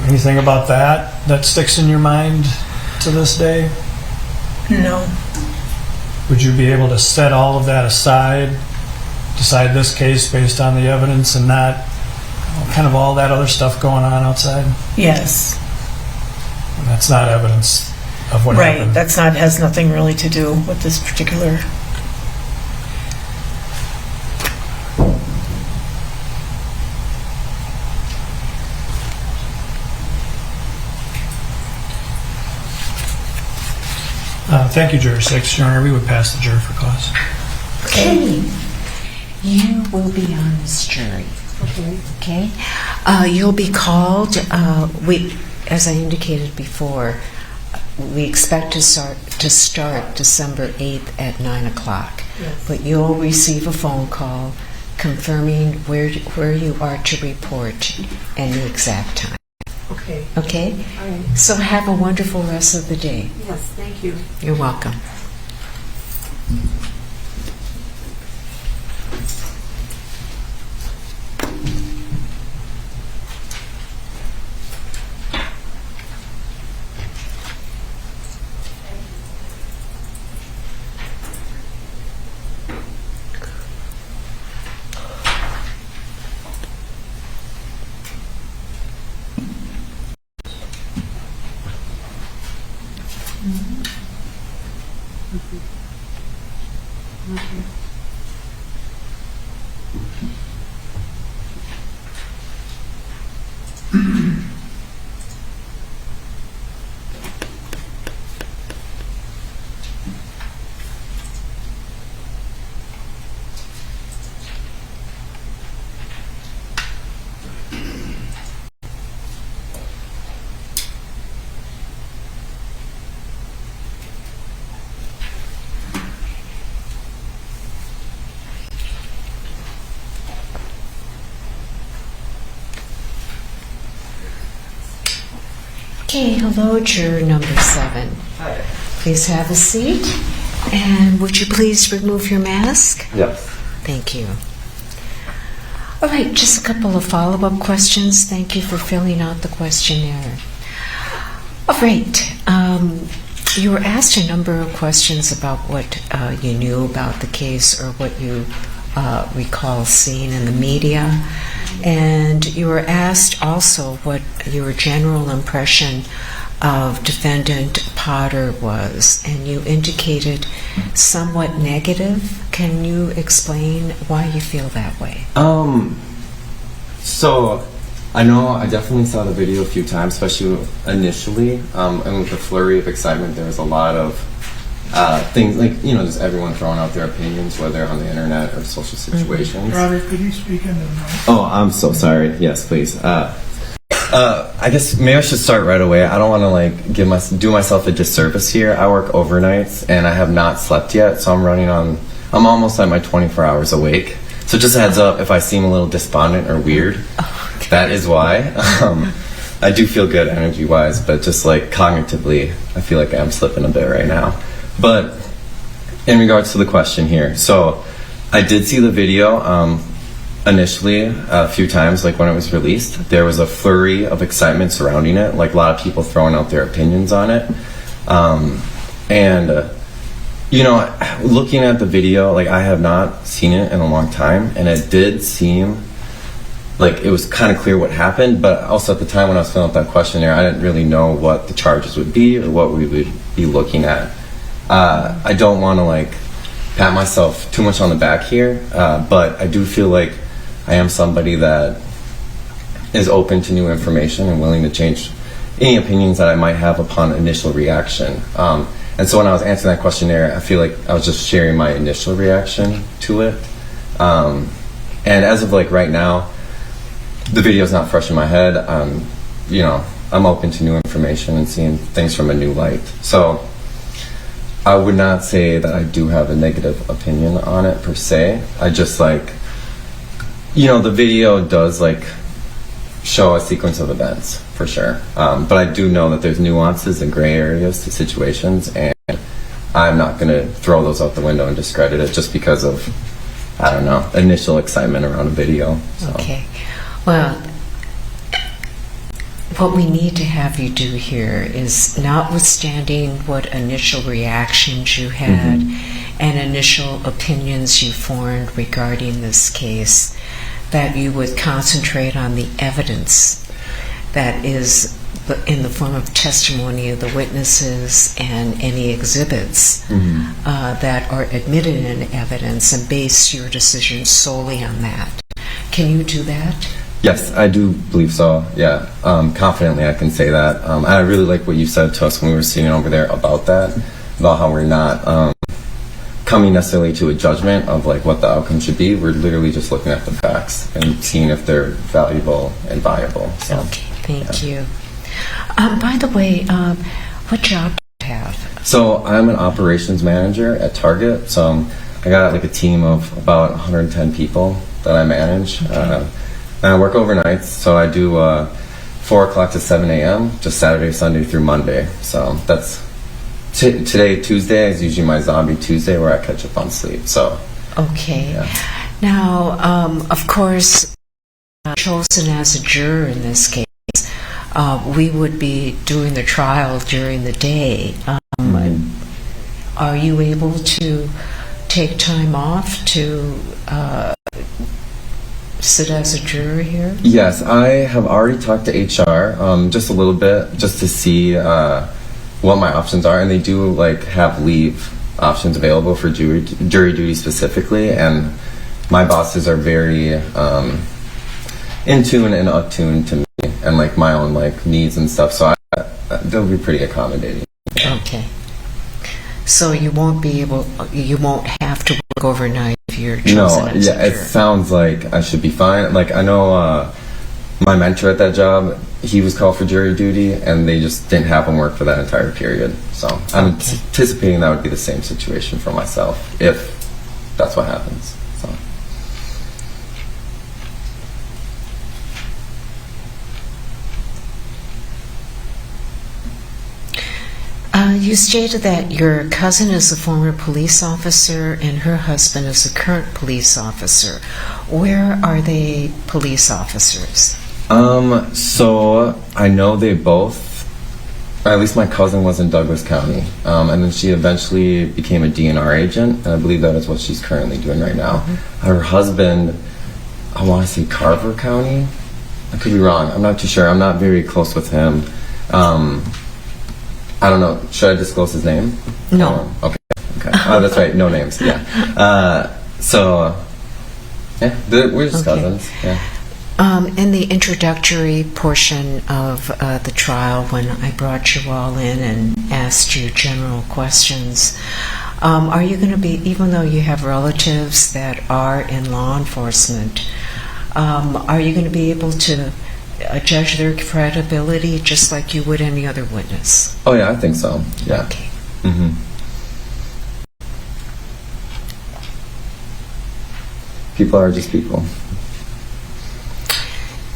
Speaker 7: Anything about that sticks in your mind to this day?
Speaker 10: No.
Speaker 7: Would you be able to set all of that aside, decide this case based on the evidence and not kind of all that other stuff going on outside?
Speaker 10: Yes.
Speaker 7: And that's not evidence of what happened.
Speaker 10: Right. Has nothing really to do with this particular...
Speaker 7: Thank you, Juror 6. Your Honor, we would pass the juror for cause.
Speaker 1: Okay. You will be on this jury. Okay. You'll be called. As I indicated before, we expect to start December 8th at 9 o'clock. Yes. But you'll receive a phone call confirming where you are to report and the exact time.
Speaker 10: Okay.
Speaker 1: Okay?
Speaker 10: All right.
Speaker 1: So have a wonderful rest of the day.
Speaker 10: Yes, thank you.
Speaker 1: You're welcome. Okay, hello, juror number 7.
Speaker 11: Hi.
Speaker 1: Please have a seat. And would you please remove your mask?
Speaker 11: Yes.
Speaker 1: Thank you. All right, just a couple of follow-up questions. Thank you for filling out the questionnaire. All right, you were asked a number of questions about what you knew about the case or what you recall seeing in the media. And you were asked also what your general impression of Defendant Potter was, and you indicated somewhat negative. Can you explain why you feel that way?
Speaker 11: So I know I definitely saw the video a few times, especially initially, and with the flurry of excitement, there was a lot of things like, just everyone throwing out their opinions, whether on the internet or social situations.
Speaker 4: Robert, could you speak into the mic?
Speaker 11: Oh, I'm so sorry. Yes, please. I guess maybe I should start right away. I don't want to do myself a disservice here. I work overnights and I have not slept yet, so I'm almost at my 24 hours awake. So just a heads up, if I seem a little despondent or weird, that is why. I do feel good energy-wise, but just cognitively, I feel like I'm slipping a bit right now. But in regards to the question here, so I did see the video initially a few times, like when it was released. There was a flurry of excitement surrounding it, like a lot of people throwing out their opinions on it. You know, looking at the video, like I have not seen it in a long time, and it did seem like it was kind of clear what happened, but also at the time when I was filling out that questionnaire, I didn't really know what the charges would be or what we would be looking at. I don't want to like pat myself too much on the back here, but I do feel like I am somebody that is open to new information and willing to change any opinions that I might have upon initial reaction. And so when I was answering that questionnaire, I feel like I was just sharing my initial reaction to it. And as of like right now, the video's not fresh in my head. You know, I'm open to new information and seeing things from a new light. So I would not say that I do have a negative opinion on it per se. I just like, you know, the video does like show a sequence of events for sure. But I do know that there's nuances and gray areas to situations, and I'm not going to throw those out the window and discredit it just because of, I don't know, initial excitement around a video. So.
Speaker 1: Okay. Well, what we need to have you do here is, notwithstanding what initial reactions you had and initial opinions you formed regarding this case, that you would concentrate on the evidence that is in the form of testimony of the witnesses and any exhibits that are admitted in evidence, and base your decision solely on that. Can you do that?
Speaker 11: Yes, I do believe so. Yeah, confidently I can say that. I really like what you said to us when we were sitting over there about that, about how we're not coming necessarily to a judgment of like what the outcome should be. We're literally just looking at the facts and seeing if they're valuable and viable. So,
Speaker 1: okay, thank you. By the way, what job do you have?
Speaker 11: So I'm an operations manager at Target. So I got like a team of about 110 people that I manage. And I work overnights, so I do 4 o'clock to 7 a.m., just Saturday, Sunday through Monday. So that's today, Tuesday, is usually my zombie Tuesday where I catch up on sleep. So
Speaker 1: okay.
Speaker 11: Yeah.
Speaker 1: Now, of course, chosen as a juror in this case, we would be doing the trial during the day. Are you able to take time off to sit as a juror here?
Speaker 11: Yes, I have already talked to HR just a little bit, just to see what my options are, and they do like have leave options available for jury duty specifically, and my bosses are very in tune and attuned to me and like my own like needs and stuff, so they'll be pretty accommodating.
Speaker 1: Okay. So you won't have to work overnight if you're chosen as a juror.
Speaker 11: It sounds like I should be fine. Like I know my mentor at that job, he was called for jury duty, and they just didn't have him work for that entire period. So I'm anticipating that would be the same situation for myself if that's what happens. So.
Speaker 1: You stated that your cousin is a former police officer and her husband is a current police officer. Where are they police officers?
Speaker 11: So I know they both, or at least my cousin was in Douglas County, and then she eventually became a DNR agent, and I believe that is what she's currently doing right now. Her husband, I want to say Carver County. I could be wrong. I'm not too sure. I'm not very close with him. I don't know. Should I disclose his name?
Speaker 1: No.
Speaker 11: Okay. Oh, that's right. No names. Yeah. We're just cousins. Yeah.
Speaker 1: In the introductory portion of the trial, when I brought you all in and asked you general questions, are you going to be, even though you have relatives that are in law enforcement, are you going to be able to judge their credibility just like you would any other witness?
Speaker 11: Oh yeah, I think so. Yeah.
Speaker 1: Okay.
Speaker 11: People are just people.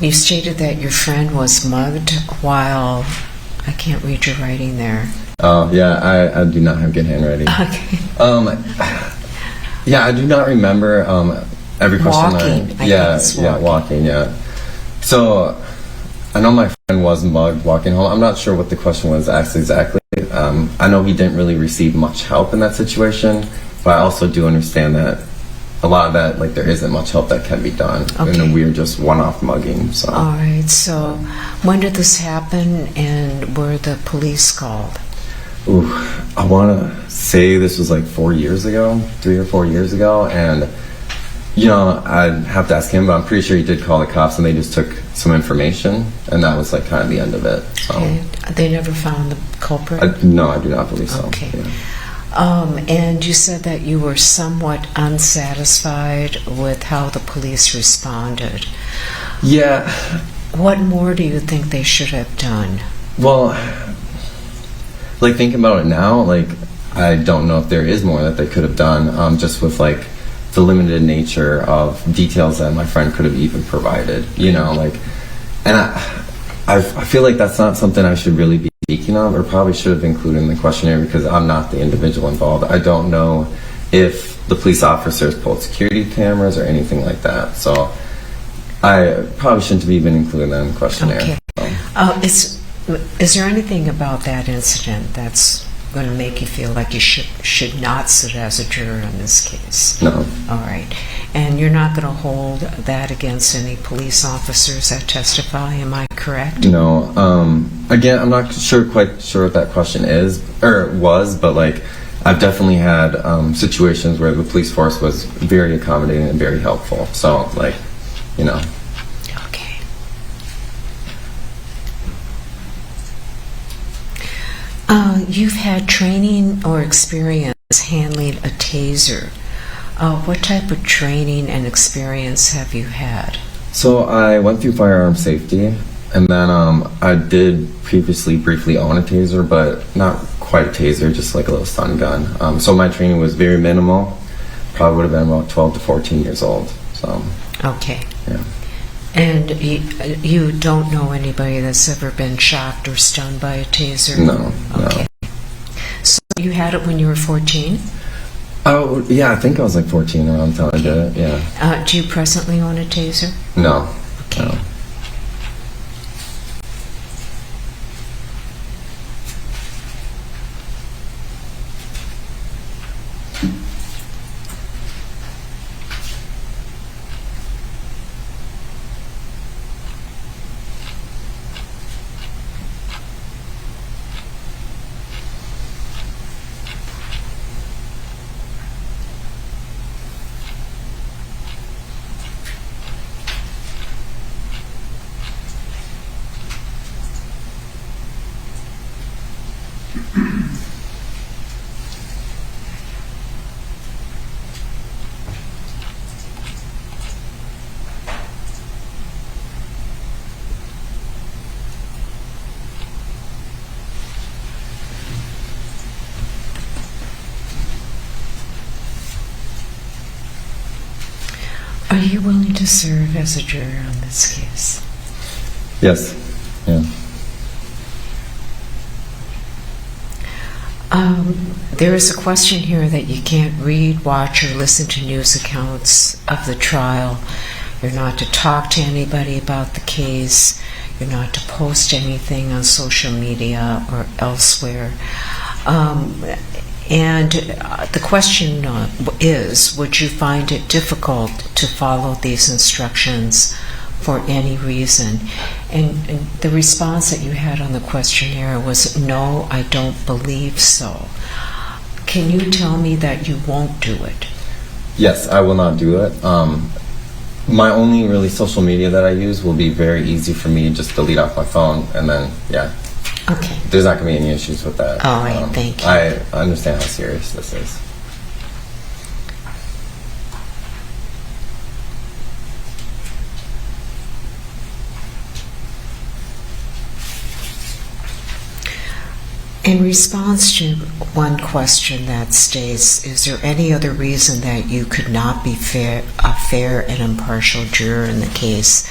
Speaker 1: You stated that your friend was mugged while, I can't read your writing there.
Speaker 11: Oh yeah, I do not have good handwriting.
Speaker 1: Okay.
Speaker 11: Yeah, I do not remember every question.
Speaker 1: Walking, I
Speaker 11: Yeah,
Speaker 1: think it's
Speaker 11: yeah, walking, yeah. So I know my friend was mugged walking home. I'm not sure what the question was asked exactly. I know he didn't really receive much help in that situation, but I also do understand that a lot of that, like, there isn't much help that can be done.
Speaker 1: Okay.
Speaker 11: And we're just one-off mugging, so.
Speaker 1: All right, so when did this happen and were the police called?
Speaker 11: Ooh, I want to say this was like 4 years ago, 3 or 4 years ago, and you know, I'd have to ask him, but I'm pretty sure he did call the cops, and they just took some information, and that was like kind of the end of it. So.
Speaker 1: Okay. They never found the culprit?
Speaker 11: No, I do not believe so.
Speaker 1: Okay.
Speaker 11: Yeah.
Speaker 1: And you said that you were somewhat unsatisfied with how the police responded.
Speaker 11: Yeah.
Speaker 1: What more do you think they should have done?
Speaker 11: Well, like, thinking about it now, like, I don't know if there is more that they could have done, just with like the limited nature of details that my friend could have even provided, you know, like, and I feel like that's not something I should really be speaking of, or probably should have included in the questionnaire, because I'm not the individual involved. I don't know if the police officers pulled security cameras or anything like that, so I probably shouldn't have even included that in the questionnaire.
Speaker 1: Okay. Is there anything about that incident that's going to make you feel like you should not sit as a juror in this case?
Speaker 11: No.
Speaker 1: All right. And you're not going to hold that against any police officers that testify, am I correct?
Speaker 11: No. Again, I'm not quite sure what that question is, or was, but like, I've definitely had situations where the police force was very accommodating and very helpful. So, like, you know.
Speaker 1: Okay. You've had training or experience handling a taser. What type of training and experience have you had?
Speaker 11: So I went through firearm safety, and then I did previously briefly own a taser, but not quite a taser, just like a little stun gun. So my training was very minimal. Probably would have been about 12 to 14 years old. So.
Speaker 1: Okay.
Speaker 11: Yeah.
Speaker 1: And you don't know anybody that's ever been shocked or stunned by a taser?
Speaker 11: No.
Speaker 1: Okay.
Speaker 11: No.
Speaker 1: So you had it when you were 14?
Speaker 11: Oh, yeah, I think I was like 14 around the time I did it, yeah.
Speaker 1: Do you presently own a taser?
Speaker 11: No.
Speaker 1: Okay.
Speaker 11: No.
Speaker 1: Are you willing to serve as a juror on this case?
Speaker 11: Yes. Yeah.
Speaker 1: There is a question here that you can't read, watch, or listen to news accounts of the trial. You're not to talk to anybody about the case. You're not to post anything on social media or elsewhere. And the question is, would you find it difficult to follow these instructions for any reason? And the response that you had on the questionnaire was, no, I don't believe so. Can you tell me that you won't do it?
Speaker 11: Yes, I will not do it. My only really social media that I use will be very easy for me to just delete off my phone, and then, yeah.
Speaker 1: Okay.
Speaker 11: There's not going to be any issues with that.
Speaker 1: All right, thank you.
Speaker 11: I understand how serious this is.
Speaker 1: In response to one question that states, is there any other reason that you could not be a fair and impartial juror in the case?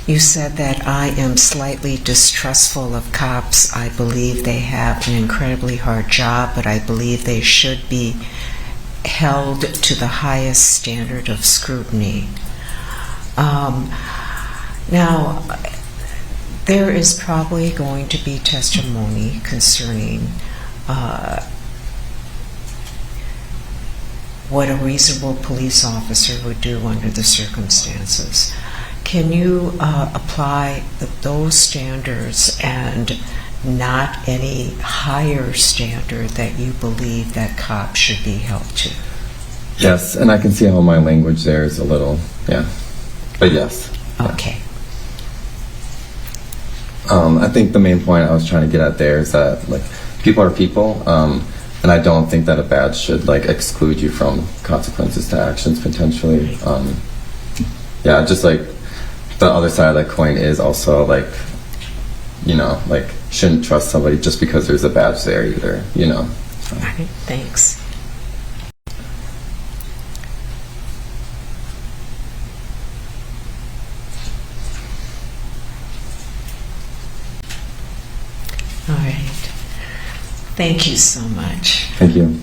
Speaker 1: You said that I am slightly distrustful of cops. I believe they have an incredibly hard job, but I believe they should be held to the highest standard of scrutiny. Now, there is probably going to be testimony concerning what a reasonable police officer would do under the circumstances. Can you apply those standards and not any higher standard that you believe that cops should be held to?
Speaker 11: Yes, and I can see how my language there is a little, yeah. But yes.
Speaker 1: Okay.
Speaker 11: I think the main point I was trying to get at there is that, like, people are people, and I don't think that a badge should, like, exclude you from consequences to actions potentially. Yeah, just like the other side of that coin is also, like, you know, like, shouldn't trust somebody just because there's a badge there either, you know. So.
Speaker 1: All right, thanks. All right. Thank you so much.
Speaker 11: Thank you.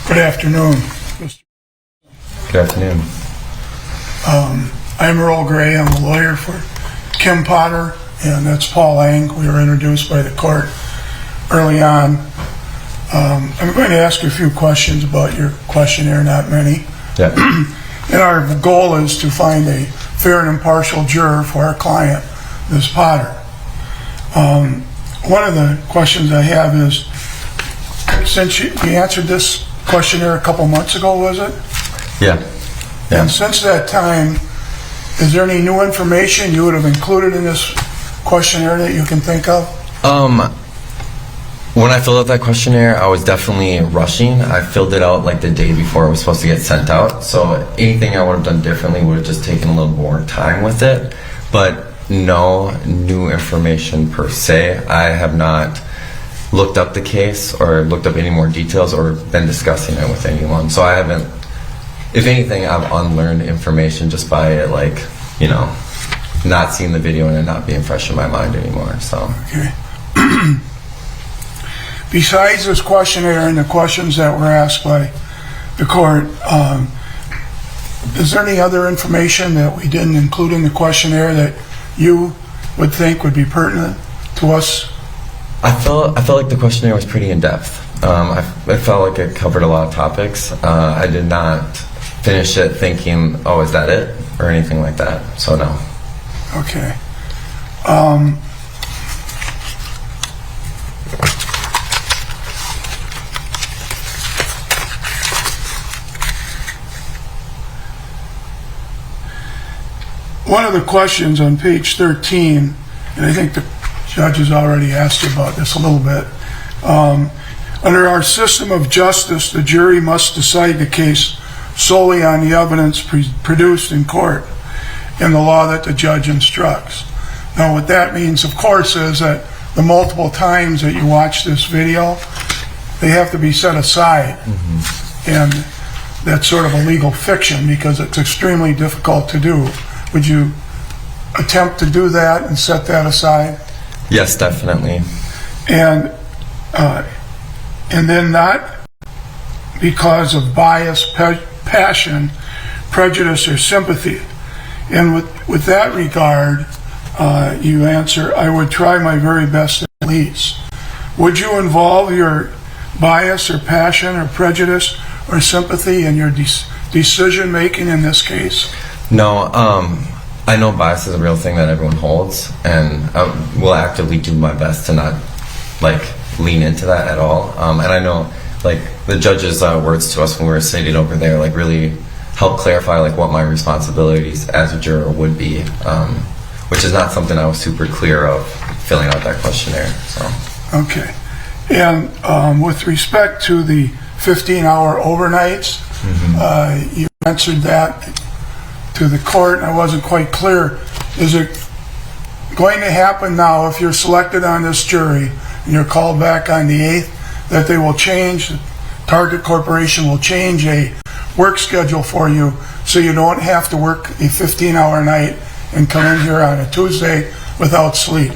Speaker 4: Good afternoon.
Speaker 11: Good afternoon.
Speaker 4: I'm Earl Gray. I'm a lawyer for Kim Potter, and that's Paul Lang. We were introduced by the court early on. I'm going to ask you a few questions about your questionnaire, not many.
Speaker 11: Yeah.
Speaker 4: And our goal is to find a fair and impartial juror for our client, Ms. Potter. One of the questions I have is, since you answered this questionnaire a couple months ago, was it?
Speaker 11: Yeah.
Speaker 4: And since that time, is there any new information you would have included in this questionnaire that you can think of?
Speaker 11: When I filled out that questionnaire, I was definitely rushing. I filled it out like the day before it was supposed to get sent out. So anything I would have done differently would have just taken a little more time with it. But no new information per se. I have not looked up the case or looked up any more details or been discussing it with anyone. So I haven't, if anything, I've unlearned information just by it, like, you know, not seeing the video and it not being fresh in my mind anymore. So.
Speaker 4: Okay. Besides this questionnaire and the questions that were asked by the court, is there any other information that we didn't include in the questionnaire that you would think would be pertinent to us?
Speaker 11: I felt like the questionnaire was pretty in-depth. I felt like it covered a lot of topics. I did not finish it thinking, oh, is that it? Or anything like that. So, no.
Speaker 4: Okay. One of the questions on page 13, and I think the judge has already asked you about this a little bit. Under our system of justice, the jury must decide the case solely on the evidence produced in court and the law that the judge instructs. Now, what that means, of course, is that the multiple times that you watch this video, they have to be set aside. And that's sort of a legal fiction because it's extremely difficult to do. Would you attempt to do that and set that aside?
Speaker 11: Yes, definitely.
Speaker 4: And then not because of bias, passion, prejudice, or sympathy. And with that regard, you answer, I would try my very best at least. Would you involve your bias or passion or prejudice or sympathy in your decision making in this case?
Speaker 11: No, I know bias is a real thing that everyone holds, and I will actively do my best to not, like, lean into that at all. And I know, like, the judge's words to us when we were sitting over there, like, really helped clarify, like, what my responsibilities as a juror would be, which is not something I was super clear of filling out that questionnaire. So.
Speaker 4: Okay. And with respect to the 15-hour overnights, you answered that to the court, and I wasn't quite clear. Is it going to happen now if you're selected on this jury and you're called back on the 8th that they will change, Target Corporation will change a work schedule for you so you don't have to work a 15-hour night and come in here on a Tuesday without sleep?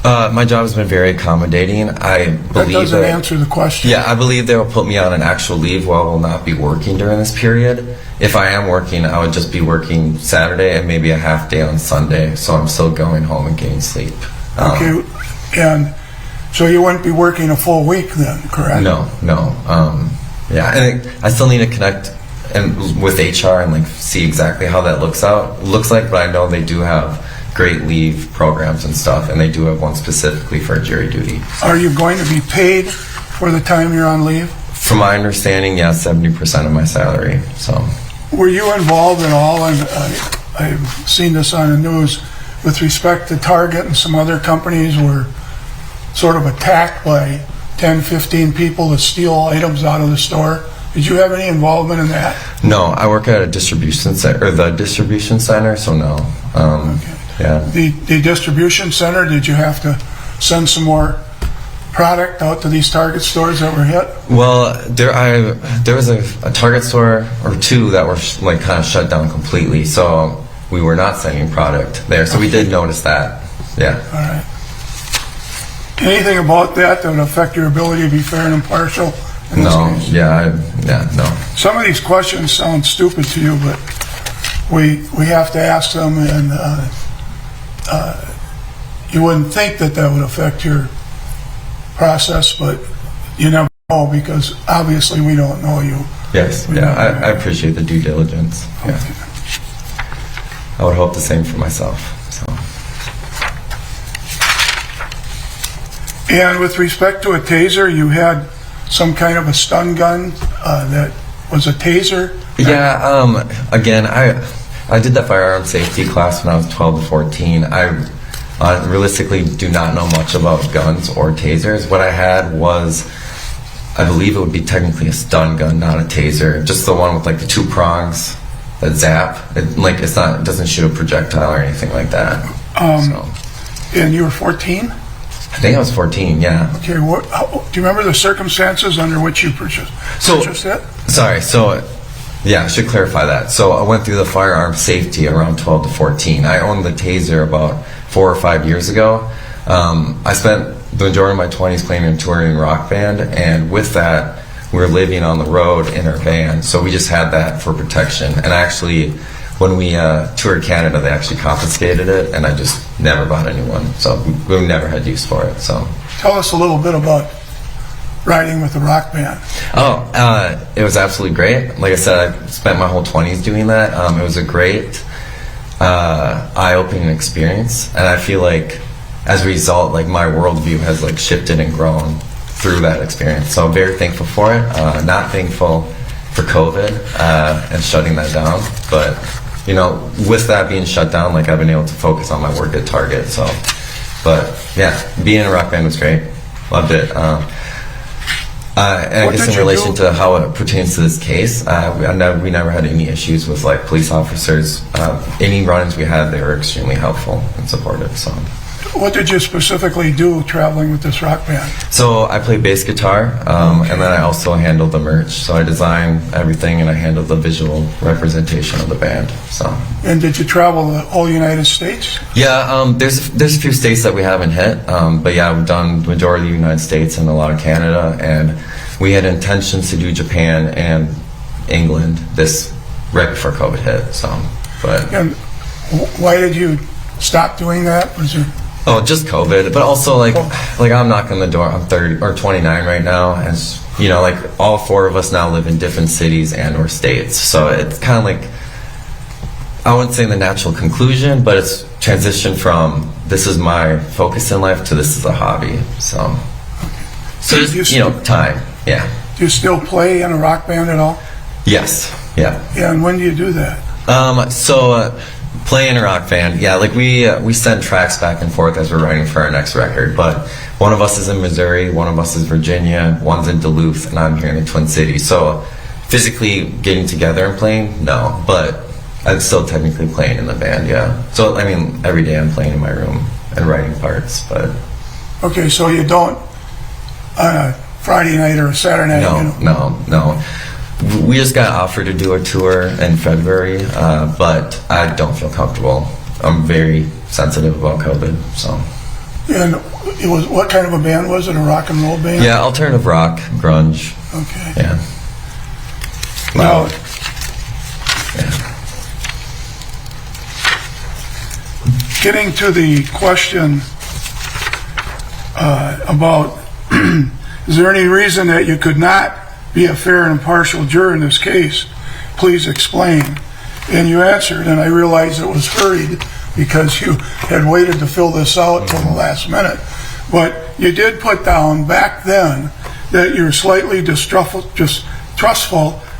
Speaker 11: My job has been very accommodating. I believe
Speaker 4: That doesn't answer the question.
Speaker 11: Yeah, I believe they will put me on an actual leave where I will not be working during this period. If I am working, I would just be working Saturday and maybe a half day on Sunday, so I'm still going home and getting sleep.
Speaker 4: Okay, and so you wouldn't be working a full week then, correct?
Speaker 11: No. Yeah, and I still need to connect with HR and like see exactly how that looks like, but I know they do have great leave programs and stuff, and they do have one specifically for jury duty.
Speaker 4: Are you going to be paid for the time you're on leave?
Speaker 11: From my understanding, yeah, 70% of my salary. So,
Speaker 4: were you involved at all, and I've seen this on the news, with respect to Target and some other companies were sort of attacked by 10, 15 people to steal items out of the store? Did you have any involvement in that?
Speaker 11: No, I work at a distribution center, so no.
Speaker 4: Okay.
Speaker 11: Yeah.
Speaker 4: The distribution center, did you have to send some more product out to these Target stores that were hit?
Speaker 11: Well, there was a Target store or two that were like kind of shut down completely, so we were not sending product there. So we did notice that. Yeah.
Speaker 4: All right. Anything about that would affect your ability to be fair and impartial in this
Speaker 11: No.
Speaker 4: case?
Speaker 11: No.
Speaker 4: Some of these questions sound stupid to you, but we have to ask them, and you wouldn't think that would affect your process, but you never know, because obviously we don't know you.
Speaker 11: Yes. I appreciate the due diligence. Yeah. I would hope the same for myself. So.
Speaker 4: And with respect to a taser, you had some kind of a stun gun that was a taser?
Speaker 11: Yeah, again, I did that firearm safety class when I was 12 to 14. I realistically do not know much about guns or tasers. What I had was, I believe it would be technically a stun gun, not a taser. Just the one with like the two prongs that zap. It doesn't shoot a projectile or anything like that.
Speaker 4: And you were 14?
Speaker 11: I think I was 14, yeah.
Speaker 4: Okay, do you remember the circumstances under which you purchased it?
Speaker 11: Sorry, yeah, I should clarify that. So I went through the firearm safety around 12 to 14. I owned the taser about 4 or 5 years ago. I spent the majority of my 20s playing in a touring rock band, and with that, we were living on the road in our van, so we just had that for protection. And actually, when we toured Canada, they actually confiscated it, and I just never bought a new one. So we never had use for it. So
Speaker 4: tell us a little bit about riding with the rock band.
Speaker 11: It was absolutely great. Like I said, I spent my whole 20s doing that. It was a great eye-opening experience, and I feel like as a result, like my worldview has like shifted and grown through that experience. So I'm very thankful for it. Not thankful for COVID and shutting that down, but you know, with that being shut down, like I've been able to focus on my work at Target. So, but yeah, being in a rock band was great. Loved it. And I guess in relation to how it pertains to this case, we never had any issues with like police officers. Any run-ins we had, they were extremely helpful and supportive. So.
Speaker 4: What did you specifically do traveling with this rock band?
Speaker 11: So I play bass guitar, and then I also handle the merch. So I design everything, and I handle the visual representation of the band. So. And
Speaker 4: did you travel the whole United States?
Speaker 11: Yeah, there's a few states that we haven't hit, but yeah, we've done the majority of the United States and a lot of Canada, and we had intentions to do Japan and England right before COVID hit. So, but.
Speaker 4: And why did you stop doing that? Was there?
Speaker 11: Oh, just COVID, but also like I'm knocking the door. I'm 30 or 29 right now, and you know, like all 4 of us now live in different cities and or states. So it's kind of like, I wouldn't say the natural conclusion, but it's transitioned from this is my focus in life to this is a hobby. So just, you know, time. Yeah.
Speaker 4: Do you still play in a rock band at all?
Speaker 11: Yes. Yeah.
Speaker 4: Yeah, and when do you do that?
Speaker 11: Playing a rock band, yeah, like we send tracks back and forth as we're writing for our next record, but one of us is in Missouri, one of us is Virginia, one's in Duluth, and I'm here in the Twin Cities. So physically getting together and playing, no, but I'm still technically playing in the band, yeah. So I mean, every day I'm playing in my room and writing parts, but.
Speaker 4: Okay, so you don't on a Friday night or a Saturday night?
Speaker 11: No. We just got offered to do a tour in February, but I don't feel comfortable. I'm very sensitive about COVID, so.
Speaker 4: And it was, what kind of a band was it? A rock and roll band?
Speaker 11: Yeah, alternative rock, grunge.
Speaker 4: Okay.
Speaker 11: Yeah.
Speaker 4: Now, getting to the question about is there any reason that you could not be a fair and impartial juror in this case? Please explain. And you answered, and I realized it was hurried because you had waited to fill this out till the last minute. But you did put down back then that you're slightly distrustful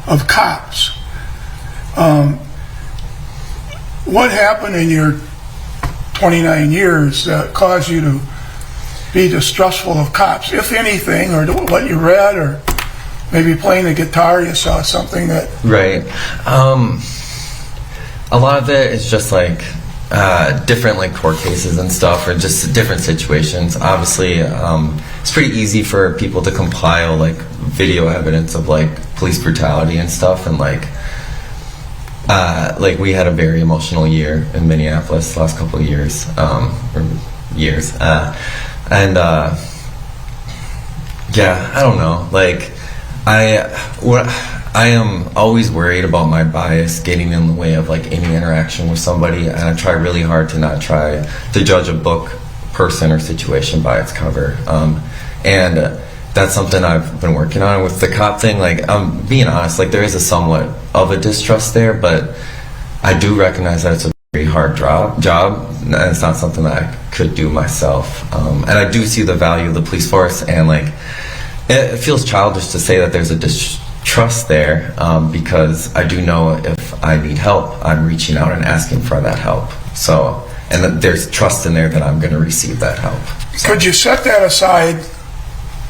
Speaker 4: of cops. What happened in your 29 years that caused you to be distrustful of cops, if anything, or what you read, or maybe playing the guitar, you saw something that...
Speaker 11: Right. A lot of it is just like different like court cases and stuff, or just different situations. Obviously, it's pretty easy for people to compile like video evidence of like police brutality and stuff, and like we had a very emotional year in Minneapolis the last couple of years, yeah, I don't know. Like, I am always worried about my bias getting in the way of like any interaction with somebody, and I try really hard to not try to judge a book, person, or situation by its cover. And that's something I've been working on with the cop thing. Like, I'm being honest, like there is a somewhat of a distrust there, but I do recognize that it's a very hard job, and it's not something that I could do myself. And I do see the value of the police force, and like it feels childish to say that there's a distrust there, because I do know if I need help, I'm reaching out and asking for that help. So, and that there's trust in there that I'm going to receive that help. So.
Speaker 4: Could you set that aside,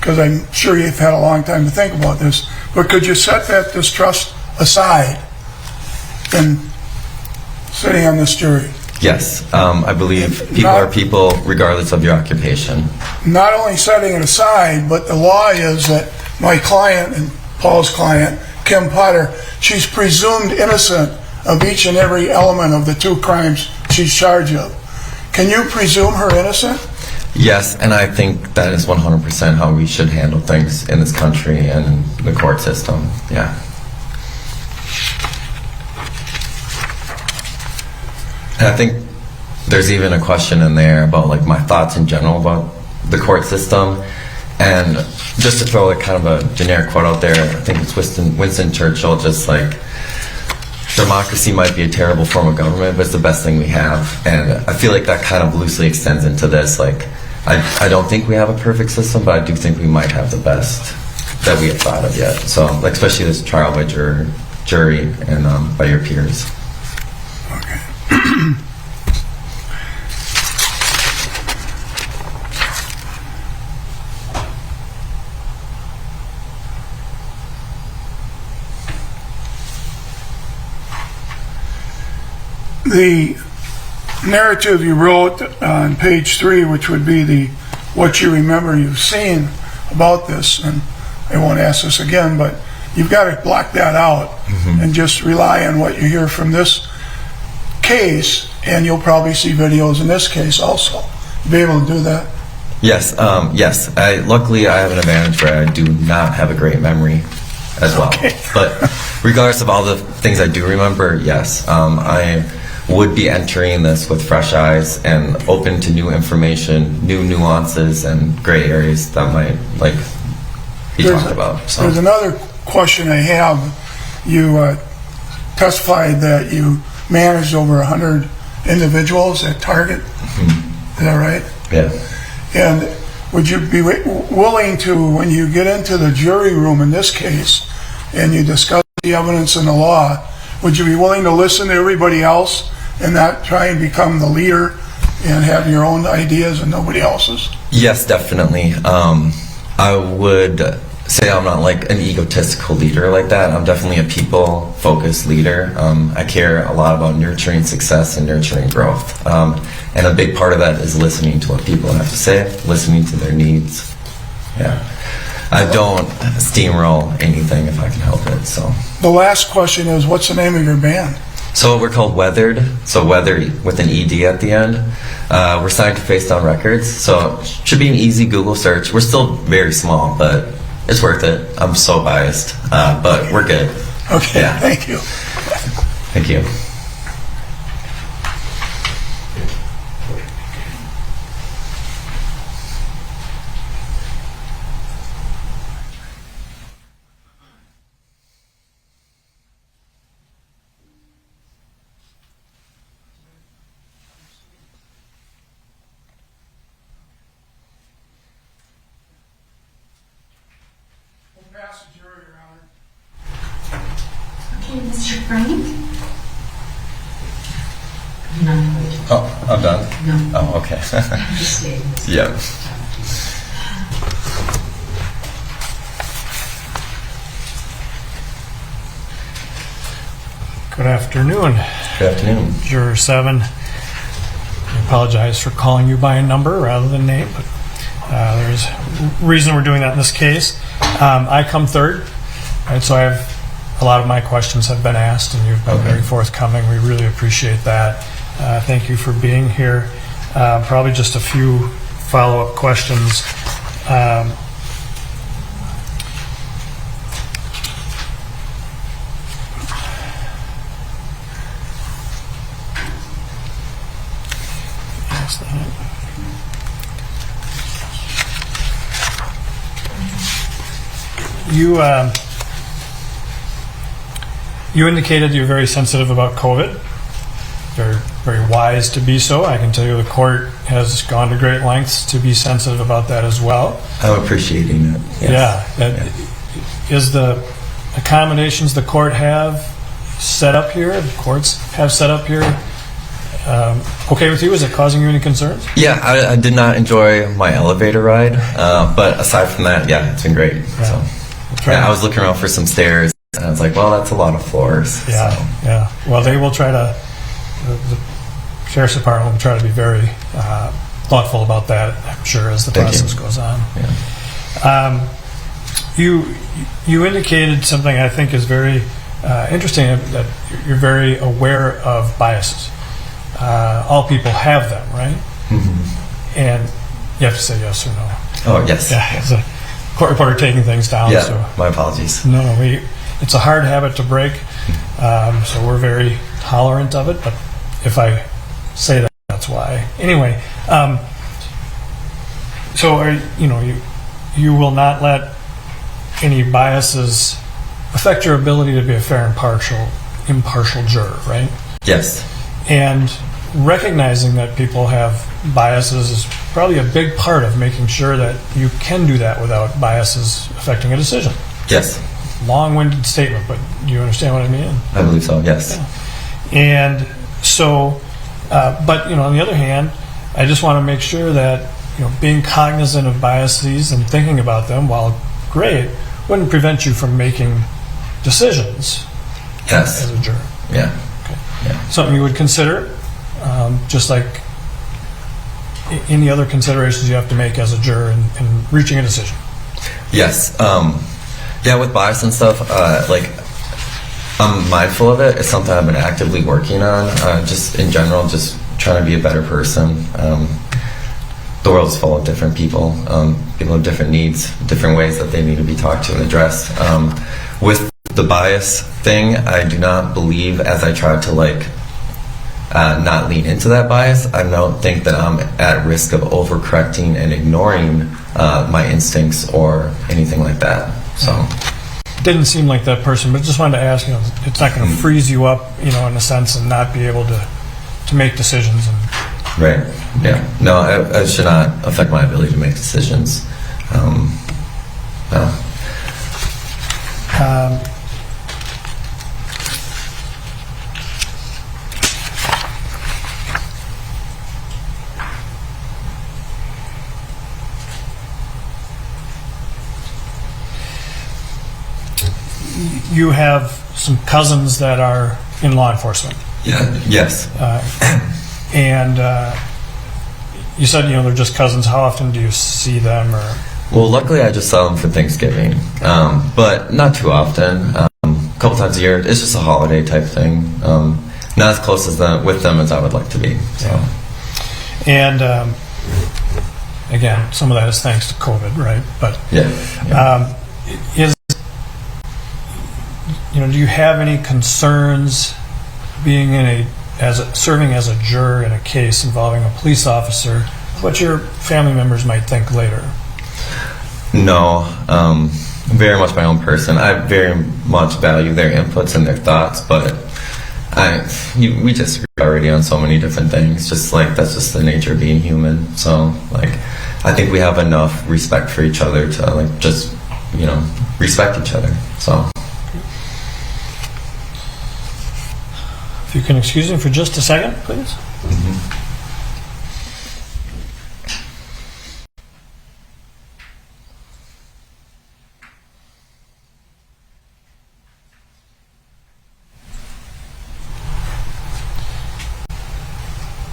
Speaker 4: because I'm sure you've had a long time to think about this, but could you set that distrust aside in sitting on this jury?
Speaker 11: Yes, I believe people are people regardless of your occupation.
Speaker 4: Not only setting it aside, but the law is that my client and Paul's client, Kim Potter, she's presumed innocent of each and every element of the 2 crimes she's charged of. Can you presume her innocent?
Speaker 11: Yes, and I think that is 100% how we should handle things in this country and in the court system. Yeah. And I think there's even a question in there about like my thoughts in general about the court system. And just to throw like kind of a generic quote out there, I think it's Winston Churchill, just like, democracy might be a terrible form of government, but it's the best thing we have. And I feel like that kind of loosely extends into this. Like, I don't think we have a perfect system, but I do think we might have the best that we have thought of yet. So, like, especially this trial by jury and by your peers.
Speaker 4: Okay. The narrative you wrote on page 3, which would be what you remember you've seen about this, and I won't ask this again, but you've got to block that out and just rely on what you hear from this case, and you'll probably see videos in this case also. Be able to do that?
Speaker 11: Yes, yes. Luckily, I have an advantage where I do not have a great memory as well. Okay. But regardless of all the things I do remember, yes, I would be entering this with fresh eyes and open to new information, new nuances, and gray areas that might be talked about. So. There's
Speaker 4: another question I have. You testified that you managed over 100 individuals at Target. Is that right?
Speaker 11: Yeah.
Speaker 4: And would you be willing to, when you get into the jury room in this case and you discuss the evidence and the law, would you be willing to listen to everybody else and not try and become the leader and have your own ideas and nobody else's?
Speaker 11: Yes, definitely. I would say I'm not like an egotistical leader like that. I'm definitely a people-focused leader. I care a lot about nurturing success and nurturing growth. And a big part of that is listening to what people have to say, listening to their needs. Yeah. I don't steamroll anything if I can help it. So.
Speaker 4: The last question is, what's the name of your band?
Speaker 11: So we're called Weathered, so Weather with an ED at the end. We're signed to Face Down Records, so it should be an easy Google search. We're still very small, but it's worth it. I'm so biased, but we're good.
Speaker 4: Okay,
Speaker 11: yeah.
Speaker 4: Thank you.
Speaker 11: Thank you.
Speaker 4: Pass the jury, Your Honor.
Speaker 12: Okay, Mr. Frank?
Speaker 11: Oh, I'm done?
Speaker 12: No.
Speaker 11: Oh, okay.
Speaker 12: Just stay.
Speaker 11: Yeah.
Speaker 7: Good afternoon.
Speaker 11: Good afternoon.
Speaker 7: Juror 7. I apologize for calling you by a number rather than name, but there's a reason we're doing that in this case. I come third, right, so I have a lot of my questions have been asked, and you've been very forthcoming. We really appreciate that. Thank you for being here. Probably just a few follow-up questions. You indicated you're very sensitive about COVID. Very, very wise to be so. I can tell you the court has gone to great lengths to be sensitive about that as well.
Speaker 11: I'm appreciating it. Yes.
Speaker 7: Yeah. Is the accommodations the court have set up here, the courts have set up here, okay with you? Is it causing you any concerns?
Speaker 11: Yeah, I did not enjoy my elevator ride, but aside from that, yeah, it's been great.
Speaker 7: Yeah.
Speaker 11: So, yeah, I was looking around for some stairs, and I was like, well, that's a lot of floors.
Speaker 7: Yeah,
Speaker 11: so.
Speaker 7: yeah. Well, they will try to, the Sheriff's Department will try to be very thoughtful about that, I'm sure, as the process goes on.
Speaker 11: Yeah.
Speaker 7: You indicated something I think is very interesting, that you're very aware of biases. All people have them, right?
Speaker 11: Mm-hmm.
Speaker 7: And you have to say yes or no.
Speaker 11: Oh, yes.
Speaker 7: Yeah, as a court reporter taking things down.
Speaker 11: Yeah,
Speaker 7: so.
Speaker 11: my apologies.
Speaker 7: No, it's a hard habit to break, so we're very tolerant of it, but if I say that, that's why. Anyway, so you will not let any biases affect your ability to be a fair and impartial juror, right?
Speaker 11: Yes.
Speaker 7: And recognizing that people have biases is probably a big part of making sure that you can do that without biases affecting a decision.
Speaker 11: Yes.
Speaker 7: Long-winded statement, but do you understand what I mean?
Speaker 11: I believe so, yes.
Speaker 7: Yeah. And so, but on the other hand, I just want to make sure that being cognizant of biases and thinking about them, while great, wouldn't prevent you from making decisions.
Speaker 11: Yes.
Speaker 7: As a juror.
Speaker 11: Yeah.
Speaker 7: Okay.
Speaker 11: Yeah.
Speaker 7: Something you would consider, just like any other considerations you have to make as a juror in reaching a decision.
Speaker 11: Yes. Yeah, with bias and stuff, I'm mindful of it. It's something I've been actively working on. Just in general, just trying to be a better person. The world is full of different people. People have different needs, different ways that they need to be talked to and addressed. With the bias thing, I do not believe, as I try to not lean into that bias, I don't think that I'm at risk of overcorrecting and ignoring my instincts or anything like that. So,
Speaker 7: didn't seem like that person, but just wanted to ask. It's not going to freeze you up, in a sense, and not be able to make decisions.
Speaker 11: Right. Yeah. No, it should not affect my ability to make decisions. No.
Speaker 7: You have some cousins that are in law enforcement.
Speaker 11: Yeah. Yes.
Speaker 7: And you said they're just cousins. How often do you see them? Or
Speaker 11: Well, luckily I just sell them for Thanksgiving, but not too often. A couple times a year. It's just a holiday type thing. Not as close with them as I would like to be. So.
Speaker 7: And again, some of that is thanks to COVID, right? But
Speaker 11: Yeah.
Speaker 7: do you have any concerns being serving as a juror in a case involving a police officer, what your family members might think later?
Speaker 11: No, very much my own person. I very much value their inputs and their thoughts, but we disagree already on so many different things. Just like that's just the nature of being human. So I think we have enough respect for each other to just respect each other. So.
Speaker 7: If you can excuse me for just a second, please.
Speaker 11: Mm-hmm.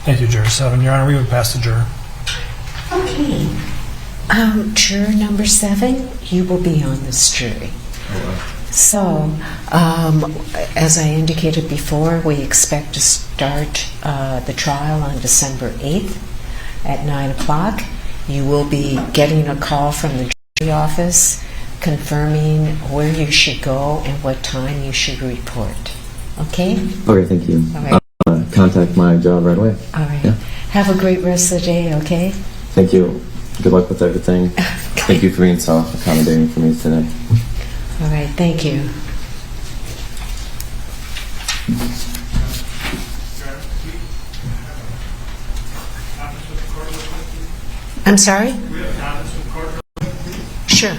Speaker 7: Thank you, Juror 7. Your Honor, we would pass the juror.
Speaker 1: Okay. Juror number 7, you will be on this jury. So, as I indicated before, we expect to start the trial on December 8th at 9 o'clock. You will be getting a call from the jury office confirming where you should go and what time you should report. Okay?
Speaker 11: Okay, thank you.
Speaker 1: All right.
Speaker 11: Contact my job right away.
Speaker 1: All right.
Speaker 11: Yeah.
Speaker 1: Have a great rest of the day, okay?
Speaker 11: Thank you. Good luck with everything. Thank you for being so accommodating for me today.
Speaker 1: All right, thank you. I'm sorry? Sure.